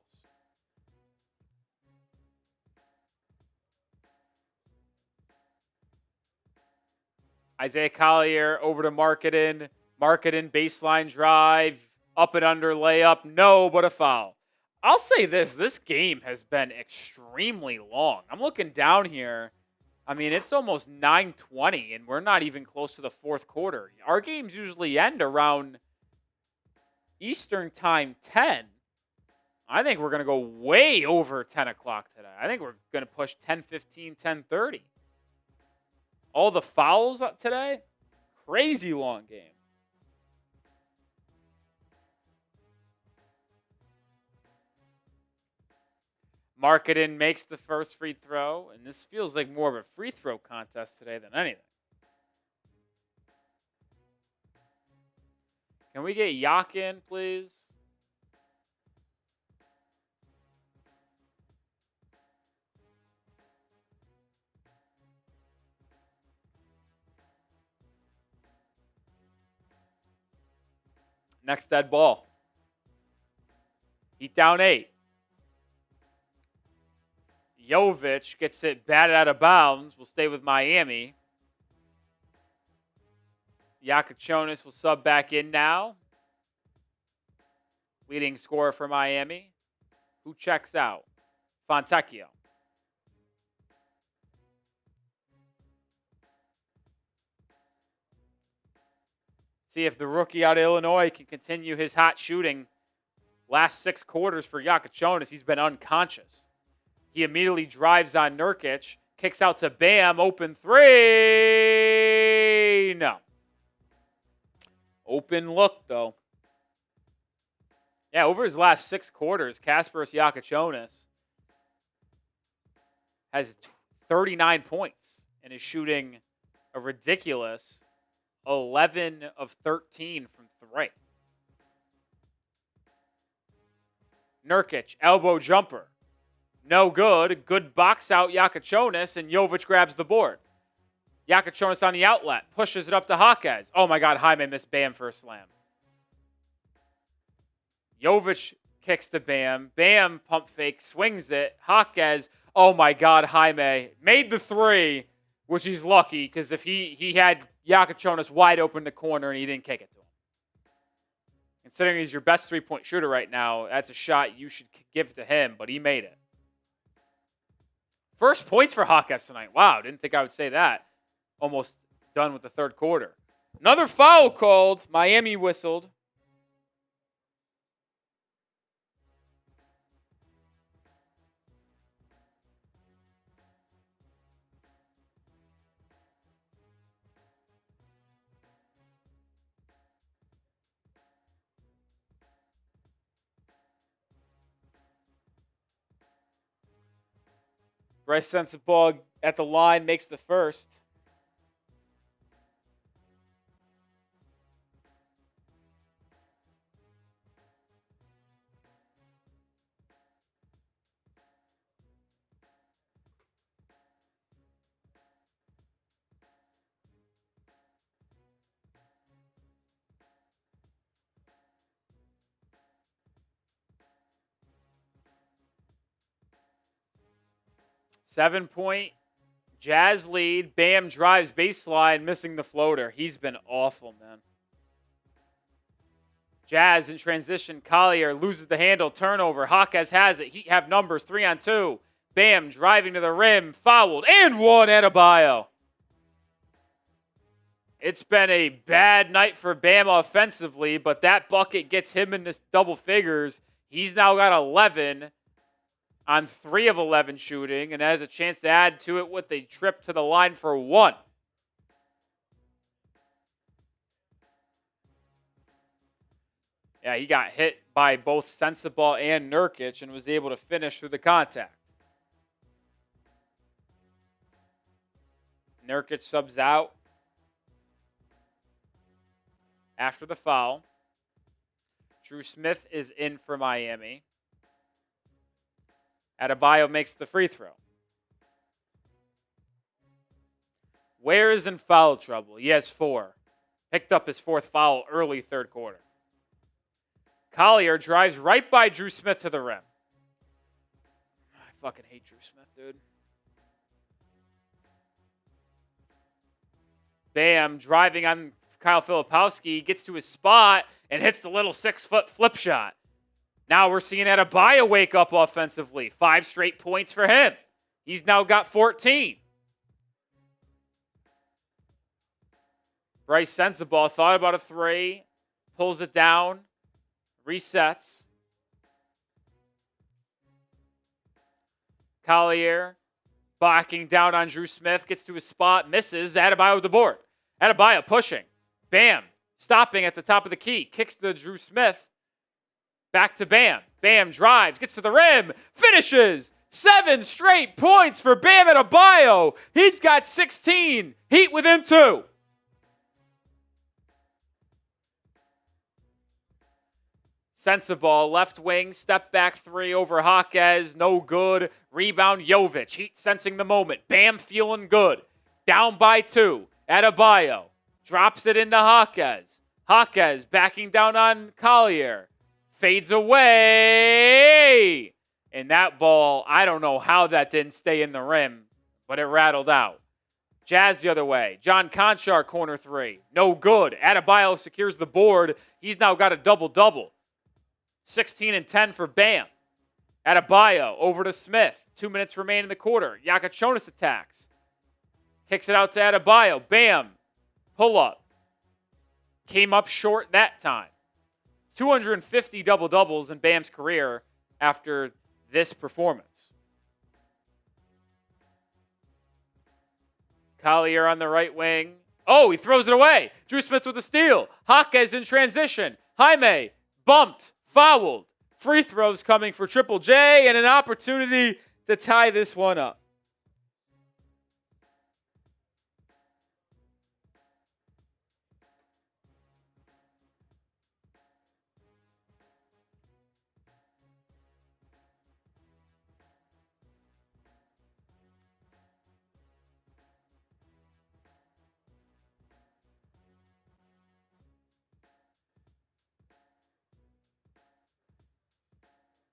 Isaiah Collier over to Markkanen. Markkanen baseline drive, up and under layup. No, but a foul. I'll say this game has been extremely long. I'm looking down here. I mean, it's almost 9:20, and we're not even close to the fourth quarter. Our games usually end around Eastern time 10. I think we're going to go way over 10 o'clock today. I think we're going to push 10:15, 10:30. All the fouls today, crazy long game. Markkanen makes the first free throw, and this feels like more of a free throw contest today than anything. Can we get Yak in, please? Next dead ball. Heat down 8. Jovic gets it batted out of bounds. We'll stay with Miami. Jakucionis will sub back in now. Leading scorer for Miami. Who checks out? Fontecchio. See if the rookie out of Illinois can continue his hot shooting. Last 6 quarters for Jakucionis, he's been unconscious. He immediately drives on Nurkic, kicks out to Bam, open 3. No. Open look, though. Yeah, over his last 6 quarters, Kasparas Jakucionis has 39 points and is shooting a ridiculous 11 of 13 from 3. Nurkic, elbow jumper. No good. Good box out Jakucionis, and Jovic grabs the board. Jakucionis on the outlet. Pushes it up to Jaquez. Oh my God, Jaime missed Bam for a slam. Jovic kicks to Bam. Bam pump fake, swings it. Jaquez, oh my God, Jaime made the 3, which he's lucky because if he had Jakucionis wide open in the corner and he didn't kick it to him. Considering he's your best 3-point shooter right now, that's a shot you should give to him, but he made it. First points for Jaquez tonight. Wow, didn't think I would say that. Almost done with the third quarter. Another foul called. Miami whistled. Bryce sends the ball at the line, makes the first. Seven-point Jazz lead. Bam drives baseline, missing the floater. He's been awful, man. Jazz in transition. Collier loses the handle. Turnover. Jaquez has it. Heat have numbers. 3-on-2. Bam driving to the rim. Fouled. And one Adebayo. It's been a bad night for Bam offensively, but that bucket gets him in this double figures. He's now got 11 on 3 of 11 shooting and has a chance to add to it with a trip to the line for 1. Yeah, he got hit by both Sensabaugh and Nurkic and was able to finish through the contact. Nurkic subs out after the foul. Dru Smith is in for Miami. Adebayo makes the free throw. Ware is in foul trouble. He has 4. Picked up his 4th foul early third quarter. Collier drives right by Dru Smith to the rim. I fucking hate Dru Smith, dude. Bam driving on Kyle Filipowski, gets to his spot and hits the little 6-foot flip shot. Now we're seeing Adebayo wake up offensively. 5 straight points for him. He's now got 14. Bryce sends the ball, thought about a 3, pulls it down, resets. Collier backing down on Dru Smith, gets to his spot, misses. Adebayo with the board. Adebayo pushing. Bam. Stopping at the top of the key. Kicks to Dru Smith. Back to Bam. Bam drives, gets to the rim, finishes. 7 straight points for Bam Adebayo. He's got 16. Heat within 2. Sensible, left wing, step back 3 over Jaquez, no good. Rebound Jovic, Heat sensing the moment. Bam feeling good. Down by 2. Adebayo drops it into Jaquez. Jaquez backing down on Collier. Fades away. And that ball, I don't know how that didn't stay in the rim, but it rattled out. Jazz the other way. John Conchar, corner 3. No good. Adebayo secures the board. He's now got a double-double. 16 and 10 for Bam. Adebayo over to Smith. 2 minutes remain in the quarter. Jakucionis attacks. Kicks it out to Adebayo. Bam. Pull up. Came up short that time. 250 double-doubles in Bam's career after this performance. Collier on the right wing. Oh, he throws it away. Dru Smith with the steal. Jaquez in transition. Jaime bumped. Fouled. Free throws coming for Triple J and an opportunity to tie this one up.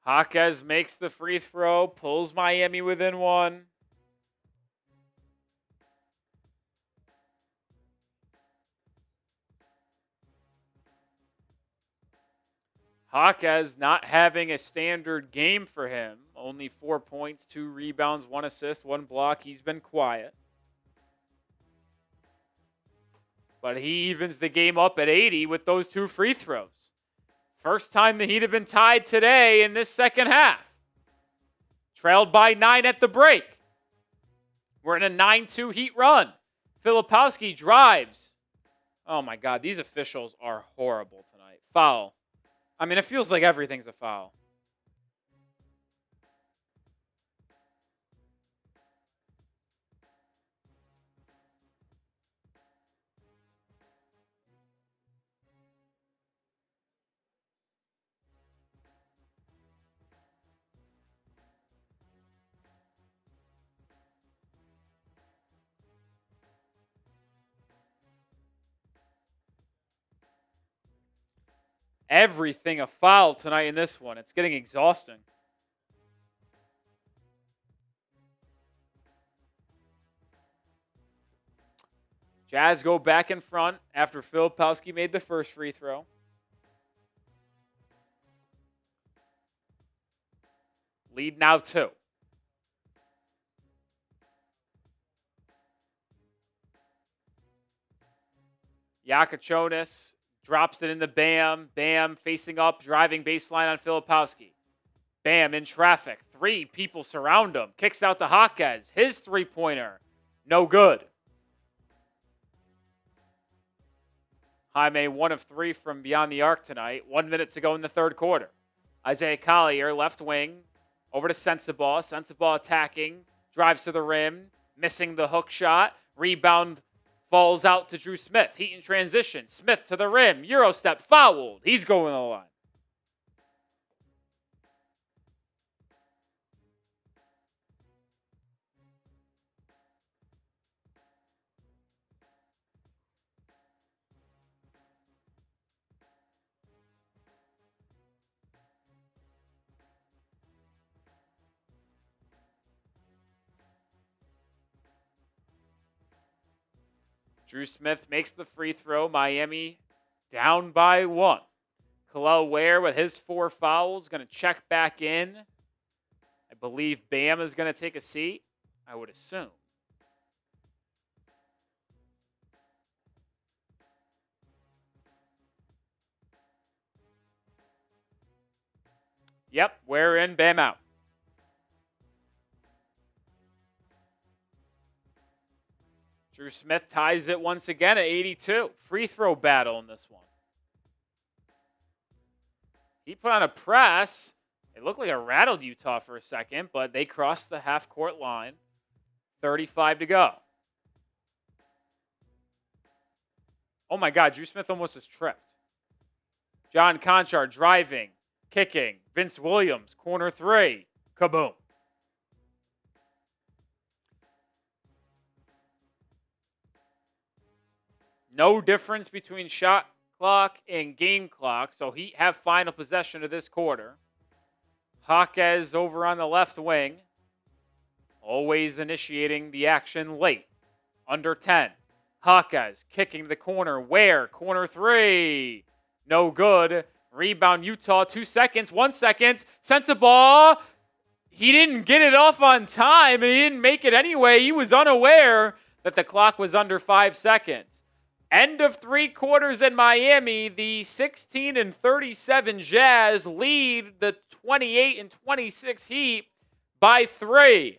Jaquez makes the free throw, pulls Miami within 1. Jaquez not having a standard game for him. Only 4 points, 2 rebounds, 1 assist, 1 block. He's been quiet. But he evens the game up at 80 with those 2 free throws. First time the Heat have been tied today in this second half. Trailed by 9 at the break. We're in a 9-2 Heat run. Filipowski drives. Oh my God, these officials are horrible tonight. Foul. I mean, it feels like everything's a foul. Everything a foul tonight in this one. It's getting exhausting. Jazz go back in front after Filipowski made the first free throw. Lead now 2. Jakucionis drops it into Bam. Bam facing up, driving baseline on Filipowski. Bam in traffic. 3 people surround him. Kicks out to Jaquez. His three-pointer. No good. Jaime 1 of 3 from beyond the arc tonight. 1 minute to go in the third quarter. Isaiah Collier, left wing. Over to Sensible. Sensible attacking. Drives to the rim. Missing the hook shot. Rebound falls out to Dru Smith. Heat in transition. Smith to the rim. Euro step. Fouled. He's going to the line. Dru Smith makes the free throw. Miami down by 1. Kel'el Ware with his 4 fouls, going to check back in. I believe Bam is going to take a seat, I would assume. Yep, Ware in, Bam out. Dru Smith ties it once again at 82. Free throw battle in this one. He put on a press. It looked like it rattled Utah for a second, but they crossed the half-court line. 35 to go. Oh my God, Dru Smith almost was tripped. John Conchar driving, kicking. Vince Williams, corner 3. Kaboom. No difference between shot clock and game clock, so Heat have final possession of this quarter. Jaquez over on the left wing. Always initiating the action late. Under 10. Jaquez kicking to the corner. Ware, corner 3. No good. Rebound Utah, 2 seconds, 1 second. Sense of ball. He didn't get it off on time, and he didn't make it anyway. He was unaware that the clock was under 5 seconds. End of 3 quarters in Miami. The 16-37 Jazz lead the 28-26 Heat by 3.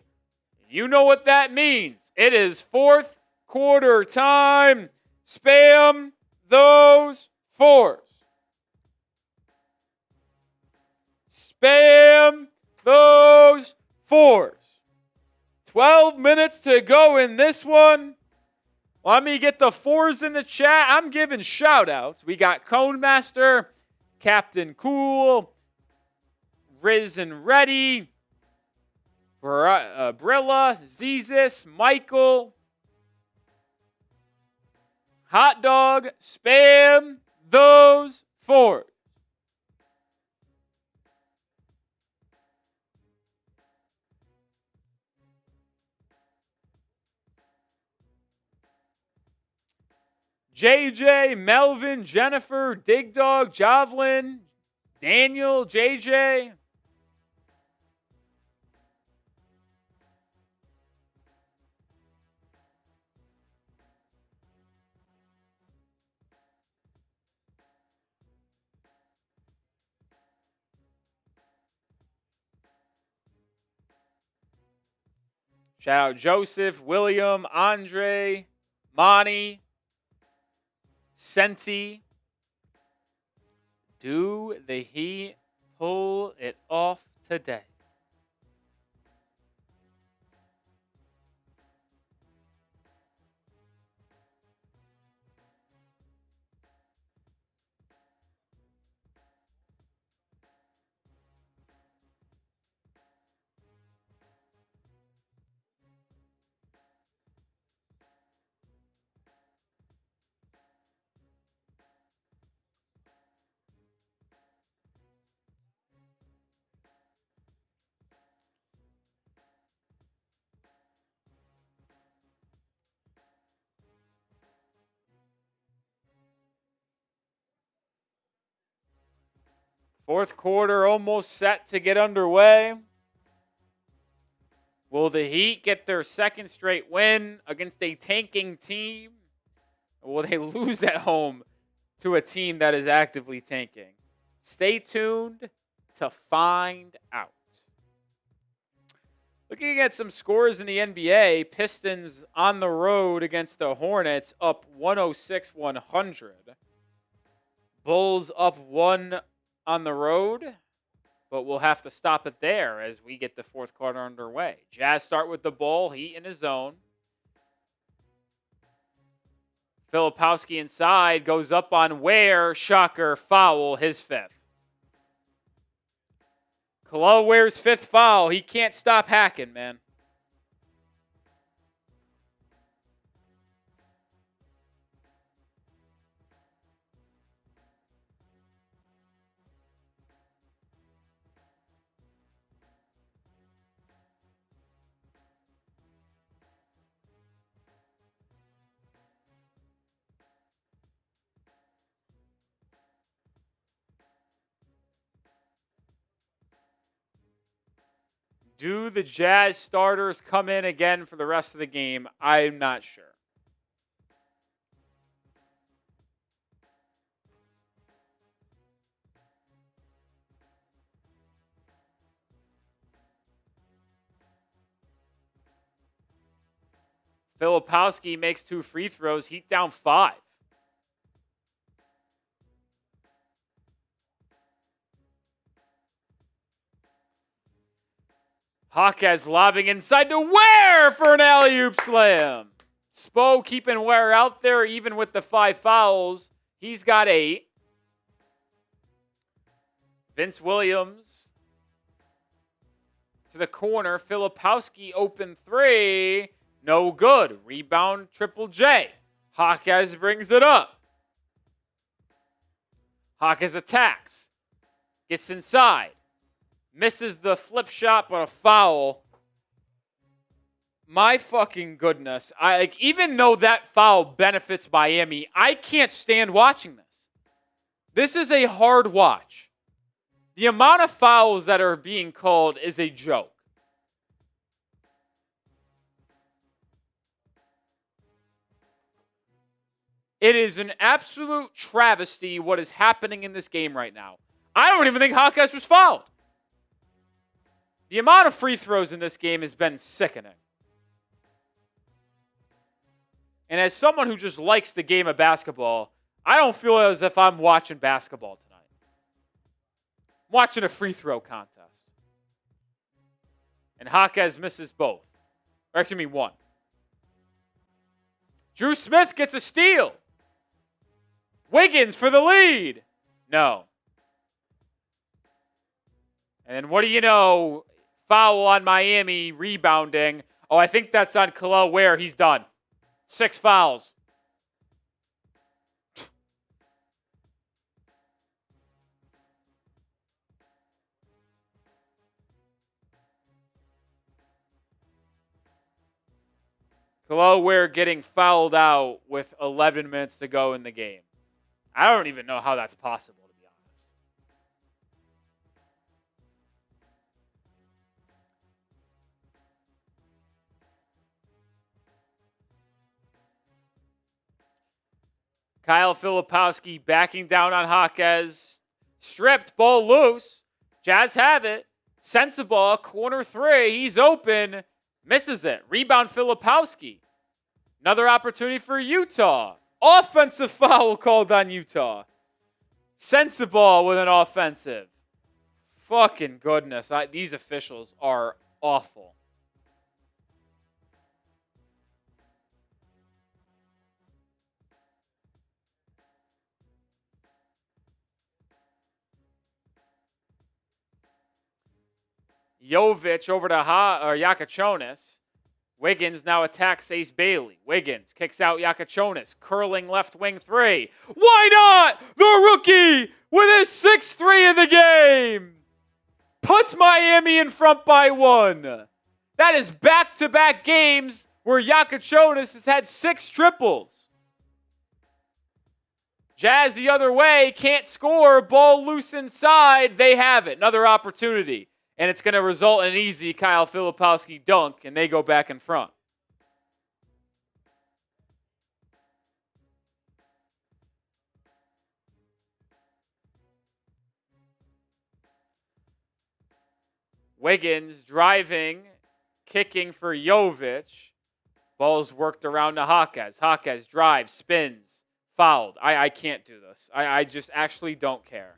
You know what that means. It is 4th quarter time. Spam those 4s. Spam those 4s. 12 minutes to go in this one. Let me get the 4s in the chat. I'm giving shout-outs. We got Cone Master, Captain Cool, Riz and Ready, Brilla, Zezis, Michael, Hot Dog, Spam those 4s. JJ, Melvin, Jennifer, Dig Dog, Javelin, Daniel, JJ. Shout out Joseph, William, Andre, Monty, Senti. Do the Heat pull it off today? Fourth quarter almost set to get underway. Will the Heat get their second straight win against a tanking team? Or will they lose at home to a team that is actively tanking? Stay tuned to find out. Looking at some scores in the NBA, Pistons on the road against the Hornets up 106-100. Bulls up 1 on the road, but we'll have to stop it there as we get the fourth quarter underway. Jazz start with the ball, Heat in his zone. Filipowski inside, goes up on Ware, shocker, foul, his 5th. Kel'el Ware's 5th foul. He can't stop hacking, man. Do the Jazz starters come in again for the rest of the game? I'm not sure. Filipowski makes 2 free throws. Heat down 5. Jaquez lobbing inside to Ware for an alley-oop slam. Spo keeping Ware out there even with the 5 fouls. He's got 8. Vince Williams to the corner. Filipowski open 3. No good. Rebound Triple J. Jaquez brings it up. Jaquez attacks. Gets inside. Misses the flip shot, but a foul. My fucking goodness. Even though that foul benefits Miami, I can't stand watching this. This is a hard watch. The amount of fouls that are being called is a joke. It is an absolute travesty what is happening in this game right now. I don't even think Jaquez was fouled. The amount of free throws in this game has been sickening. And as someone who just likes the game of basketball, I don't feel as if I'm watching basketball tonight. I'm watching a free throw contest. And Jaquez misses both. Or excuse me, 1. Dru Smith gets a steal. Wiggins for the lead. No. And then what do you know? Foul on Miami, rebounding. Oh, I think that's on Kel'el Ware. He's done. 6 fouls. Kel'el Ware getting fouled out with 11 minutes to go in the game. I don't even know how that's possible, to be honest. Kyle Filipowski backing down on Jaquez. Stripped, ball loose. Jazz have it. Sensible, corner 3. He's open. Misses it. Rebound Filipowski. Another opportunity for Utah. Offensive foul called on Utah. Sensible with an offensive. Fucking goodness. These officials are awful. Jovic over to Jakucionis. Wiggins now attacks Ace Bailey. Wiggins kicks out Jakucionis. Curling left wing 3. Why not? The rookie with his 6th 3 in the game. Puts Miami in front by 1. That is back-to-back games where Jakucionis has had 6 triples. Jazz the other way. Can't score. Ball loose inside. They have it. Another opportunity. And it's going to result in an easy Kyle Filipowski dunk, and they go back in front. Wiggins driving, kicking for Jovic. Ball's worked around to Jaquez. Jaquez drives, spins, fouled. I can't do this. I just actually don't care.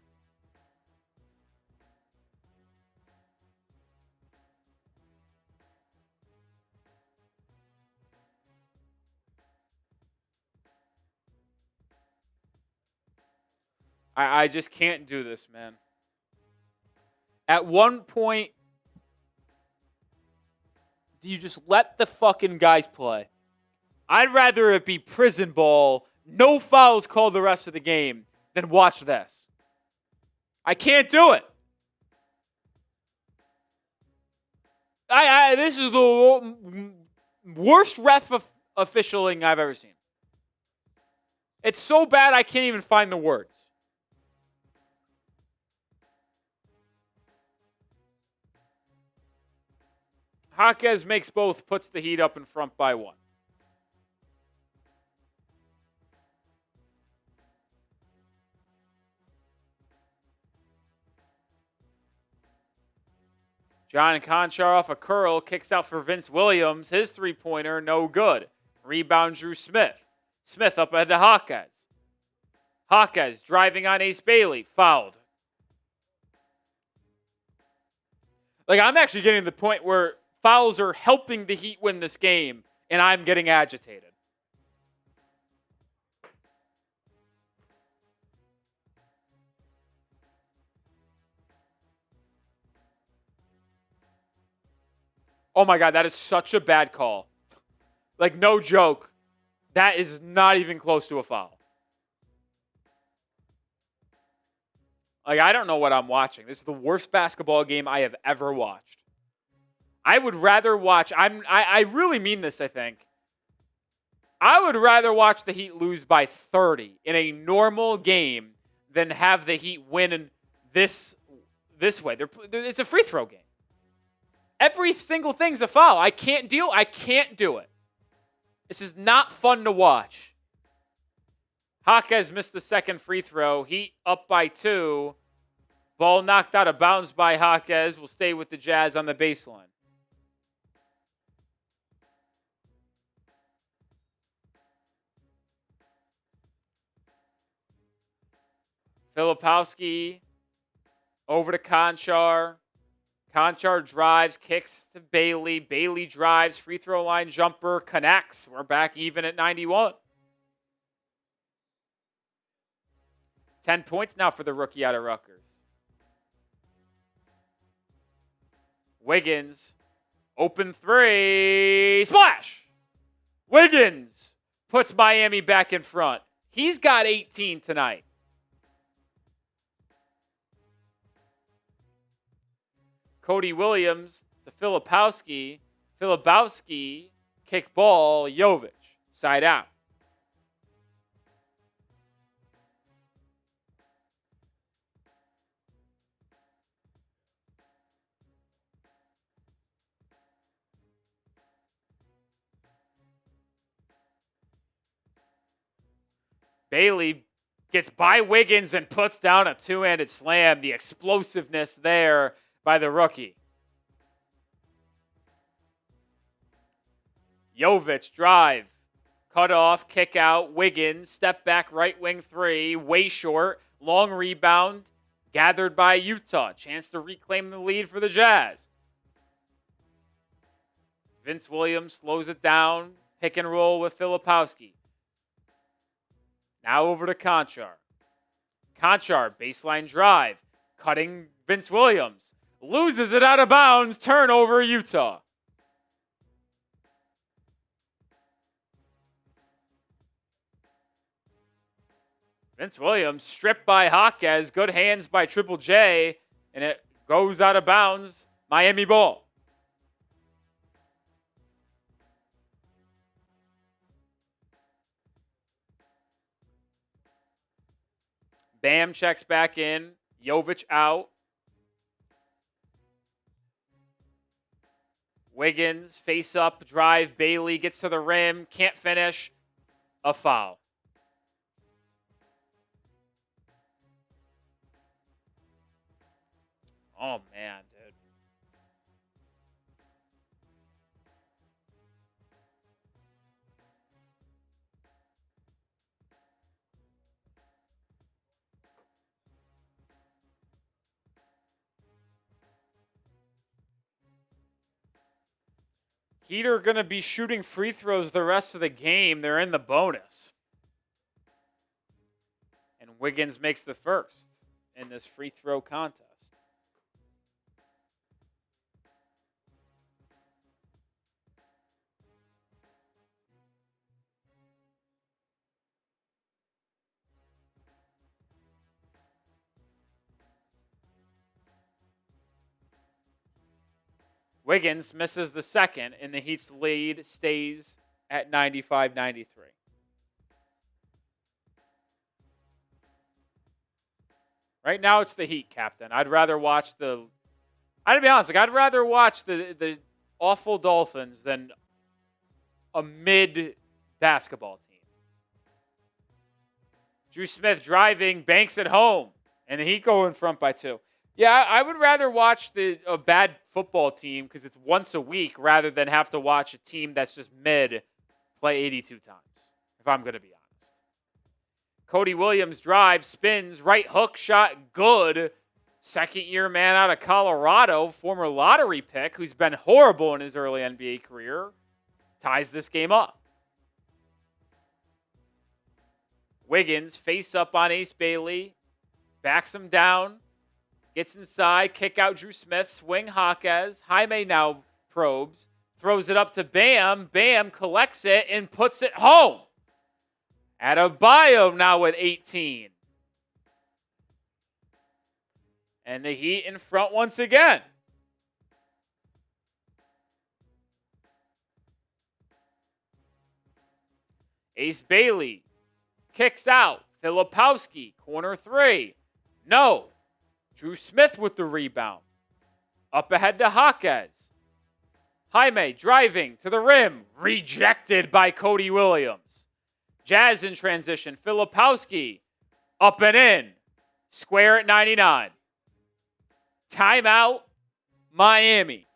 I just can't do this, man. At one point, do you just let the fucking guys play? I'd rather it be prison ball, no fouls called the rest of the game, than watch this. I can't do it. This is the worst ref officialing I've ever seen. It's so bad I can't even find the words. Jaquez makes both, puts the Heat up in front by 1. John Conchar off a curl, kicks out for Vince Williams. His three-pointer, no good. Rebound, Dru Smith. Smith up ahead to Jaquez. Jaquez driving on Ace Bailey, fouled. Like, I'm actually getting to the point where fouls are helping the Heat win this game, and I'm getting agitated. Oh my God, that is such a bad call. Like, no joke. That is not even close to a foul. Like, I don't know what I'm watching. This is the worst basketball game I have ever watched. I would rather watch, I really mean this, I think. I would rather watch the Heat lose by 30 in a normal game than have the Heat win in this way. It's a free throw game. Every single thing's a foul. I can't do it. This is not fun to watch. Jaquez missed the second free throw. Heat up by 2. Ball knocked out of bounds by Jaquez. Will stay with the Jazz on the baseline. Filipowski over to Conchar. Conchar drives, kicks to Bailey. Bailey drives, free throw line jumper, connects. We're back even at 91. 10 points now for the rookie out of Rutgers. Wiggins, open 3, splash! Wiggins puts Miami back in front. He's got 18 tonight. Cody Williams to Filipowski. Filipowski, kick ball, Jovic, side out. Bailey gets by Wiggins and puts down a two-handed slam. The explosiveness there by the rookie. Jovic drive, cut off, kick out, Wiggins, step back, right wing 3, way short, long rebound, gathered by Utah. Chance to reclaim the lead for the Jazz. Vince Williams slows it down, pick and roll with Filipowski. Now over to Conchar. Conchar, baseline drive, cutting Vince Williams. Loses it out of bounds, turnover Utah. Vince Williams stripped by Jaquez, good hands by Triple J, and it goes out of bounds, Miami ball. Bam checks back in, Jovic out. Wiggins, face up, drive, Bailey gets to the rim, can't finish, a foul. Oh, man, dude. Heat are going to be shooting free throws the rest of the game. They're in the bonus. And Wiggins makes the first in this free throw contest. Wiggins misses the second, and the Heat's lead stays at 95-93. Right now, it's the Heat, Captain. I'd rather watch I'd be honest, I'd rather watch the awful Dolphins than a mid-basketball team. Dru Smith driving, banks at home, and the Heat go in front by 2. Yeah, I would rather watch a bad football team because it's once a week rather than have to watch a team that's just mid play 82 times, if I'm going to be honest. Cody Williams drives, spins, right hook shot, good. Second-year man out of Colorado, former lottery pick, who's been horrible in his early NBA career, ties this game up. Wiggins face up on Ace Bailey, backs him down, gets inside, kick out Dru Smith, swing Jaquez. Jaime now probes, throws it up to Bam. Bam collects it and puts it home. Adebayo now with 18. And the Heat in front once again. Ace Bailey kicks out. Filipowski, corner 3. No. Dru Smith with the rebound. Up ahead to Jaquez. Jaime driving to the rim. Rejected by Cody Williams. Jazz in transition. Filipowski up and in. Square at 99. Timeout, Miami.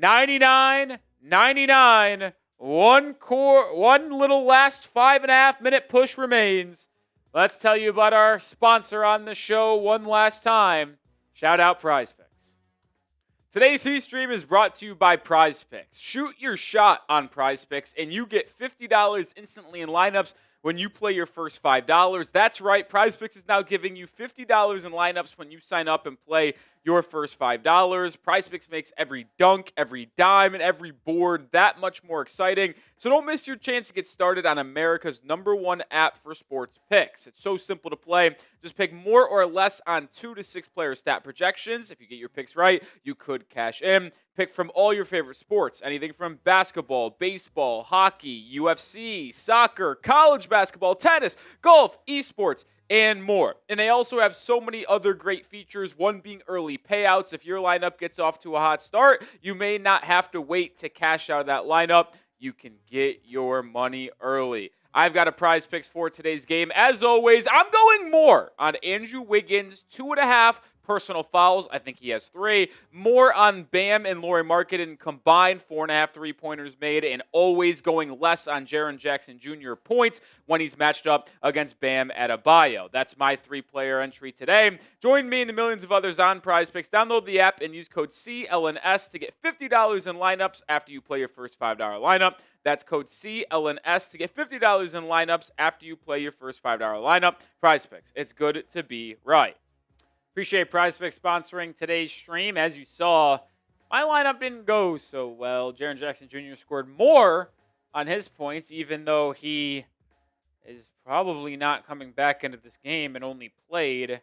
99-99. One little last 5.5-minute push remains. Let's tell you about our sponsor on the show one last time. Shout out Prize Picks. Today's Heat Stream is brought to you by Prize Picks. Shoot your shot on Prize Picks and you get $50 instantly in lineups when you play your first $5. That's right, Prize Picks is now giving you $50 in lineups when you sign up and play your first $5. Prize Picks makes every dunk, every dime, and every board that much more exciting. So don't miss your chance to get started on America's #1 app for sports picks. It's so simple to play. Just pick more or less on 2 to 6 player stat projections. If you get your picks right, you could cash in. Pick from all your favorite sports, anything from basketball, baseball, hockey, UFC, soccer, college basketball, tennis, golf, esports, and more. And they also have so many other great features, one being early payouts. If your lineup gets off to a hot start, you may not have to wait to cash out of that lineup. You can get your money early. I've got a Prize Picks for today's game. As always, I'm going more on Andrew Wiggins, 2.5 personal fouls. I think he has 3. More on Bam and Lauri Markkanen combined, 4.5 3-pointers made, and always going less on Jaren Jackson Jr. points when he's matched up against Bam Adebayo. That's my 3-player entry today. Join me and the millions of others on Prize Picks. Download the app and use code CLNS to get $50 in lineups after you play your first $5 lineup. That's code CLNS to get $50 in lineups after you play your first $5 lineup. Prize Picks. It's good to be right. Appreciate Prize Picks sponsoring today's stream. As you saw, my lineup didn't go so well. Jaren Jackson Jr. scored more on his points, even though he is probably not coming back into this game and only played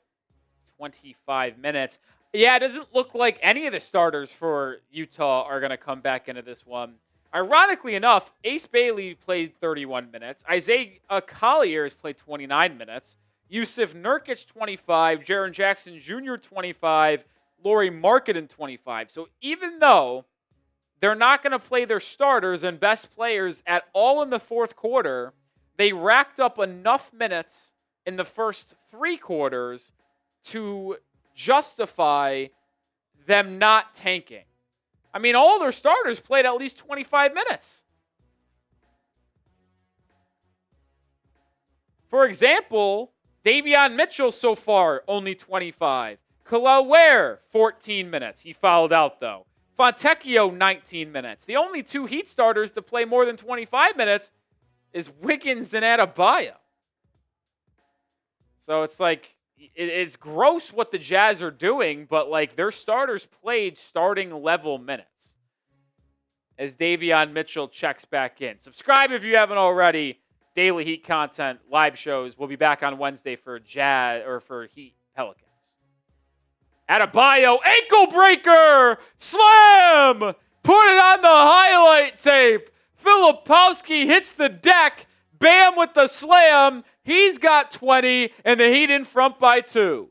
25 minutes. Yeah, it doesn't look like any of the starters for Utah are going to come back into this one. Ironically enough, Ace Bailey played 31 minutes. Isaiah Collier has played 29 minutes. Jusuf Nurkic, 25. Jaren Jackson Jr., 25. Lauri Markkanen, 25. So even though they're not going to play their starters and best players at all in the fourth quarter, they racked up enough minutes in the first 3 quarters to justify them not tanking. I mean, all their starters played at least 25 minutes. For example, Davion Mitchell so far, only 25. Kel'el Ware, 14 minutes. He fouled out, though. Fontecchio, 19 minutes. The only 2 Heat starters to play more than 25 minutes is Wiggins and Adebayo. So it's like, it's gross what the Jazz are doing, but like their starters played starting level minutes. As Davion Mitchell checks back in. Subscribe if you haven't already. Daily Heat content, live shows. We'll be back on Wednesday for Jazz or for Heat Pelicans. Adebayo, ankle breaker, slam, put it on the highlight tape. Filipowski hits the deck. Bam with the slam. He's got 20, and the Heat in front by 2.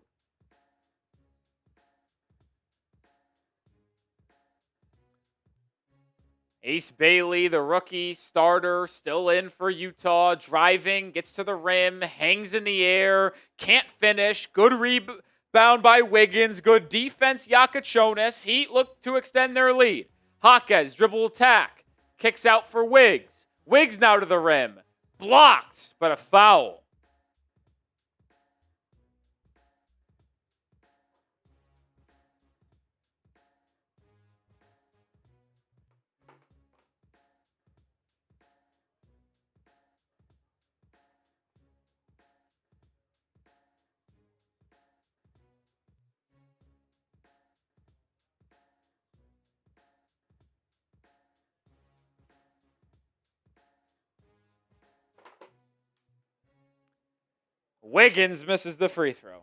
Ace Bailey, the rookie starter, still in for Utah. Driving, gets to the rim, hangs in the air, can't finish. Good rebound by Wiggins. Good defense, Jakucionis. Heat look to extend their lead. Jaquez, dribble attack. Kicks out for Wiggs. Wiggs now to the rim. Blocked, but a foul. Wiggins misses the free throw.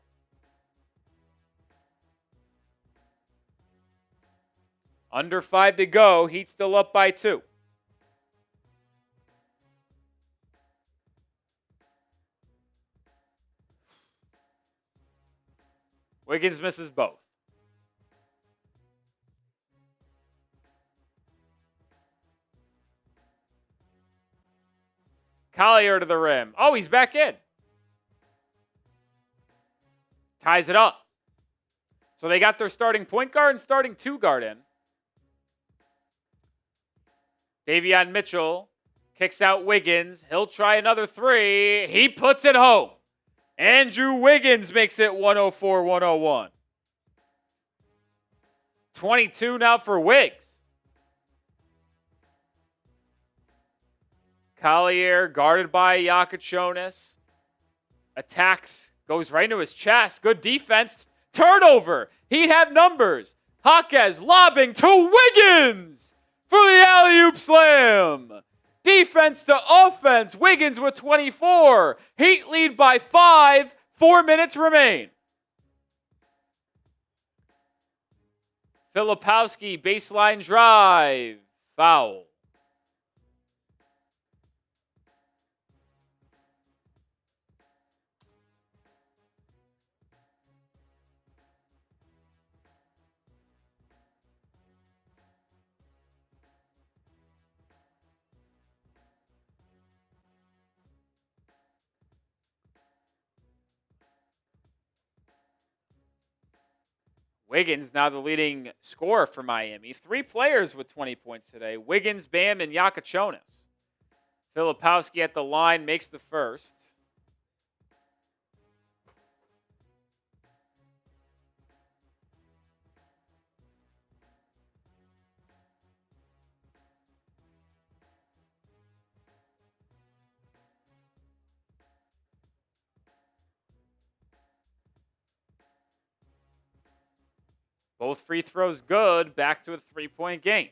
Under 5 to go. Heat still up by 2. Wiggins misses both. Collier to the rim. Oh, he's back in. Ties it up. So they got their starting point guard and starting 2 guard in. Davion Mitchell kicks out Wiggins. He'll try another 3. He puts it home. Andrew Wiggins makes it 104-101. 22 now for Wiggs. Collier guarded by Jakucionis. Attacks, goes right into his chest. Good defense. Turnover. He'd have numbers. Jaquez lobbing to Wiggins for the alley-oop slam. Defense to offense. Wiggins with 24. Heat lead by 5. 4 minutes remain. Filipowski baseline drive. Foul. Wiggins now the leading scorer for Miami. 3 players with 20 points today. Wiggins, Bam, and Jakucionis. Filipowski at the line makes the first. Both free throws good. Back to a 3-point game.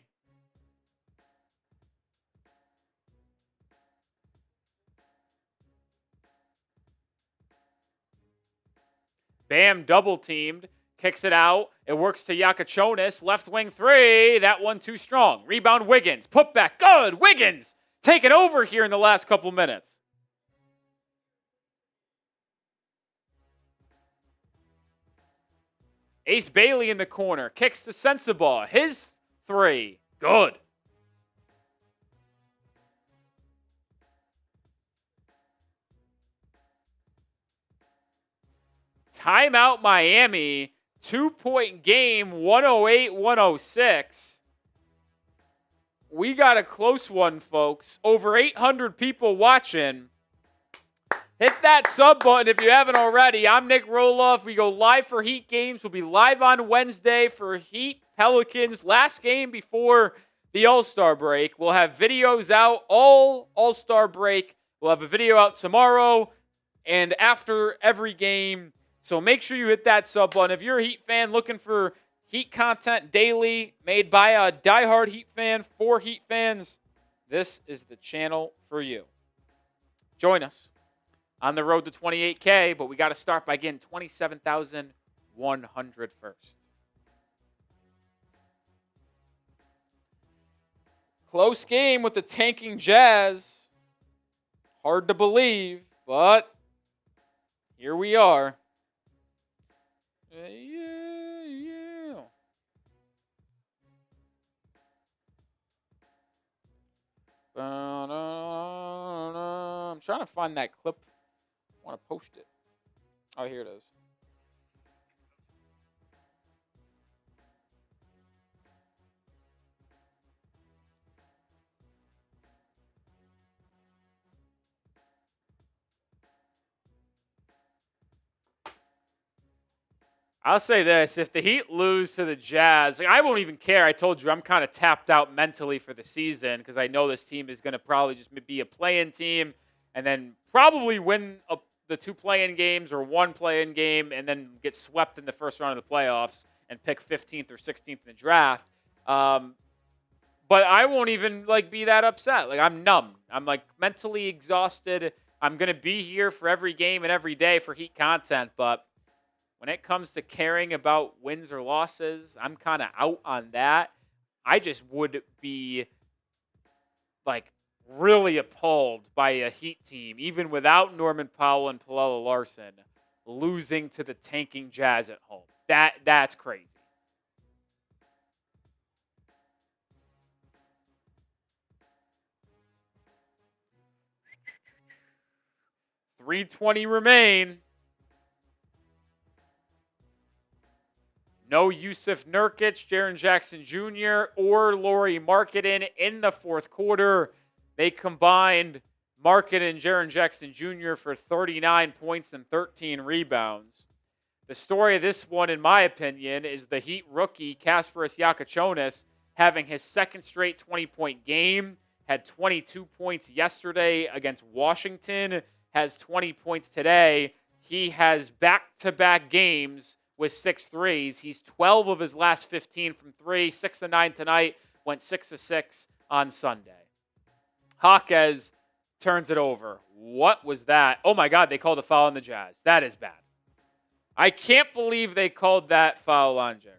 Bam double teamed. Kicks it out. It works to Jakucionis. Left wing 3. That one too strong. Rebound Wiggins. Put back. Good. Wiggins taking over here in the last couple minutes. Ace Bailey in the corner. Kicks to Sensabaugh. His 3. Good. Timeout Miami. 2-point game. 108-106. We got a close one, folks. Over 800 people watching. Hit that sub button if you haven't already. I'm Nick Roloff. We go live for Heat games. We'll be live on Wednesday for Heat Pelicans. Last game before the All-Star break. We'll have videos out all All-Star break. We'll have a video out tomorrow and after every game. So make sure you hit that sub button. If you're a Heat fan looking for Heat content daily made by a diehard Heat fan for Heat fans, this is the channel for you. Join us on the road to 28K, but we got to start by getting 27,100 first. Close game with the tanking Jazz. Hard to believe, but here we are. Yeah. I'm trying to find that clip. I want to post it. Oh, here it is. I'll say this. If the Heat lose to the Jazz, I won't even care. I told you I'm kind of tapped out mentally for the season because I know this team is going to probably just be a play-in team and then probably win the 2 play-in games or 1 play-in game and then get swept in the first round of the playoffs and pick 15th or 16th in the draft. But I won't even be that upset. I'm numb. I'm mentally exhausted. I'm going to be here for every game and every day for Heat content, but when it comes to caring about wins or losses, I'm kind of out on that. I just would be really appalled by a Heat team, even without Norman Powell and Pelle Larsson, losing to the tanking Jazz at home. That's crazy. .320 remain. No Jusuf Nurkic, Jaren Jackson Jr., or Lauri Markkanen in the fourth quarter. They combined Markkanen and Jaren Jackson Jr. for 39 points and 13 rebounds. The story of this one, in my opinion, is the Heat rookie Kasparas Jakucionis having his second straight 20-point game. Had 22 points yesterday against Washington. Has 20 points today. He has back-to-back games with 6 threes. He's 12 of his last 15 from 3, 6 of 9 tonight, went 6 of 6 on Sunday. Jaquez turns it over. What was that? Oh my God, they called a foul on the Jazz. That is bad. I can't believe they called that foul on Jazz.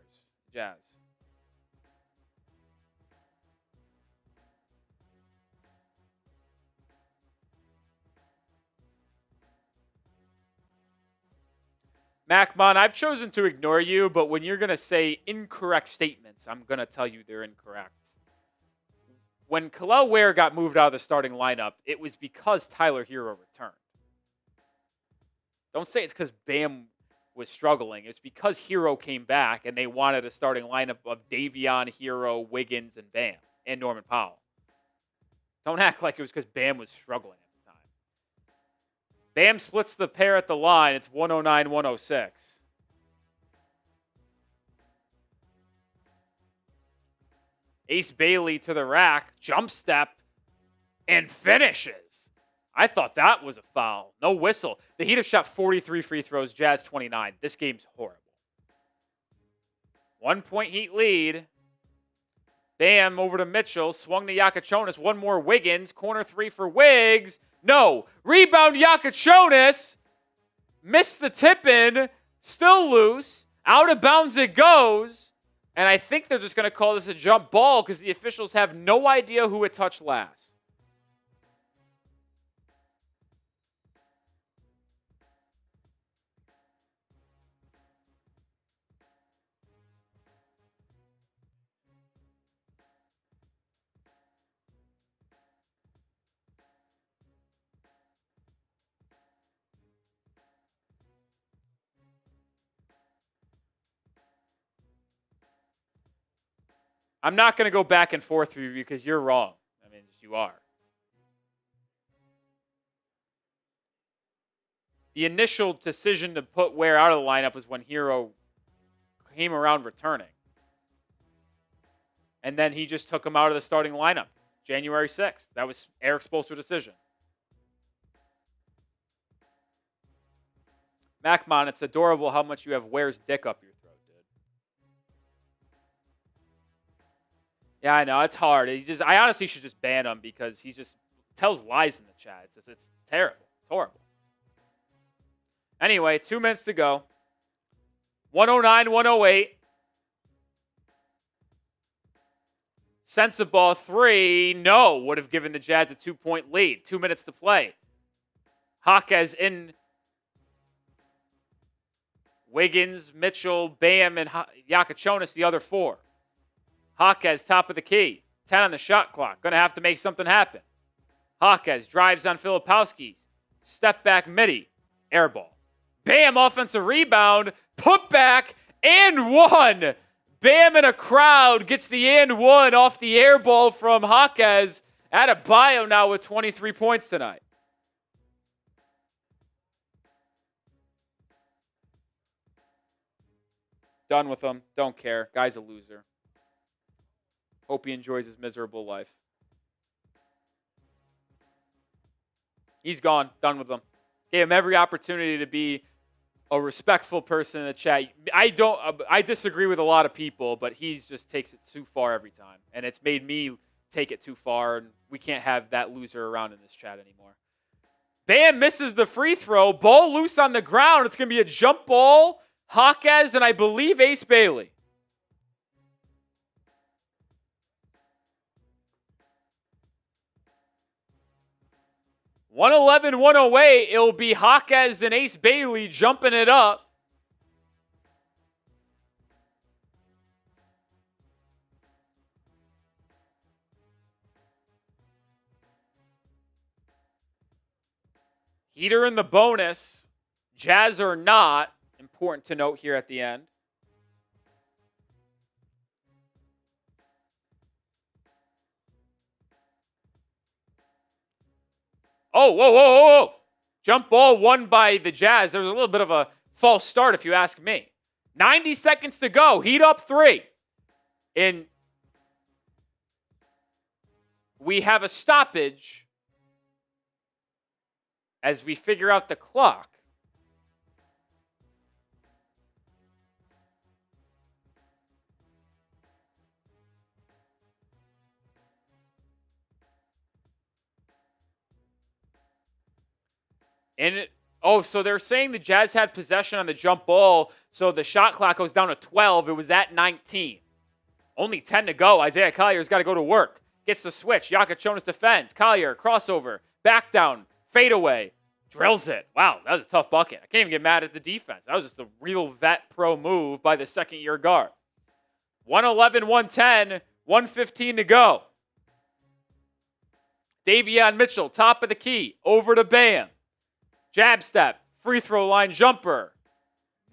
Macmon, I've chosen to ignore you, but when you're going to say incorrect statements, I'm going to tell you they're incorrect. When Kel'el Ware got moved out of the starting lineup, it was because Tyler Herro returned. Don't say it's because Bam was struggling. It's because Herro came back and they wanted a starting lineup of Davion, Herro, Wiggins, and Bam, and Norman Powell. Don't act like it was because Bam was struggling. Bam splits the pair at the line. It's 109-106. Ace Bailey to the rack, jump step, and finishes. I thought that was a foul. No whistle. The Heat have shot 43 free throws, Jazz 29. This game's horrible. 1 point Heat lead. Bam over to Mitchell. Swung to Jakucionis. One more Wiggins. Corner 3 for Wiggs. No. Rebound Jakucionis. Missed the tip-in. Still loose. Out of bounds it goes. And I think they're just going to call this a jump ball because the officials have no idea who it touched last. I'm not going to go back and forth with you because you're wrong. I mean, you are. The initial decision to put Ware out of the lineup was when Herro came around returning. And then he just took him out of the starting lineup January 6th. That was Erik Spoelstra's decision. Macmon, it's adorable how much you have Ware's dick up your throat, dude. Yeah, I know. It's hard. I honestly should just ban him because he just tells lies in the chat. It's terrible. It's horrible. Anyway, 2 minutes to go. 109-108. Sensible 3. No. Would have given the Jazz a 2-point lead. 2 minutes to play. Jaquez in. Wiggins, Mitchell, Bam, and Jakucionis, the other 4. Jaquez, top of the key. 10 on the shot clock. Going to have to make something happen. Jaquez drives on Filipowski's. Step back midi. Air ball. Bam, offensive rebound. Put back and one. Bam in a crowd gets the and one off the air ball from Jaquez. Adebayo now with 23 points tonight. Done with him. Don't care. Guy's a loser. Hope he enjoys his miserable life. He's gone. Done with him. Gave him every opportunity to be a respectful person in the chat. I disagree with a lot of people, but he just takes it too far every time. And it's made me take it too far, and we can't have that loser around in this chat anymore. Bam misses the free throw. Ball loose on the ground. It's going to be a jump ball. Jaquez and I believe Ace Bailey. (111-108). It'll be Jaquez and Ace Bailey jumping it up. Heater in the bonus. Jazz or not. Important to note here at the end. Oh, whoa, whoa, whoa, whoa. Jump ball won by the Jazz. There was a little bit of a false start, if you ask me. 90 seconds to go. Heat up 3. And we have a stoppage as we figure out the clock. So they're saying the Jazz had possession on the jump ball, so the shot clock goes down to 12. It was at 19. Only 10 to go. Isaiah Collier's got to go to work. Gets the switch. Jakucionis defends. Collier, crossover, back down, fadeaway, drills it. Wow, that was a tough bucket. I can't even get mad at the defense. That was just a real vet pro move by the second-year guard. 111-110, 1:15 to go. Davion Mitchell, top of the key, over to Bam. Jab step, free throw line jumper.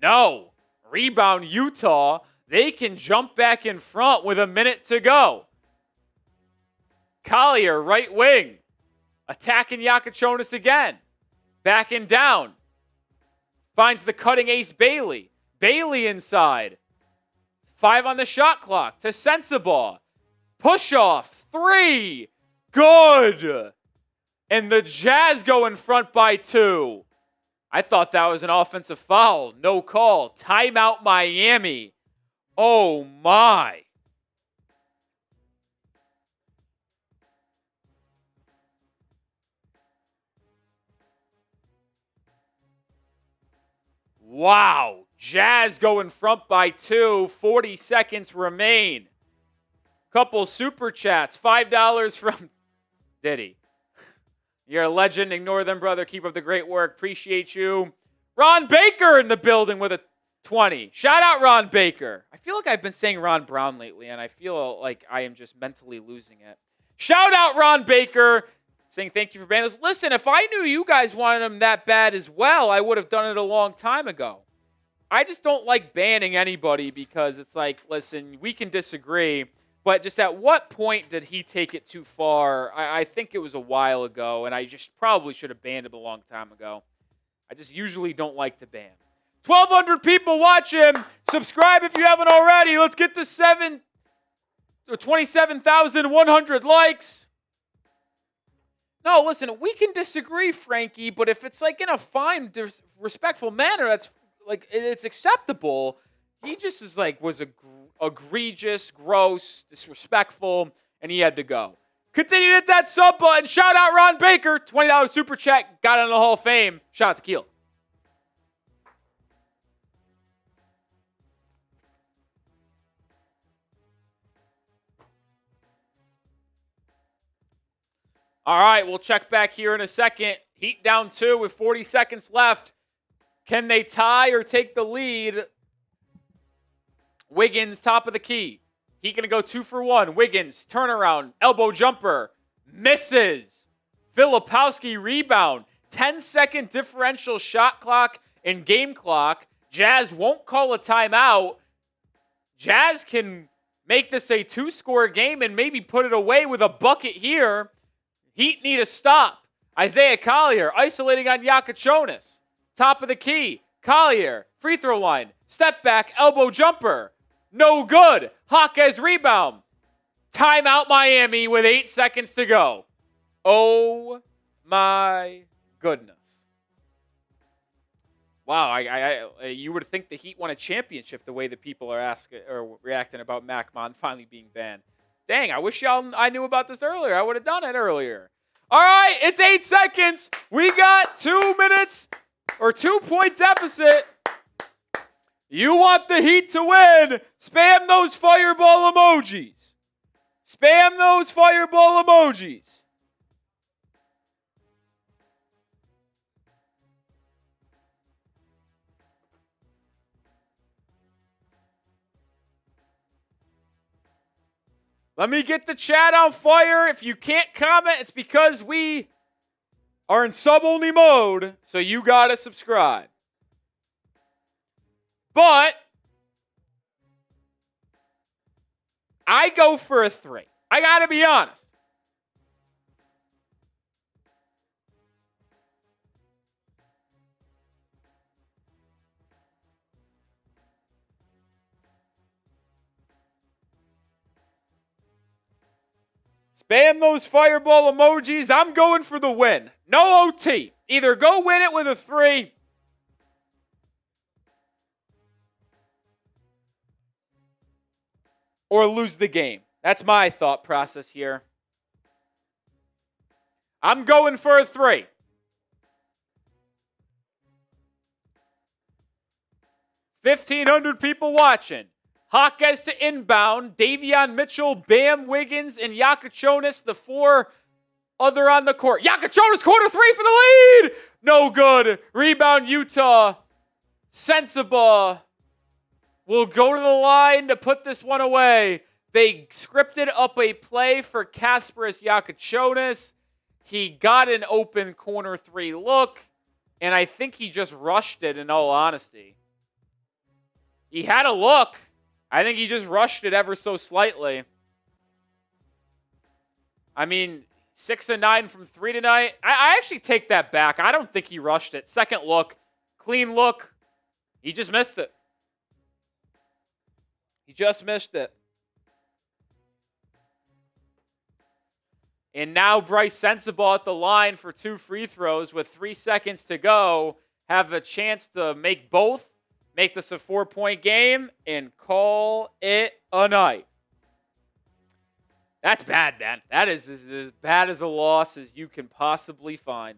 No. Rebound Utah. They can jump back in front with a minute to go. Collier, right wing. Attacking Jakucionis again. Backing down. Finds the cutting Ace Bailey. Bailey inside. 5 on the shot clock to Sensabaugh. Push off. 3. Good. And the Jazz go in front by 2. I thought that was an offensive foul. No call. Timeout Miami. Oh my. Wow. Jazz go in front by 2. 40 seconds remain. Couple super chats. $5 from Diddy. You're a legend. Ignore them, brother. Keep up the great work. Appreciate you. Ron Baker in the building with a 20. Shout out Ron Baker. I feel like I've been saying Ron Brown lately, and I feel like I am just mentally losing it. Shout out Ron Baker. Saying thank you for banning us. Listen, if I knew you guys wanted him that bad as well, I would have done it a long time ago. I just don't like banning anybody because it's like, listen, we can disagree. But just at what point did he take it too far? I think it was a while ago, and I just probably should have banned him a long time ago. I just usually don't like to ban. 1,200 people watch him. Subscribe if you haven't already. Let's get to 27,100 likes. No, listen, we can disagree, Frankie, but if it's like in a fine, respectful manner, that's like it's acceptable. He just is like was egregious, gross, disrespectful, and he had to go. Continue to hit that sub button. Shout out Ron Baker, $20 super chat, got in the Hall of Fame. Shout out to Keel. All right, we'll check back here in a second. Heat down 2 with 40 seconds left. Can they tie or take the lead? Wiggins, top of the key. Heat going to go 2 for 1. Wiggins, turnaround, elbow jumper, misses. Filipowski rebound. 10-second differential shot clock and game clock. Jazz won't call a timeout. Jazz can make this a 2-score game and maybe put it away with a bucket here. Heat need a stop. Isaiah Collier isolating on Jakucionis. Top of the key. Collier, free throw line. Step back, elbow jumper. No good. Jaquez rebound. Timeout Miami with 8 seconds to go. Oh my goodness. Wow, you would think the Heat won a championship the way that people are asking or reacting about Macmon finally being banned. Dang, I wish I knew about this earlier. I would have done it earlier. All right, it's 8 seconds. We got 2 minutes or 2-point deficit. You want the Heat to win. Spam those fireball emojis. Spam those fireball emojis. Let me get the chat on fire. If you can't comment, it's because we are in sub-only mode, so you got to subscribe. But I go for a 3. I got to be honest. Spam those fireball emojis. I'm going for the win. No OT. Either go win it with a 3 or lose the game. That's my thought process here. I'm going for a 3. $1,500 people watching. Jaquez to inbound. Davion Mitchell, Bam, Wiggins, and Jakucionis, the 4 other on the court. Jakucionis, corner 3 for the lead. No good. Rebound, Utah. Sensabaugh will go to the line to put this one away. They scripted up a play for Kasparas Jakucionis. He got an open corner 3 look, and I think he just rushed it in all honesty. He had a look. I think he just rushed it ever so slightly. I mean, 6 and 9 from 3 tonight. I actually take that back. I don't think he rushed it. Second look, clean look. He just missed it. He just missed it. And now Bryce Sensabaugh at the line for 2 free throws with 3 seconds to go. Have a chance to make both. Make this a 4-point game and call it a night. That's bad, man. That is as bad as a loss as you can possibly find.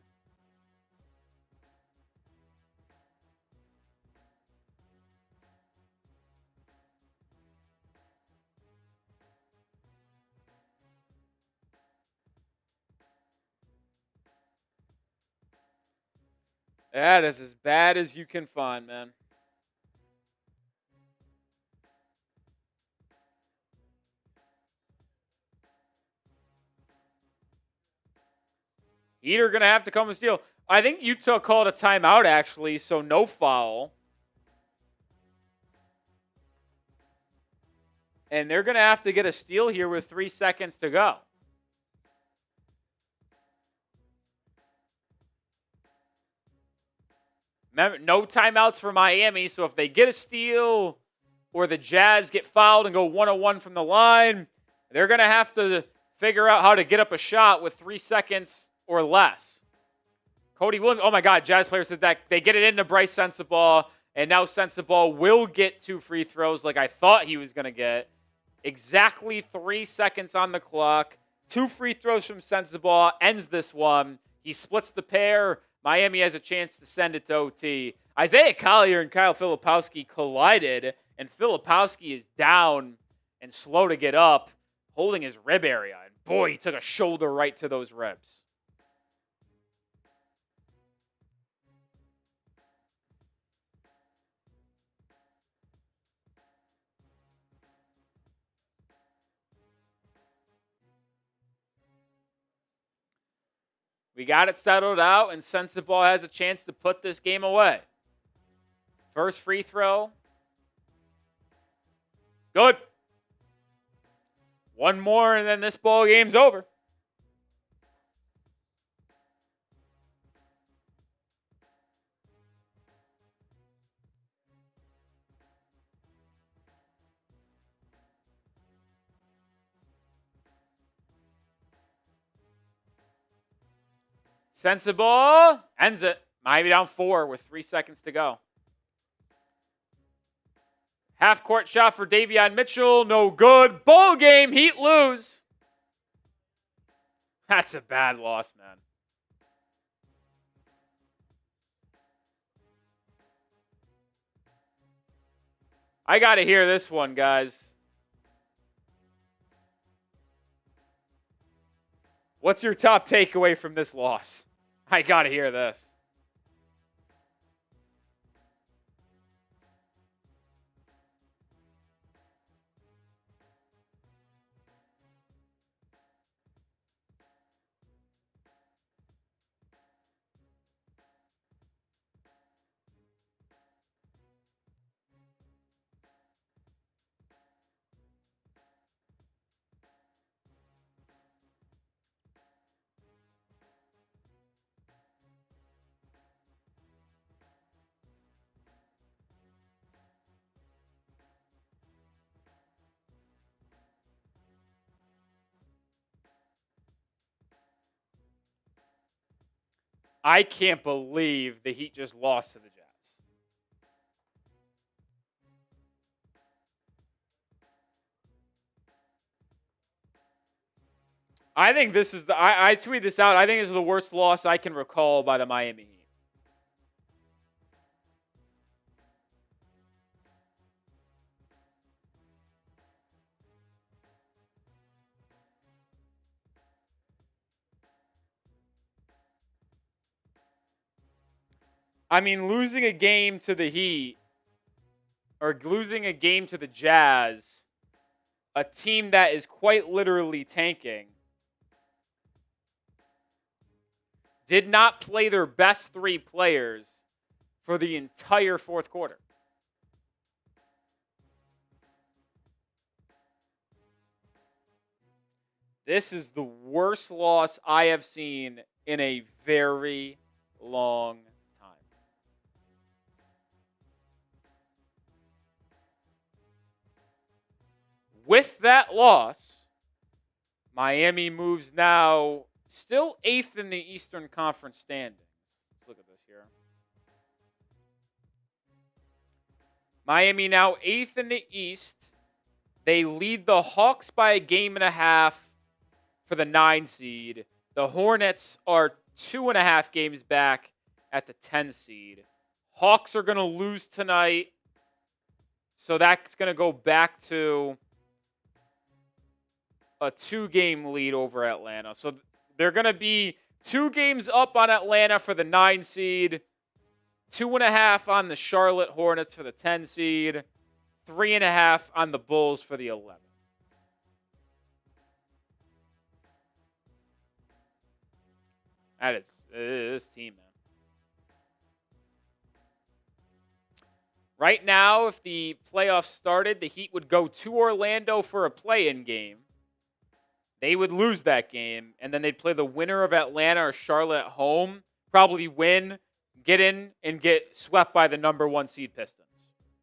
That is as bad as you can find, man. Heat are going to have to come and steal. I think Utah called a timeout, actually, so no foul. And they're going to have to get a steal here with 3 seconds to go. Remember, no timeouts for Miami, so if they get a steal or the Jazz get fouled and go 1-on-1 from the line, they're going to have to figure out how to get up a shot with 3 seconds or less. Cody Williams, oh my God, Jazz players did that. They get it into Bryce Sensabaugh, and now Sensabaugh will get 2 free throws like I thought he was going to get. Exactly 3 seconds on the clock. 2 free throws from Sensabaugh ends this one. He splits the pair. Miami has a chance to send it to OT. Isaiah Collier and Kyle Filipowski collided, and Filipowski is down and slow to get up, holding his rib area. And boy, he took a shoulder right to those ribs. We got it settled out, and Sensabaugh has a chance to put this game away. First free throw. Good. One more, and then this ball game's over. Sensabaugh ends it. Miami down 4 with 3 seconds to go. Half-court shot for Davion Mitchell. No good. Ball game. Heat lose. That's a bad loss, man. I got to hear this one, guys. What's your top takeaway from this loss? I got to hear this. I can't believe the Heat just lost to the Jazz. I think this is I tweeted this out. I think this is the worst loss I can recall by the Miami Heat. I mean, losing a game to the Heat or losing a game to the Jazz, a team that is quite literally tanking, did not play their best 3 players for the entire fourth quarter. This is the worst loss I have seen in a very long time. With that loss, Miami moves now still 8th in the Eastern Conference standings. Let's look at this here. Miami now 8th in the East. They lead the Hawks by a game and a half for the 9 seed. The Hornets are 2.5 games back at the 10 seed. Hawks are going to lose tonight, so that's going to go back to a 2-game lead over Atlanta. So they're going to be 2 games up on Atlanta for the 9 seed, 2.5 on the Charlotte Hornets for the 10 seed, 3.5 on the Bulls for the 11. That is this team, man. Right now, if the playoffs started, the Heat would go to Orlando for a play-in game. They would lose that game, and then they'd play the winner of Atlanta or Charlotte at home, probably win, get in, and get swept by the number 1 seed Pistons,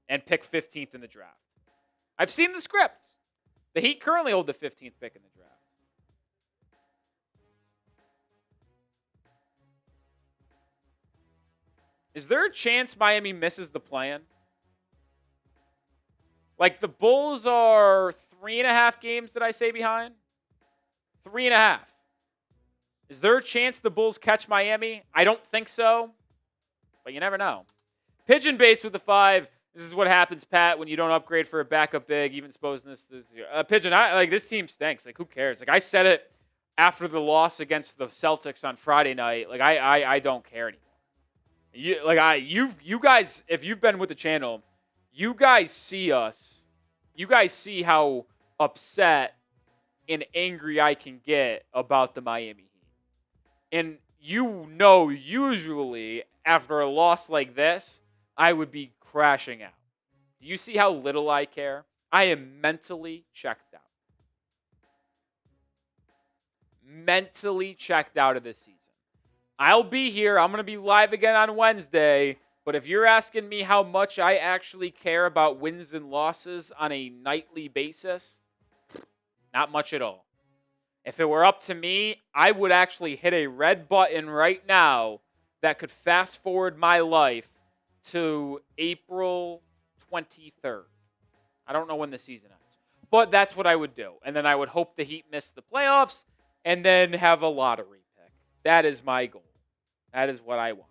and pick 15th in the draft. I've seen the script. The Heat currently hold the 15th pick in the draft. Is there a chance Miami misses the plan? Like, the Bulls are 3.5 games, did I say, behind? 3.5. Is there a chance the Bulls catch Miami? I don't think so, but you never know. Pigeon Base with the 5. This is what happens, Pat, when you don't upgrade for a backup big, even supposing this Pigeon, this team stinks. Like, who cares? Like, I said it after the loss against the Celtics on Friday night. Like, I don't care anymore. You guys, if you've been with the channel, you guys see us. You guys see how upset and angry I can get about the Miami Heat. And usually after a loss like this, I would be crashing out. Do you see how little I care? I am mentally checked out. Mentally checked out of this season. I'll be here. I'm going to be live again on Wednesday. But if you're asking me how much I actually care about wins and losses on a nightly basis, not much at all. If it were up to me, I would actually hit a red button right now that could fast forward my life to April 23rd. I don't know when the season ends. But that's what I would do. And then I would hope the Heat miss the playoffs and then have a lottery pick. That is my goal. That is what I want.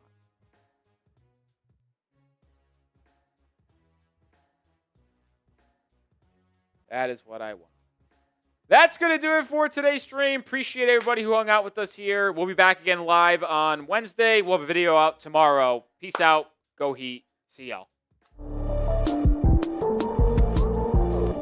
That is what I want. That's going to do it for today's stream. Appreciate everybody who hung out with us here. We'll be back again live on Wednesday. We'll have a video out tomorrow. Peace out. Go Heat. See y'all.